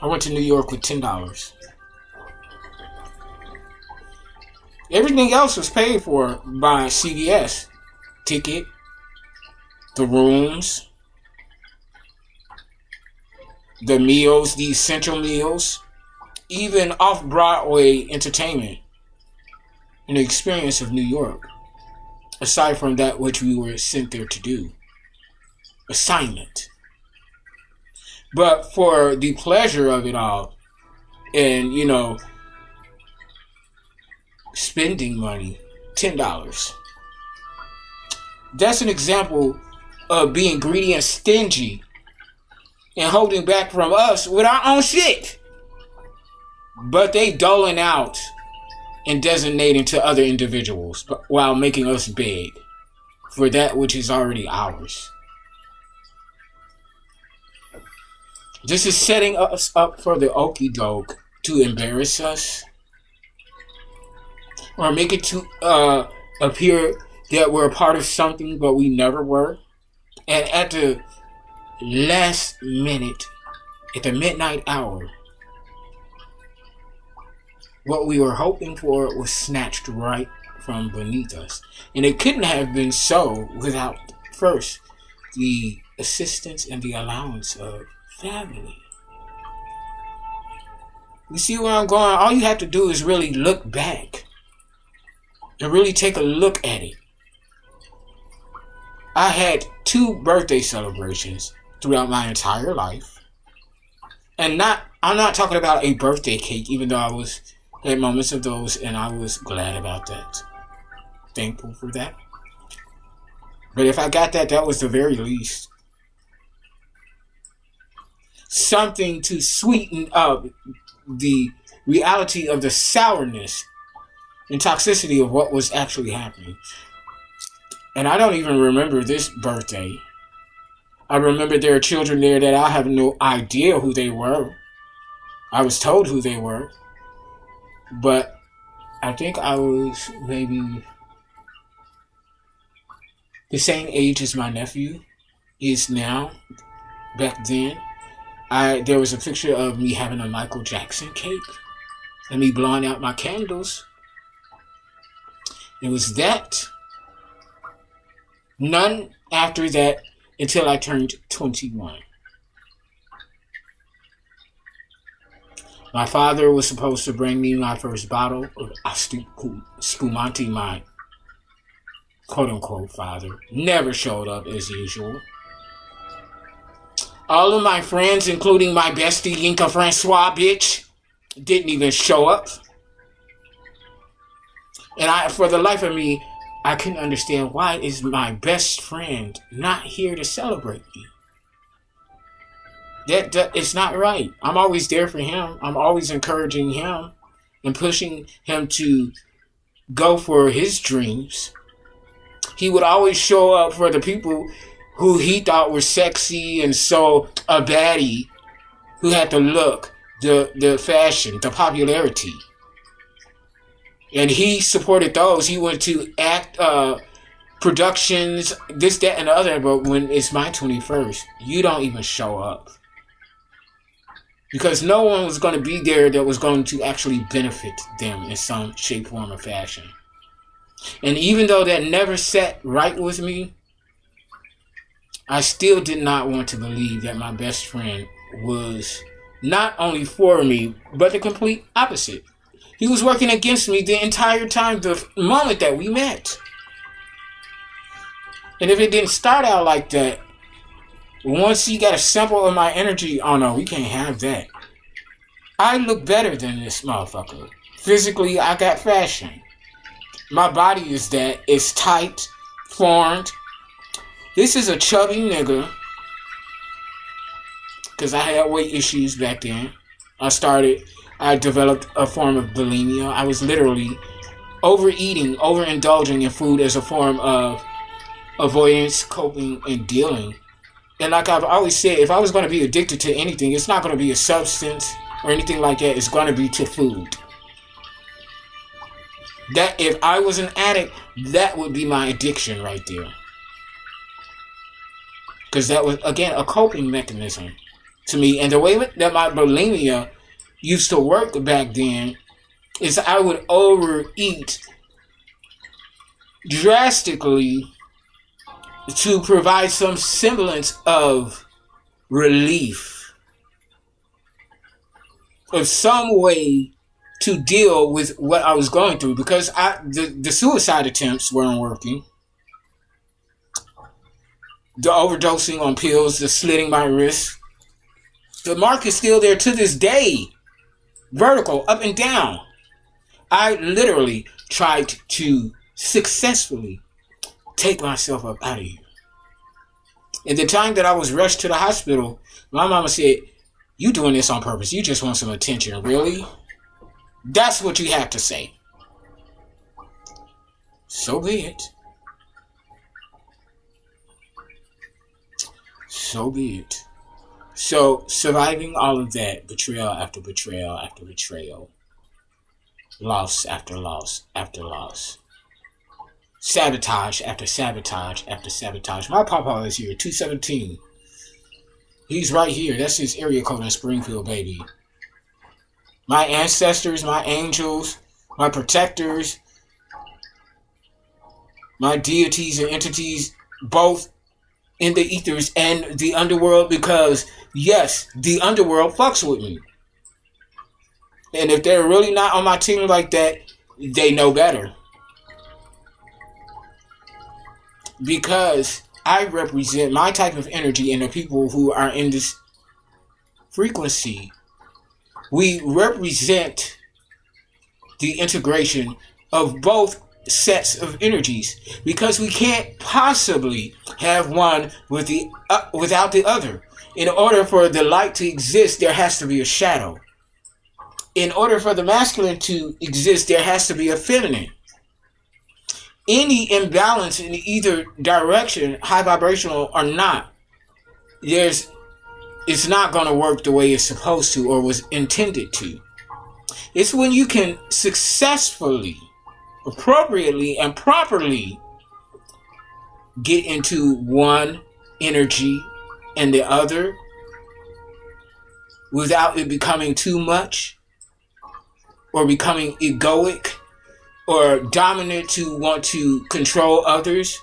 I went to New York with $10. Everything else was paid for by CVS. Ticket, the rooms, the meals, the essential meals, even off-Broadway entertainment, and the experience of New York. Aside from that which we were sent there to do. Assignment. But for the pleasure of it all, and, spending money, $10. That's an example of being greedy and stingy and holding back from us with our own shit. But they doling out and designating to other individuals while making us beg for that which is already ours. This is setting us up for the okie doke to embarrass us or make it to appear that we're a part of something but we never were. And at the last minute, at the midnight hour, what we were hoping for was snatched right from beneath us. And it couldn't have been so without first the assistance and the allowance of family. You see where I'm going? All you have to do is really look back and really take a look at it. I had 2 birthday celebrations throughout my entire life. And I'm not talking about a birthday cake, even though I had moments of those, and I was glad about that. Thankful for that. But if I got that, that was the very least. Something to sweeten up the reality of the sourness and toxicity of what was actually happening. And I don't even remember this birthday. I remember there are children there that I have no idea who they were. I was told who they were. But I think I was maybe the same age as my nephew is now. Back then, there was a picture of me having a Michael Jackson cake. and me blowing out my candles. It was that. None after that until I turned 21. My father was supposed to bring me my first bottle of spumante. My quote-unquote father never showed up as usual. All of my friends, including my bestie Yinka Francois, bitch, didn't even show up. And for the life of me, I couldn't understand, why is my best friend not here to celebrate me? That it's not right. I'm always there for him. I'm always encouraging him and pushing him to go for his dreams. He would always show up for the people who he thought were sexy and so a baddie, who had the look, the fashion, the popularity. And he supported those. He went to act productions, this, that, and the other. But when it's my 21st, you don't even show up. Because no one was going to be there that was going to actually benefit them in some shape, form, or fashion. And even though that never sat right with me, I still did not want to believe that my best friend was not only for me, but the complete opposite. He was working against me the entire time, the moment that we met. And if it didn't start out like that, once he got a sample of my energy, oh no, we can't have that. I look better than this motherfucker. Physically, I got fashion. My body is that. It's tight, formed. This is a chubby nigga. Because I had weight issues back then. I developed a form of bulimia. I was literally overeating, overindulging in food as a form of avoidance, coping, and dealing. And like I've always said, if I was going to be addicted to anything, it's not going to be a substance or anything like that. It's going to be to food. That if I was an addict, that would be my addiction right there. Because that was, again, a coping mechanism to me. And the way that my bulimia used to work back then is I would overeat drastically to provide some semblance of relief, of some way to deal with what I was going through, because the suicide attempts weren't working. The overdosing on pills, the slitting my wrist. The mark is still there to this day. Vertical, up and down. I literally tried to successfully take myself up out of here. In the time that I was rushed to the hospital, my mama said, "You doing this on purpose. You just want some attention." Really? That's what you have to say. So be it. So be it. So, surviving all of that, betrayal after betrayal after betrayal, loss after loss after loss, sabotage after sabotage after sabotage. My papa is here, 217. He's right here. That's his area code in Springfield, baby. My ancestors, my angels, my protectors, my deities and entities, both in the ethers and the underworld, because yes, the underworld fucks with me. And if they're really not on my team like that, they know better. Because I represent my type of energy and the people who are in this frequency. We represent the integration of both sets of energies, because we can't possibly have one with without the other. In order for the light to exist, there has to be a shadow. In order for the masculine to exist, there has to be a feminine. Any imbalance in either direction, high vibrational or not, it's not going to work the way it's supposed to or was intended to. It's when you can successfully, appropriately, and properly get into one energy and the other without it becoming too much, or becoming egoic or dominant to want to control others.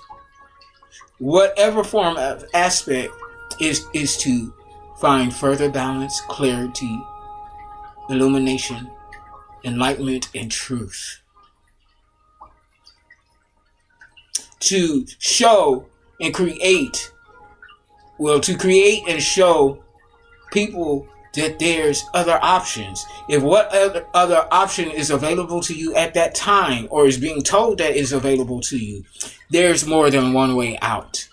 Whatever form of aspect is to find further balance, clarity, illumination, enlightenment, and truth. To show and create, to create and show people that there's other options. If what other option is available to you at that time, or is being told that is available to you, there's more than one way out.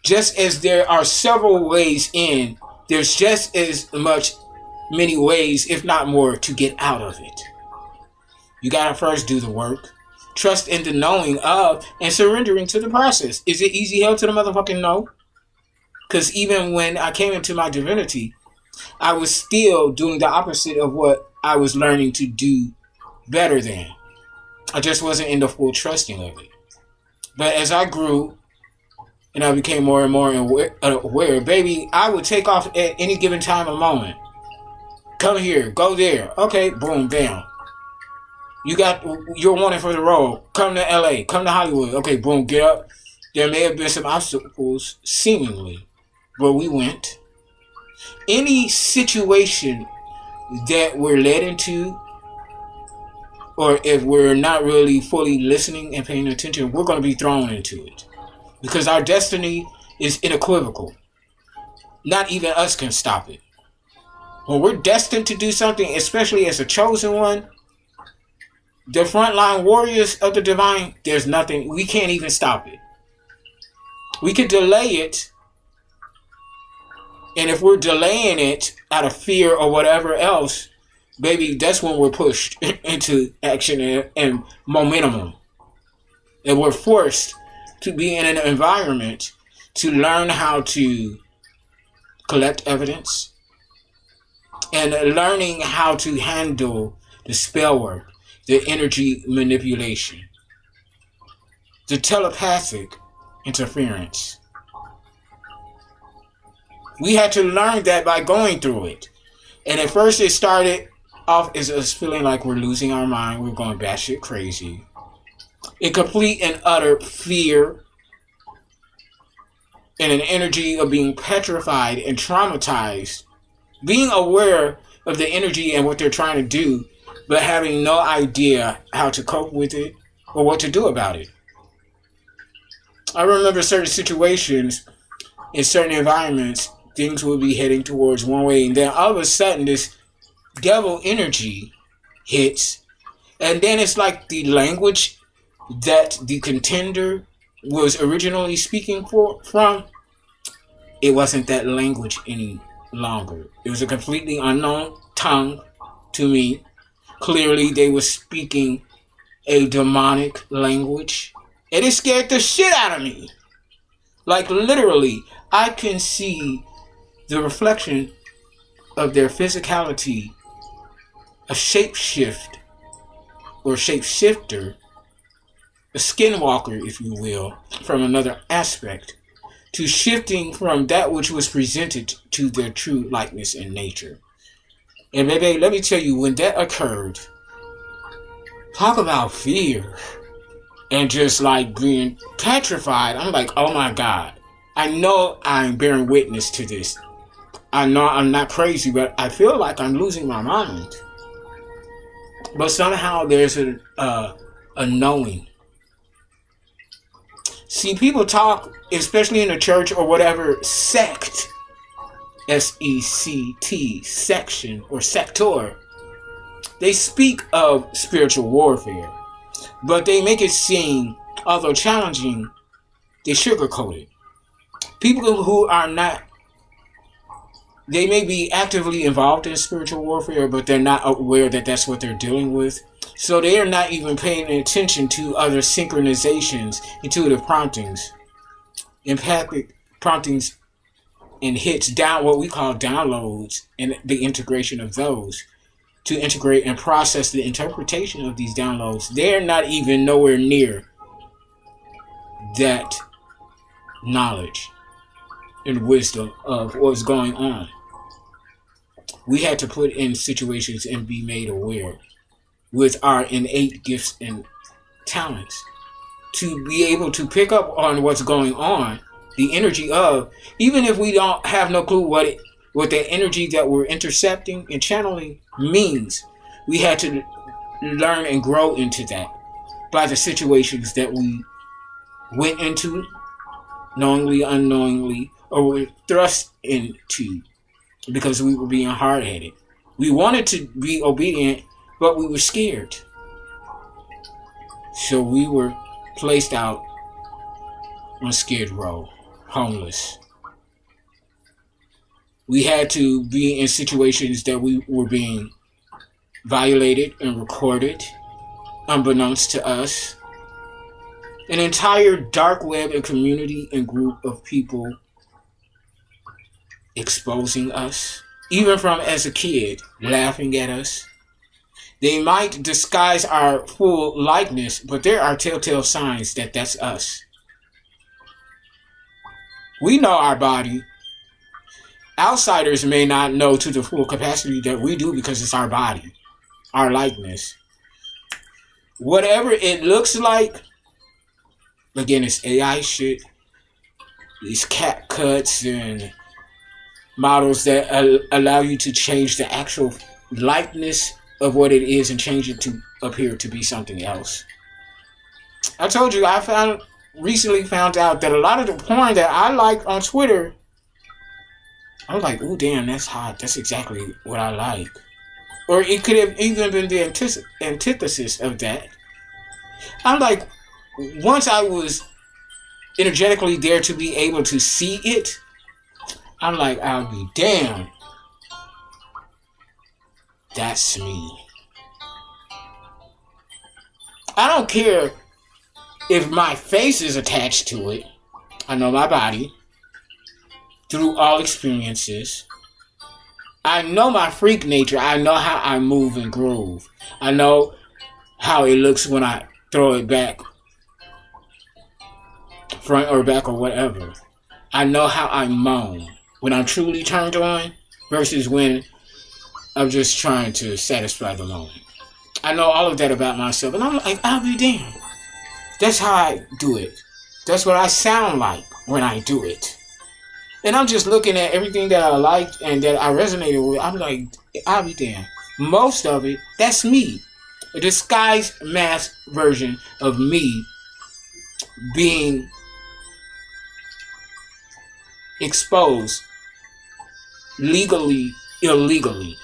Just as there are several ways in, there's just as many ways, if not more, to get out of it. You gotta first do the work, trust in the knowing of, and surrendering to the process. Is it easy? Hell to the motherfucking no. Because even when I came into my divinity, I was still doing the opposite of what I was learning to do better than. I just wasn't in the full trusting of it. But as I grew and I became more and more aware, baby, I would take off at any given time a moment. Come here, go there. Okay, boom, bam. You're wanted for the role. Come to LA, come to Hollywood. Okay, boom, get up. There may have been some obstacles, seemingly, but we went. Any situation that we're led into, or if we're not really fully listening and paying attention, we're going to be thrown into it. Because our destiny is unequivocal. Not even us can stop it. When we're destined to do something, especially as a chosen one, the frontline warriors of the divine, there's nothing, we can't even stop it. We could delay it, and if we're delaying it out of fear or whatever else, baby, that's when we're pushed into action and momentum. And we're forced to be in an environment to learn how to collect evidence and learning how to handle the spell work, the energy manipulation, the telepathic interference. We had to learn that by going through it. And at first it started off as us feeling like we're losing our mind, we're going batshit crazy. In complete and utter fear and an energy of being petrified and traumatized, being aware of the energy and what they're trying to do, but having no idea how to cope with it or what to do about it. I remember certain situations in certain environments, things would be heading towards one way, and then all of a sudden this devil energy hits, and then it's like the language that the contender was originally speaking from, it wasn't that language any longer. It was a completely unknown tongue to me. Clearly they were speaking a demonic language, and it scared the shit out of me. Like literally, I can see the reflection of their physicality, a shapeshift or shapeshifter, a skinwalker, if you will, from another aspect, to shifting from that which was presented to their true likeness and nature. And baby, let me tell you, when that occurred, talk about fear and just like being petrified. I'm like, oh my God, I know I'm bearing witness to this. I know I'm not crazy, but I feel like I'm losing my mind. But somehow there's a knowing. See, people talk, especially in the church or whatever sect, S-E-C-T, section or sector, they speak of spiritual warfare, but they make it seem, although challenging, they sugarcoat it. People who are not, they may be actively involved in spiritual warfare, but they're not aware that that's what they're dealing with. So they are not even paying attention to other synchronizations, intuitive promptings, empathic promptings, and hits down, what we call downloads, and the integration of those to integrate and process the interpretation of these downloads. They're not even nowhere near that knowledge and wisdom of what's going on. We had to put in situations and be made aware with our innate gifts and talents to be able to pick up on what's going on, the energy of, even if we don't have no clue what the energy that we're intercepting and channeling means. We had to learn and grow into that by the situations that we went into, knowingly, unknowingly, or were thrust into because we were being hard-headed. We wanted to be obedient, but we were scared. So we were placed out on Skid Row, homeless. We had to be in situations that we were being violated and recorded, unbeknownst to us. An entire dark web and community and group of people exposing us, even from as a kid, laughing at us. They might disguise our full likeness, but there are telltale signs that that's us. We know our body. Outsiders may not know to the full capacity that we do because it's our body, our likeness. Whatever it looks like, again, it's AI shit. These cat cuts and models that allow you to change the actual likeness of what it is and change it to appear to be something else. I told you, I recently found out that a lot of the porn that I like on Twitter, I was like, ooh, damn, that's hot. That's exactly what I like. Or it could have even been the antithesis of that. I'm like, once I was energetically there to be able to see it, I'm like, I'll be damned. That's me. I don't care if my face is attached to it. I know my body through all experiences. I know my freak nature. I know how I move and groove. I know how it looks when I throw it back, front or back or whatever. I know how I moan when I'm truly turned on versus when I'm just trying to satisfy the moment. I know all of that about myself, and I'm like, I'll be damned. That's how I do it. That's what I sound like when I do it. And I'm just looking at everything that I liked and that I resonated with. I'm like, I'll be damned. Most of it, that's me. A disguised mask version of me being exposed legally, illegally.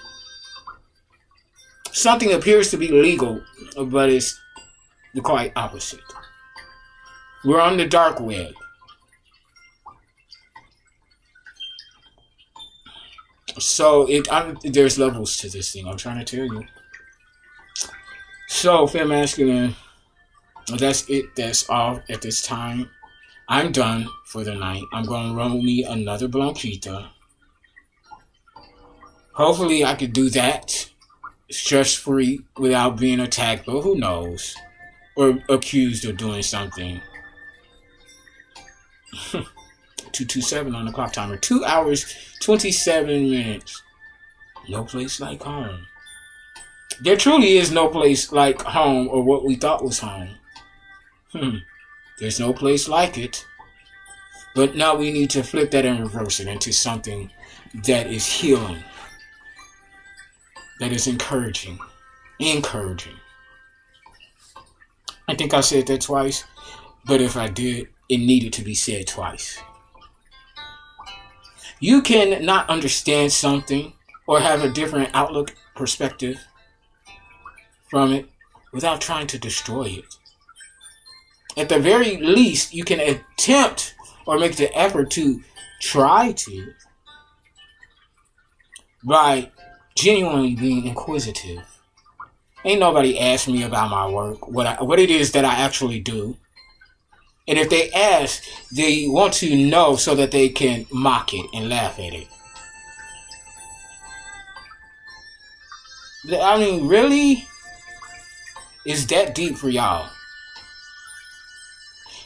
Something appears to be legal, but it's the quite opposite. We're on the dark web. So there's levels to this thing. I'm trying to tell you. So, Fem Masculine, that's it. That's all at this time. I'm done for the night. I'm going to roll me another blanquita. Hopefully, I could do that stress-free without being attacked, but who knows? Or accused of doing something. 2:27 on the clock timer. 2 hours, 27 minutes. No place like home. There truly is no place like home or what we thought was home. There's no place like it. But now we need to flip that and reverse it into something that is healing. That is encouraging. Encouraging. I think I said that twice. But if I did, it needed to be said twice. You can not understand something or have a different outlook, perspective from it without trying to destroy it. At the very least, you can attempt or make the effort to try to by genuinely being inquisitive. Ain't nobody asked me about my work, what it is that I actually do. And if they ask, they want to know so that they can mock it and laugh at it. I mean, really? Is that deep for y'all?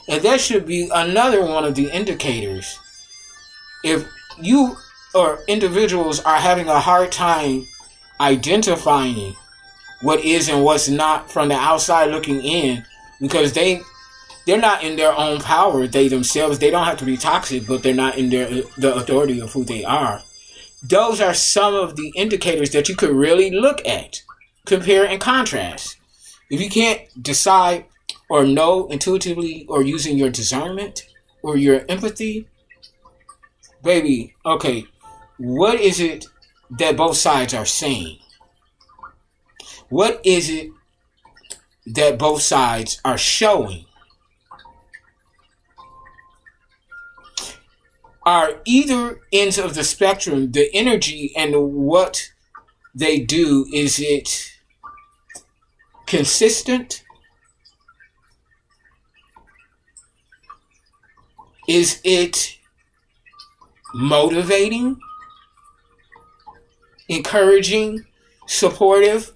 And that should be another one of the indicators. If you or individuals are having a hard time identifying what is and what's not from the outside looking in, because they're not in their own power. They themselves, they don't have to be toxic, but they're not in the authority of who they are. Those are some of the indicators that you could really look at, compare and contrast. If you can't decide or know intuitively or using your discernment or your empathy, baby, okay, what is it that both sides are saying? What is it that both sides are showing? Are either ends of the spectrum, the energy and what they do, is it consistent? Is it motivating, encouraging, supportive?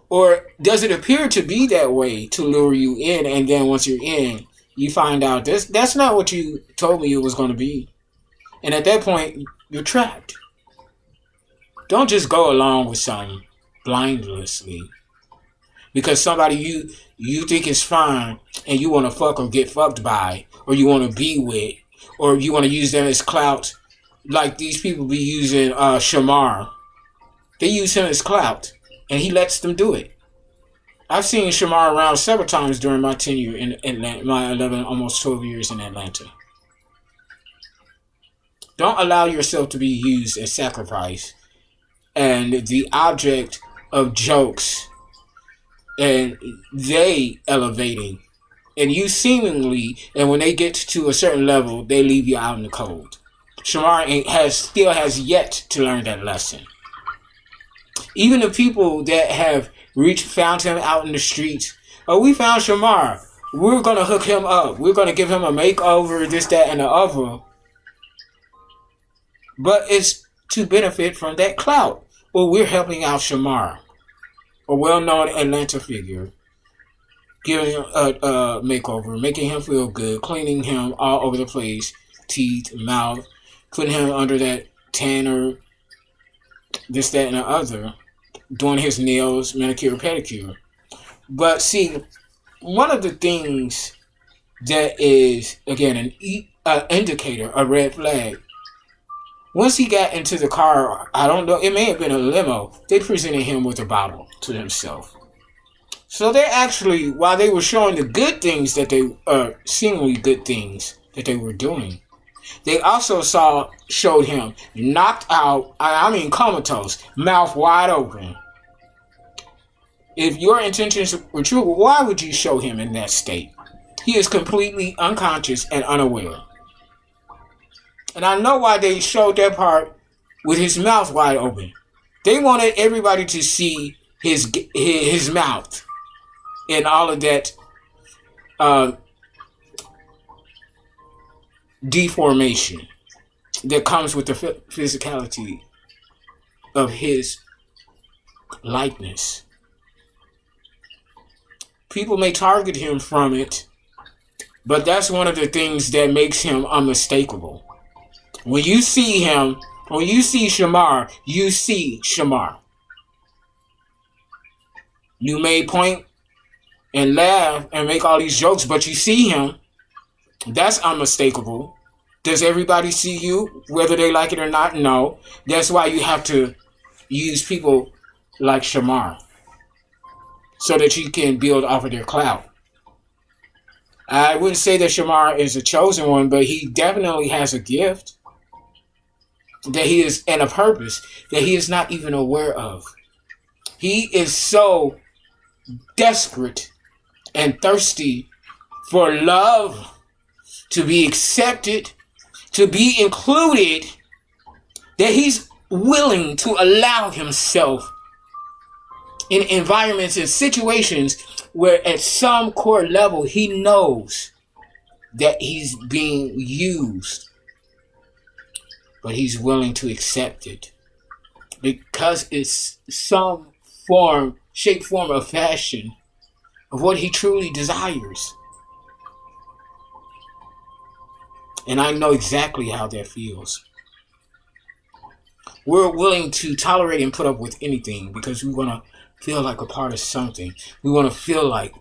Or does it appear to be that way to lure you in, and then once you're in, you find out that's not what you told me it was going to be. And at that point, you're trapped. Don't just go along with something blindlessly because somebody you think is fine and you want to fuck or get fucked by, or you want to be with, or you want to use them as clout, like these people be using Shamar. They use him as clout, and he lets them do it. I've seen Shamar around several times during my tenure in Atlanta, my 11, almost 12 years in Atlanta. Don't allow yourself to be used as sacrifice and the object of jokes, and they elevating, and you seemingly, and when they get to a certain level, they leave you out in the cold. Shamar still has yet to learn that lesson. Even the people that have found him out in the streets. Oh, we found Shamar. We're going to hook him up. We're going to give him a makeover, this, that, and the other. But it's to benefit from that clout. Well, we're helping out Shamar, a well-known Atlanta figure, giving him a makeover, making him feel good, cleaning him all over the place, teeth, mouth, putting him under that tanner, this, that, and the other, doing his nails, manicure, pedicure. But see, one of the things that is, again, an indicator, a red flag, once he got into the car, I don't know, it may have been a limo, they presented him with a bottle to himself. So they actually, while they were showing the good things that they, seemingly good things that they were doing, they also showed him knocked out, comatose, mouth wide open. If your intentions were true, why would you show him in that state? He is completely unconscious and unaware. And I know why they showed that part with his mouth wide open. They wanted everybody to see his mouth and all of that deformation that comes with the physicality of his likeness. People may target him from it, but that's one of the things that makes him unmistakable. When you see him, when you see Shamar, you see Shamar. You may point and laugh and make all these jokes, but you see him. That's unmistakable. Does everybody see you, whether they like it or not? No. That's why you have to use people like Shamar, so that you can build off of their clout. I wouldn't say that Shamar is a chosen one, but he definitely has a gift that he is, and a purpose that he is not even aware of. He is so desperate and thirsty for love, to be accepted, to be included, that he's willing to allow himself in environments and situations where at some core level he knows that he's being used, but he's willing to accept it because it's some form, shape, form, or fashion of what he truly desires. And I know exactly how that feels. We're willing to tolerate and put up with anything because we want to feel like a part of something. We want to feel like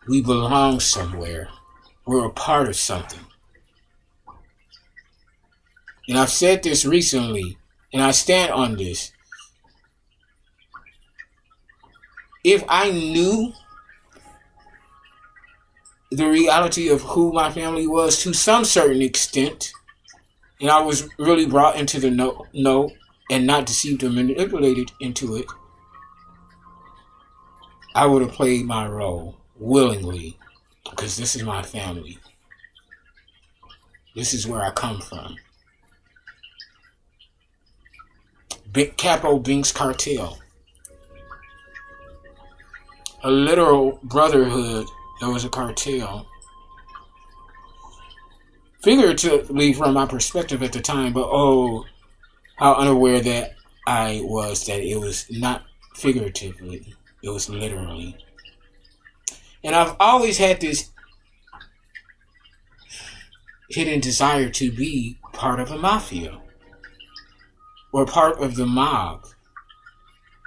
we belong somewhere. We're a part of something. And I've said this recently, and I stand on this. If I knew the reality of who my family was to some certain extent, and I was really brought into the know and not deceived or manipulated into it, I would have played my role willingly, because this is my family. This is where I come from. Capo Binks Cartel. A literal brotherhood that was a cartel. Figuratively from my perspective at the time, but oh, how unaware that I was that it was not figuratively, it was literally. And I've always had this hidden desire to be part of a mafia, or part of the mob,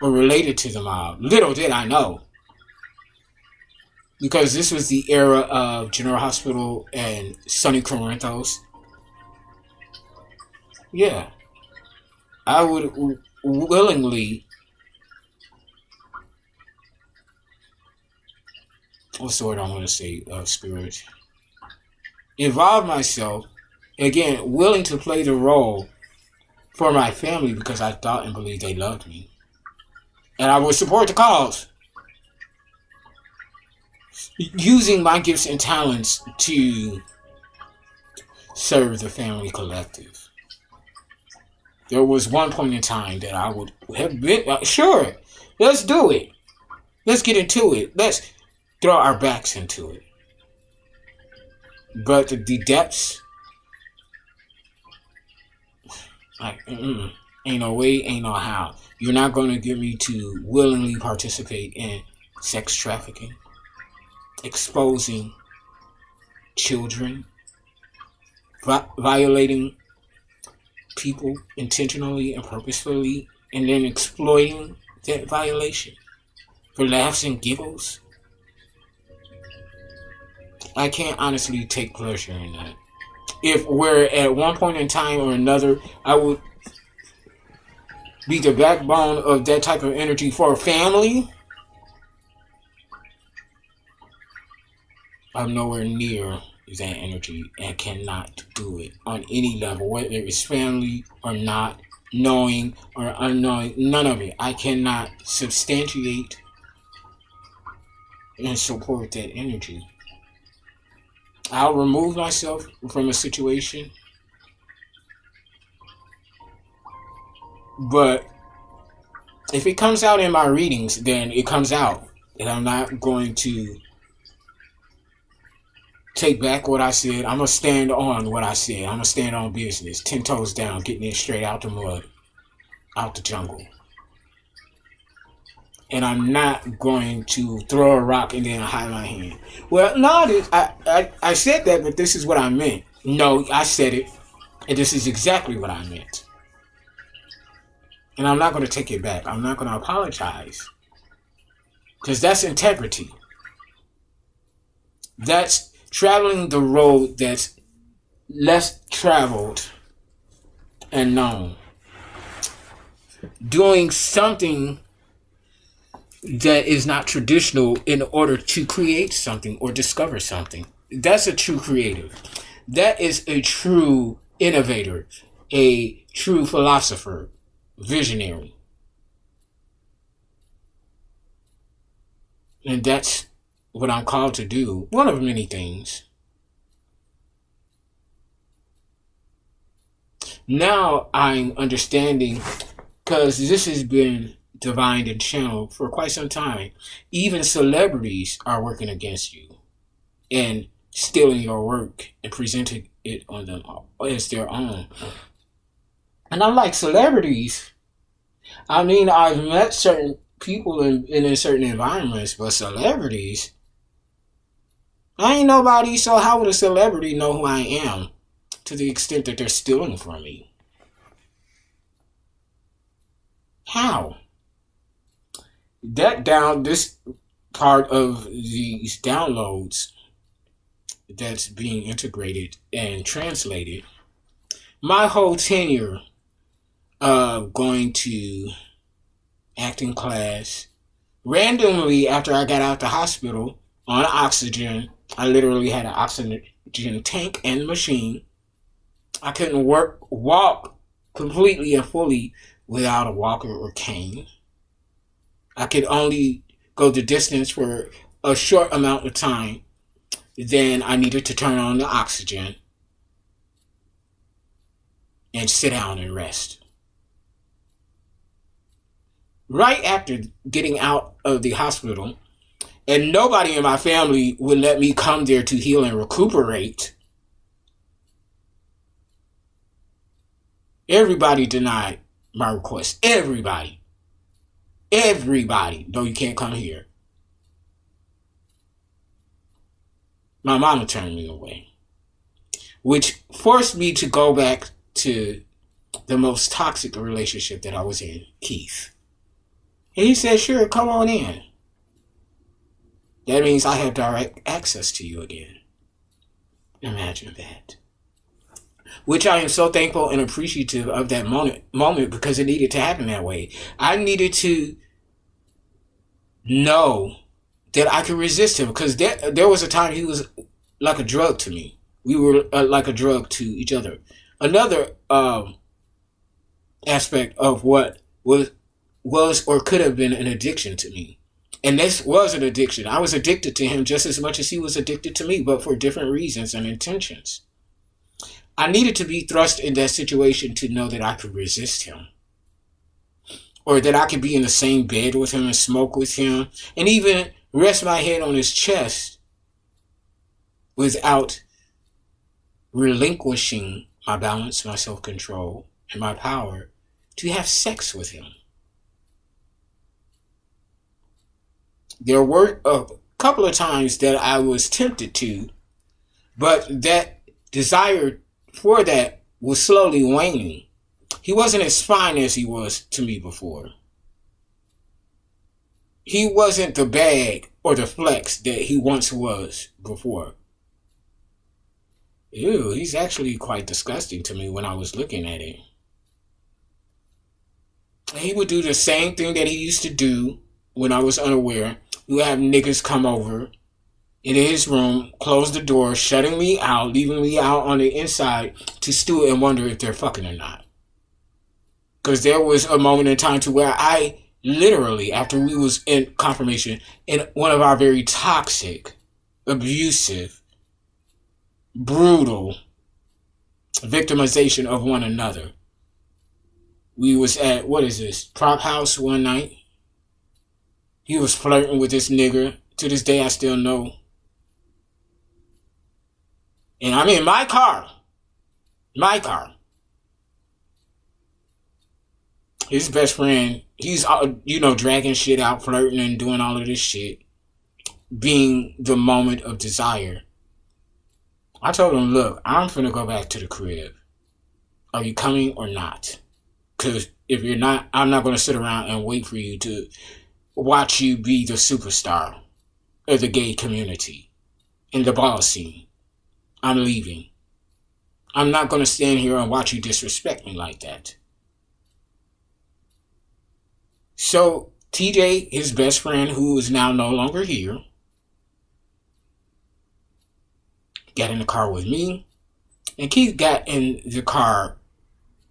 or related to the mob. Little did I know. Because this was the era of General Hospital and Sonny Corinthos. Yeah. I would willingly, what's the word I want to say, spirit, involve myself, again, willing to play the role for my family because I thought and believed they loved me. And I would support the cause, using my gifts and talents to serve the family collective. There was one point in time that I would have been, sure, let's do it. Let's get into it. Let's throw our backs into it. But the depths, ain't no way, ain't no how. You're not going to get me to willingly participate in sex trafficking, exposing children, violating people intentionally and purposefully, and then exploiting that violation for laughs and giggles. I can't honestly take pleasure in that. If we're at one point in time or another, I would be the backbone of that type of energy for a family, I'm nowhere near that energy and cannot do it on any level, whether it's family or not, knowing or unknowing, none of it. I cannot substantiate and support that energy. I'll remove myself from a situation, but if it comes out in my readings, then it comes out, and I'm not going to take back what I said. I'm going to stand on what I said. I'm going to stand on business, 10 toes down, getting it straight out the mud, out the jungle. And I'm not going to throw a rock and then hide my hand. Well, no, I said that, but this is what I meant. No, I said it, and this is exactly what I meant. And I'm not going to take it back. I'm not going to apologize. Because that's integrity. That's traveling the road that's less traveled and known. Doing something that is not traditional in order to create something or discover something. That's a true creative. That is a true innovator, a true philosopher, visionary. And that's what I'm called to do. One of many things. Now I'm understanding, because this has been divined and channeled for quite some time. Even celebrities are working against you and stealing your work and presenting it on them as their own. And I'm like, celebrities? I mean, I've met certain people in certain environments, but celebrities? I ain't nobody, so how would a celebrity know who I am to the extent that they're stealing from me? How? This part of these downloads that's being integrated and translated, my whole tenure of going to acting class, randomly after I got out the hospital on oxygen, I literally had an oxygen tank and machine. I couldn't walk completely and fully without a walker or cane. I could only go the distance for a short amount of time. Then I needed to turn on the oxygen and sit down and rest. Right after getting out of the hospital, and nobody in my family would let me come there to heal and recuperate, everybody denied my request. Everybody. No, you can't come here. My mama turned me away, which forced me to go back to the most toxic relationship that I was in, Keith. And he said, sure, come on in. That means I have direct access to you again. Imagine that. Which I am so thankful and appreciative of that moment because it needed to happen that way. I needed to know that I could resist him because there was a time he was like a drug to me. We were like a drug to each other. Another aspect of what was or could have been an addiction to me. And this was an addiction. I was addicted to him just as much as he was addicted to me, but for different reasons and intentions. I needed to be thrust in that situation to know that I could resist him. Or that I could be in the same bed with him and smoke with him. And even rest my head on his chest without relinquishing my balance, my self-control, and my power to have sex with him. There were a couple of times that I was tempted to, but that desire for that was slowly waning. He wasn't as fine as he was to me before. He wasn't the bag or the flex that he once was before. Ew, he's actually quite disgusting to me when I was looking at him. He would do the same thing that he used to do when I was unaware. He would have niggas come over into his room, close the door, shutting me out, leaving me out on the inside to stew and wonder if they're fucking or not. Because there was a moment in time to where I literally, after we was in confirmation, in one of our very toxic, abusive, brutal victimization of one another. We was at, Prop House one night. He was flirting with this nigger. To this day, I still know. And I'm in my car. His best friend, he's, dragging shit out, flirting and doing all of this shit. Being the moment of desire. I told him, look, I'm finna go back to the crib. Are you coming or not? Because if you're not, I'm not going to sit around and wait for you to watch you be the superstar of the gay community in the ball scene. I'm leaving. I'm not going to stand here and watch you disrespect me like that. So TJ, his best friend, who is now no longer here, got in the car with me, and Keith got in the car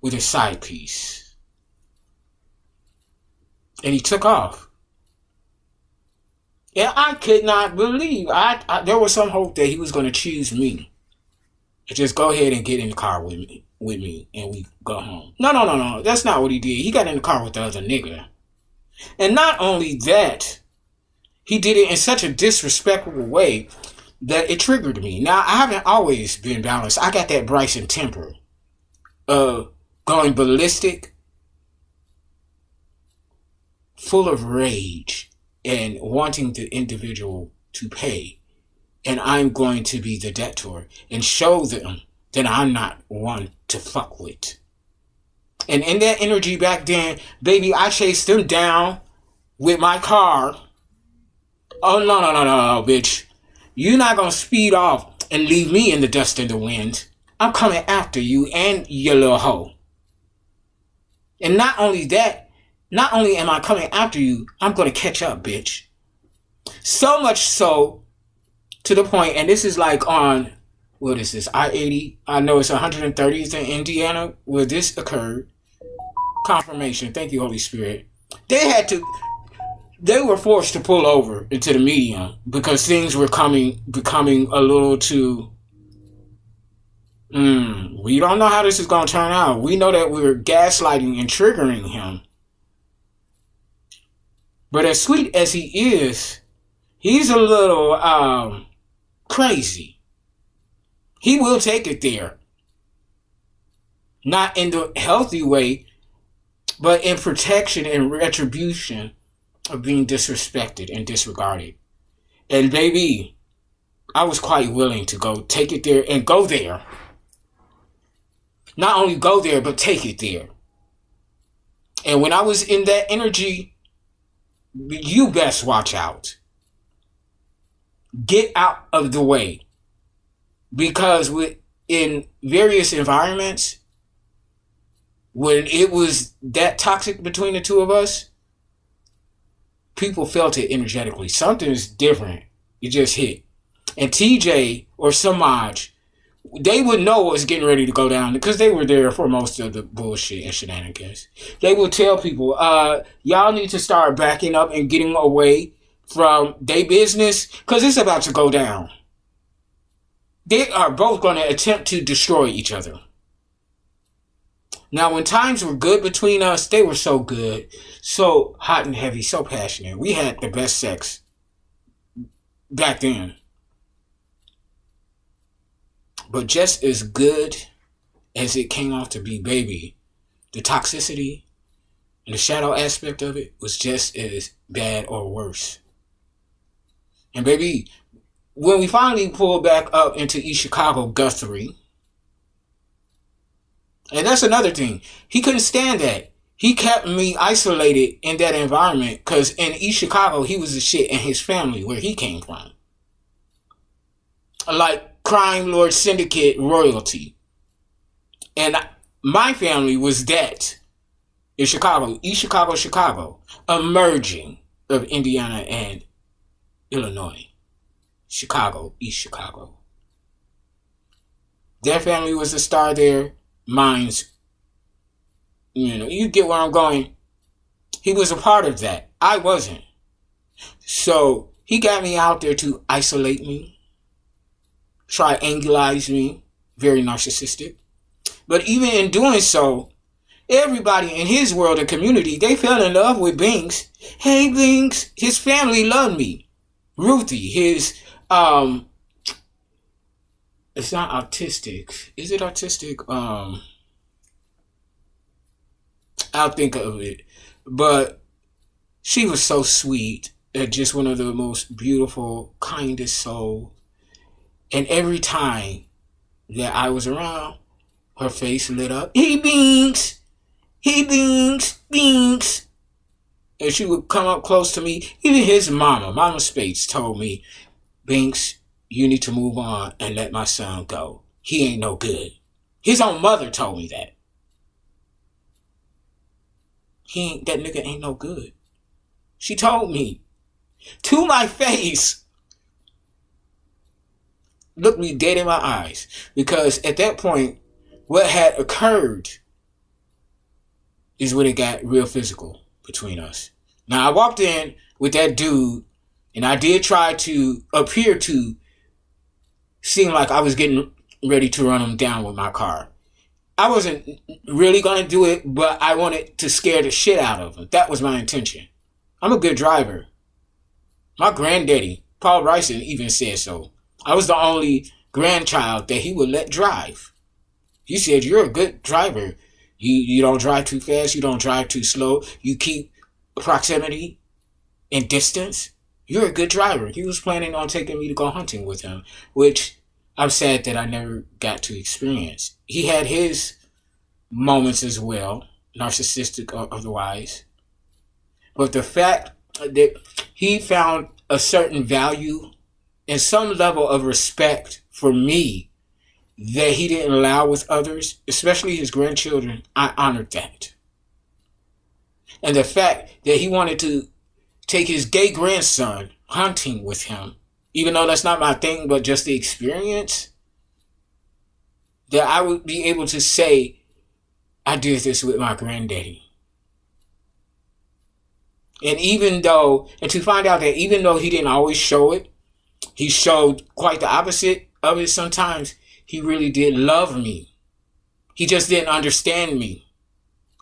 with his side piece. And he took off. And I could not believe. There was some hope that he was going to choose me. Just go ahead and get in the car with me, and we go home. No. That's not what he did. He got in the car with the other nigga. And not only that, he did it in such a disrespectful way that it triggered me. Now, I haven't always been balanced. I got that Bryson temper of going ballistic, full of rage, and wanting the individual to pay. And I'm going to be the debtor and show them that I'm not one to fuck with. And in that energy back then, baby, I chased them down with my car. Oh, no, bitch. You're not going to speed off and leave me in the dust and the wind. I'm coming after you and your little hoe. And not only that, not only am I coming after you, I'm going to catch up, bitch. So much so to the point, and this is like on, what is this, I-80? I know it's 130th in Indiana where this occurred. Confirmation. Thank you, Holy Spirit. They were forced to pull over into the median because things were becoming a little too, we don't know how this is going to turn out. We know that we're gaslighting and triggering him. But as sweet as he is, he's a little crazy. He will take it there. Not in the healthy way, but in protection and retribution of being disrespected and disregarded. And baby, I was quite willing to go take it there and go there. Not only go there, but take it there. And when I was in that energy, you best watch out. Get out of the way. Because in various environments, when it was that toxic between the two of us, people felt it energetically. Something's different. It just hit. And TJ or Samaj, they would know what was getting ready to go down because they were there for most of the bullshit and shenanigans. They would tell people, y'all need to start backing up and getting away from their business because it's about to go down. They are both going to attempt to destroy each other. Now, when times were good between us, they were so good, so hot and heavy, so passionate. We had the best sex back then. But just as good as it came off to be, baby, the toxicity and the shadow aspect of it was just as bad or worse. And baby, when we finally pulled back up into East Chicago, Guthrie, and that's another thing, he couldn't stand that. He kept me isolated in that environment because in East Chicago, he was the shit and his family, where he came from. Like crime lord syndicate royalty. And my family was that in Chicago, East Chicago, Chicago, a merging of Indiana and Illinois. Chicago, East Chicago. Their family was the star there. Mine's, you get where I'm going. He was a part of that. I wasn't. So he got me out there to isolate me, triangulize me, very narcissistic. But even in doing so, everybody in his world and community, they fell in love with Binks. Hey, Binks, his family loved me. Ruthie, his, it's not autistic. Is it autistic? I'll think of it. But she was so sweet. Just one of the most beautiful, kindest soul. And every time that I was around, her face lit up. Hey, Binks! Hey, Binks! Binks! And she would come up close to me. Even his Mama Spates, told me, Binks, you need to move on and let my son go. He ain't no good. His own mother told me that. That nigga ain't no good. She told me. To my face. Looked me dead in my eyes. Because at that point, what had occurred is when it got real physical between us. Now, I walked in with that dude, and I did try to appear to seem like I was getting ready to run him down with my car. I wasn't really going to do it, but I wanted to scare the shit out of him. That was my intention. I'm a good driver. My granddaddy, Paul Bryson, even said so. I was the only grandchild that he would let drive. He said, you're a good driver. You don't drive too fast. You don't drive too slow. You keep proximity and distance. You're a good driver. He was planning on taking me to go hunting with him, which I'm sad that I never got to experience. He had his moments as well, narcissistic or otherwise. But the fact that he found a certain value and some level of respect for me that he didn't allow with others, especially his grandchildren, I honored that. And the fact that he wanted to take his gay grandson hunting with him, even though that's not my thing, but just the experience, that I would be able to say, I did this with my granddaddy. And to find out that even though he didn't always show it, he showed quite the opposite of it sometimes. He really did love me. He just didn't understand me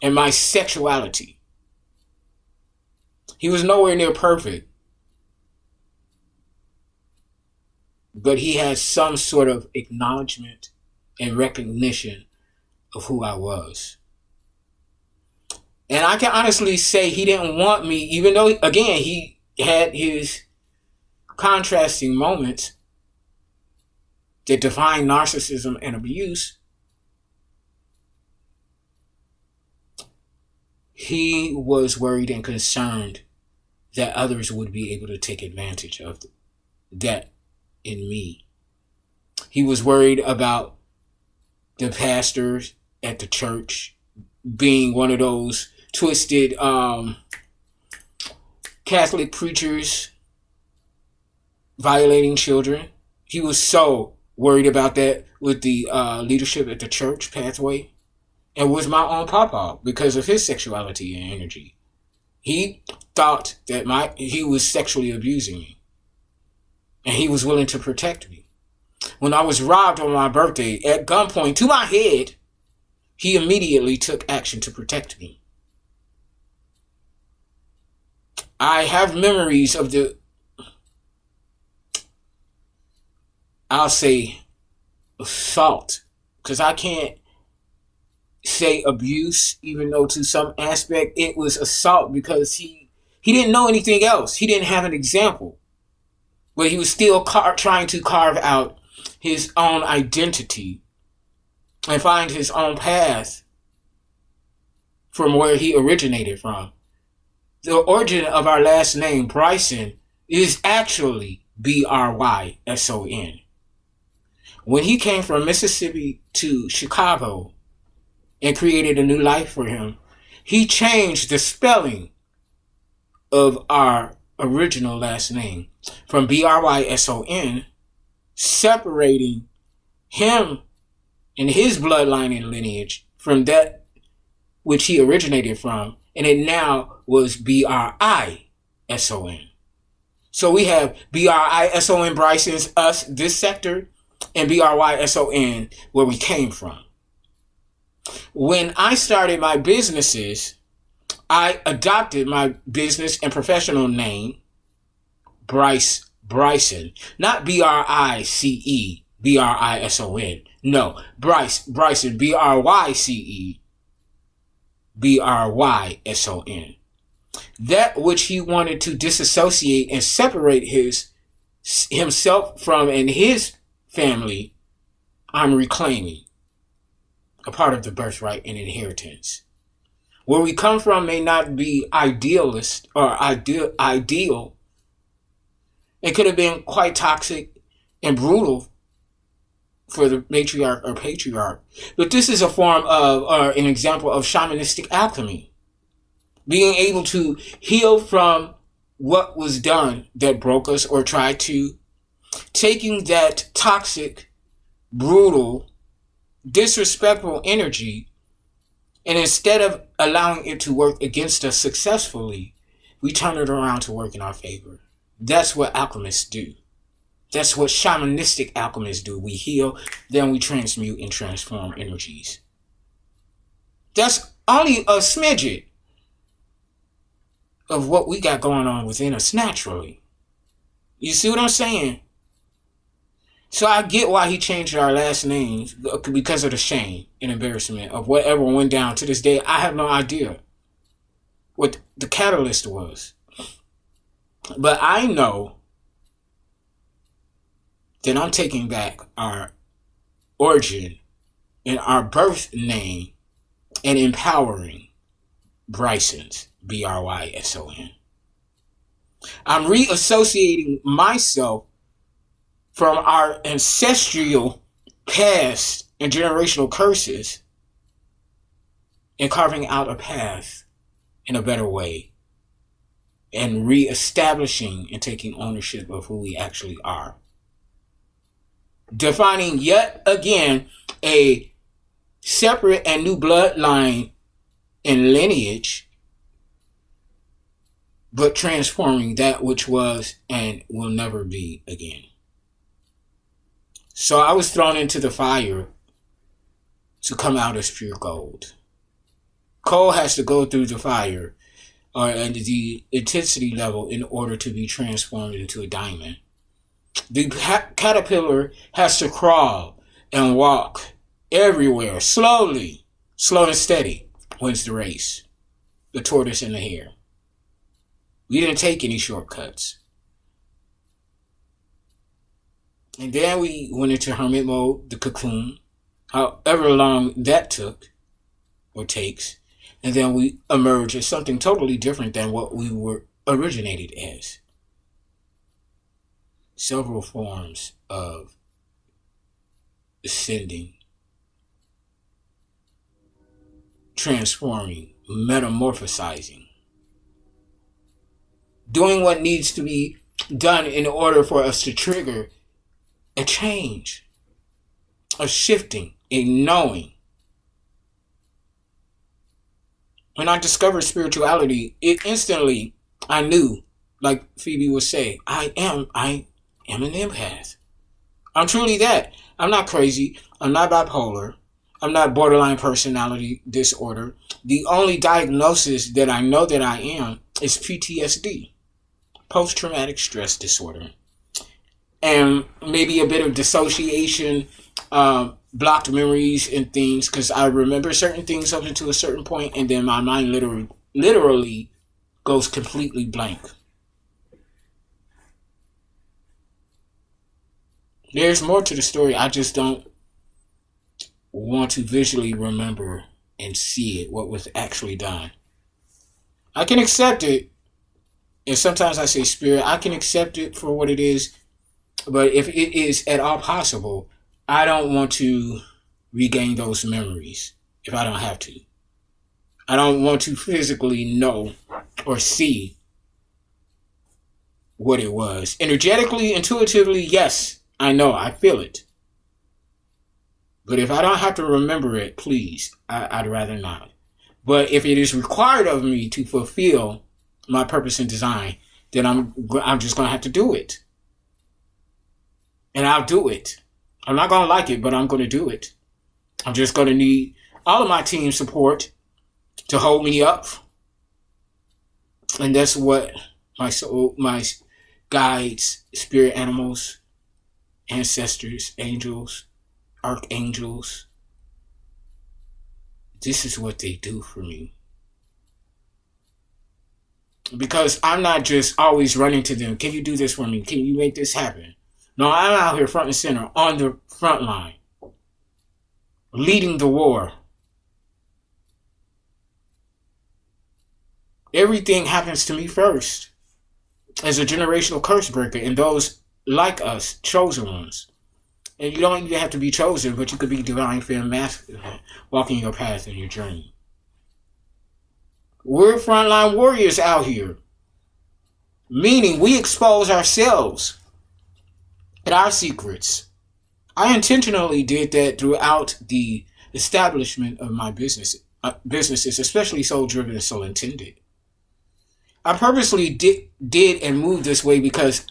and my sexuality. He was nowhere near perfect. But he had some sort of acknowledgement and recognition of who I was. And I can honestly say he didn't want me, even though, again, he had his contrasting moments that define narcissism and abuse. He was worried and concerned that others would be able to take advantage of that in me. He was worried about the pastors at the church being one of those twisted Catholic preachers violating children. He was so worried about that with the leadership at the church pathway and with my own papa because of his sexuality and energy. He thought that he was sexually abusing me, and he was willing to protect me. When I was robbed on my birthday at gunpoint to my head, he immediately took action to protect me. I have memories of I'll say assault, because I can't say abuse, even though to some aspect it was assault, because he didn't know anything else. He didn't have an example, but he was still trying to carve out his own identity and find his own path from where he originated from. The origin of our last name, Bryson, is actually Bryson. When he came from Mississippi to Chicago and created a new life for him, he changed the spelling of our original last name from Bryson, separating him and his bloodline and lineage from that which he originated from, and it now was Brison. So we have Brison, Bryson's, us, this sector, and Bryson, where we came from. When I started my businesses, I adopted my business and professional name, Bryson, not Brice, Brison. No, Bryson, Bryce, Bryson. That which he wanted to disassociate and separate himself from and his family, I'm reclaiming a part of the birthright and inheritance. Where we come from may not be idealist or ideal. It could have been quite toxic and brutal for the matriarch or patriarch. But this is a form of, or an example of shamanistic alchemy. Being able to heal from what was done that broke us or tried to. Taking that toxic, brutal, disrespectful energy, and instead of allowing it to work against us successfully, we turn it around to work in our favor. That's what alchemists do. That's what shamanistic alchemists do. We heal, then we transmute and transform energies. That's only a smidget of what we got going on within us naturally. You see what I'm saying? So I get why he changed our last names, because of the shame and embarrassment of whatever went down. To this day, I have no idea what the catalyst was. But I know that I'm taking back our origin and our birth name and empowering Brysons, Bryson. I'm reassociating myself from our ancestral past and generational curses and carving out a path in a better way and reestablishing and taking ownership of who we actually are. Defining yet again a separate and new bloodline and lineage, but transforming that which was and will never be again. So I was thrown into the fire to come out as pure gold. Coal has to go through the fire and the intensity level in order to be transformed into a diamond. The caterpillar has to crawl and walk everywhere, slowly, slow and steady, wins the race. The tortoise and the hare. We didn't take any shortcuts. And then we went into hermit mode, the cocoon, however long that took or takes. And then we emerge as something totally different than what we were originated as. Several forms of ascending, transforming, metamorphosizing, doing what needs to be done in order for us to trigger a change, a shifting, a knowing. When I discovered spirituality, it instantly, I knew, like Phoebe would say, I am an empath. I'm truly that. I'm not crazy. I'm not bipolar. I'm not borderline personality disorder. The only diagnosis that I know that I am is PTSD, post-traumatic stress disorder. And maybe a bit of dissociation, blocked memories and things, because I remember certain things up until a certain point, and then my mind literally goes completely blank. There's more to the story. I just don't want to visually remember and see it, what was actually done. I can accept it, and sometimes I say spirit, I can accept it for what it is, but if it is at all possible, I don't want to regain those memories if I don't have to. I don't want to physically know or see what it was. Energetically, intuitively, yes, I know, I feel it. But if I don't have to remember it, please, I'd rather not. But if it is required of me to fulfill my purpose and design, then I'm just going to have to do it. And I'll do it. I'm not going to like it, but I'm going to do it. I'm just going to need all of my team support to hold me up. And that's what my soul, my guides, spirit animals, ancestors, angels, archangels, this is what they do for me. Because I'm not just always running to them. Can you do this for me? Can you make this happen? No, I'm out here front and center on the front line, leading the war. Everything happens to me first as a generational curse breaker and those like us, chosen ones. And you don't even have to be chosen, but you could be divine femme masculine, walking your path in your journey. We're frontline warriors out here, meaning we expose ourselves and our secrets. I intentionally did that throughout the establishment of my businesses, especially soul driven and soul intended. I purposely did and moved this way because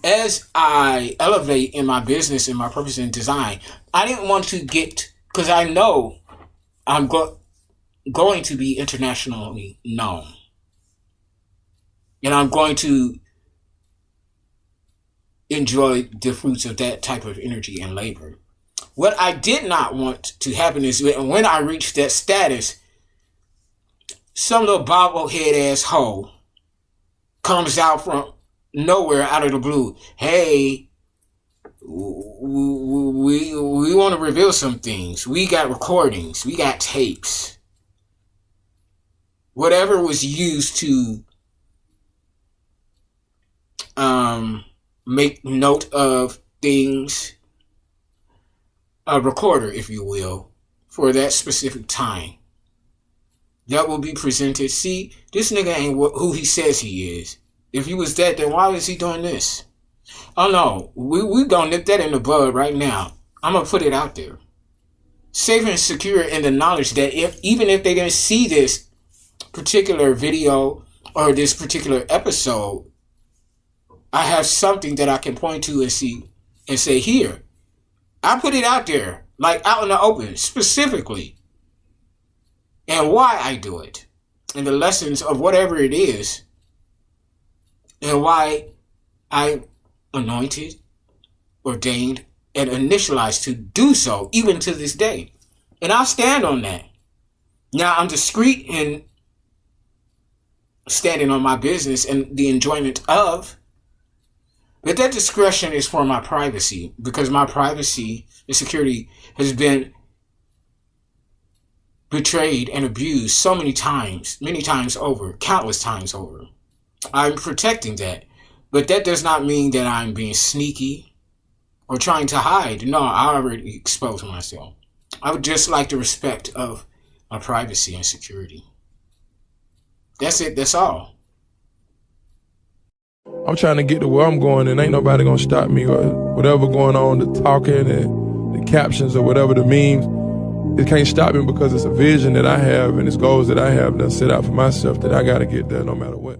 as I elevate in my business and my purpose and design, I didn't want to because I know I'm going to be internationally known. And I'm going to enjoy the fruits of that type of energy and labor. What I did not want to happen is when I reached that status, some little bobblehead ass hoe comes out from nowhere, out of the blue. Hey, we want to reveal some things. We got recordings. We got tapes. whatever was used to make note of things, a recorder, if you will, for that specific time, that will be presented. See, this nigga ain't who he says he is. If he was that, then why is he doing this? Oh no, we gonna nip that in the bud right now. I'm gonna put it out there, safe and secure in the knowledge that even if they didn't see this particular video or this particular episode, I have something that I can point to and see and say, here, I put it out there, like out in the open, specifically, and why I do it, and the lessons of whatever it is, and why I anointed, ordained, and initialized to do so, even to this day. And I'll stand on that. Now, I'm discreet in standing on my business and the enjoyment of, but that discretion is for my privacy, because my privacy and security has been betrayed and abused so many times over, countless times over. I'm protecting that, but that does not mean that I'm being sneaky or trying to hide. No, I already exposed myself. I would just like the respect of my privacy and security. That's it. That's all. I'm trying to get to where I'm going, and ain't nobody gonna stop me, or whatever going on, the talking and the captions or whatever the memes. It can't stop me because it's a vision that I have and it's goals that I have that I set out for myself that I gotta get there no matter what.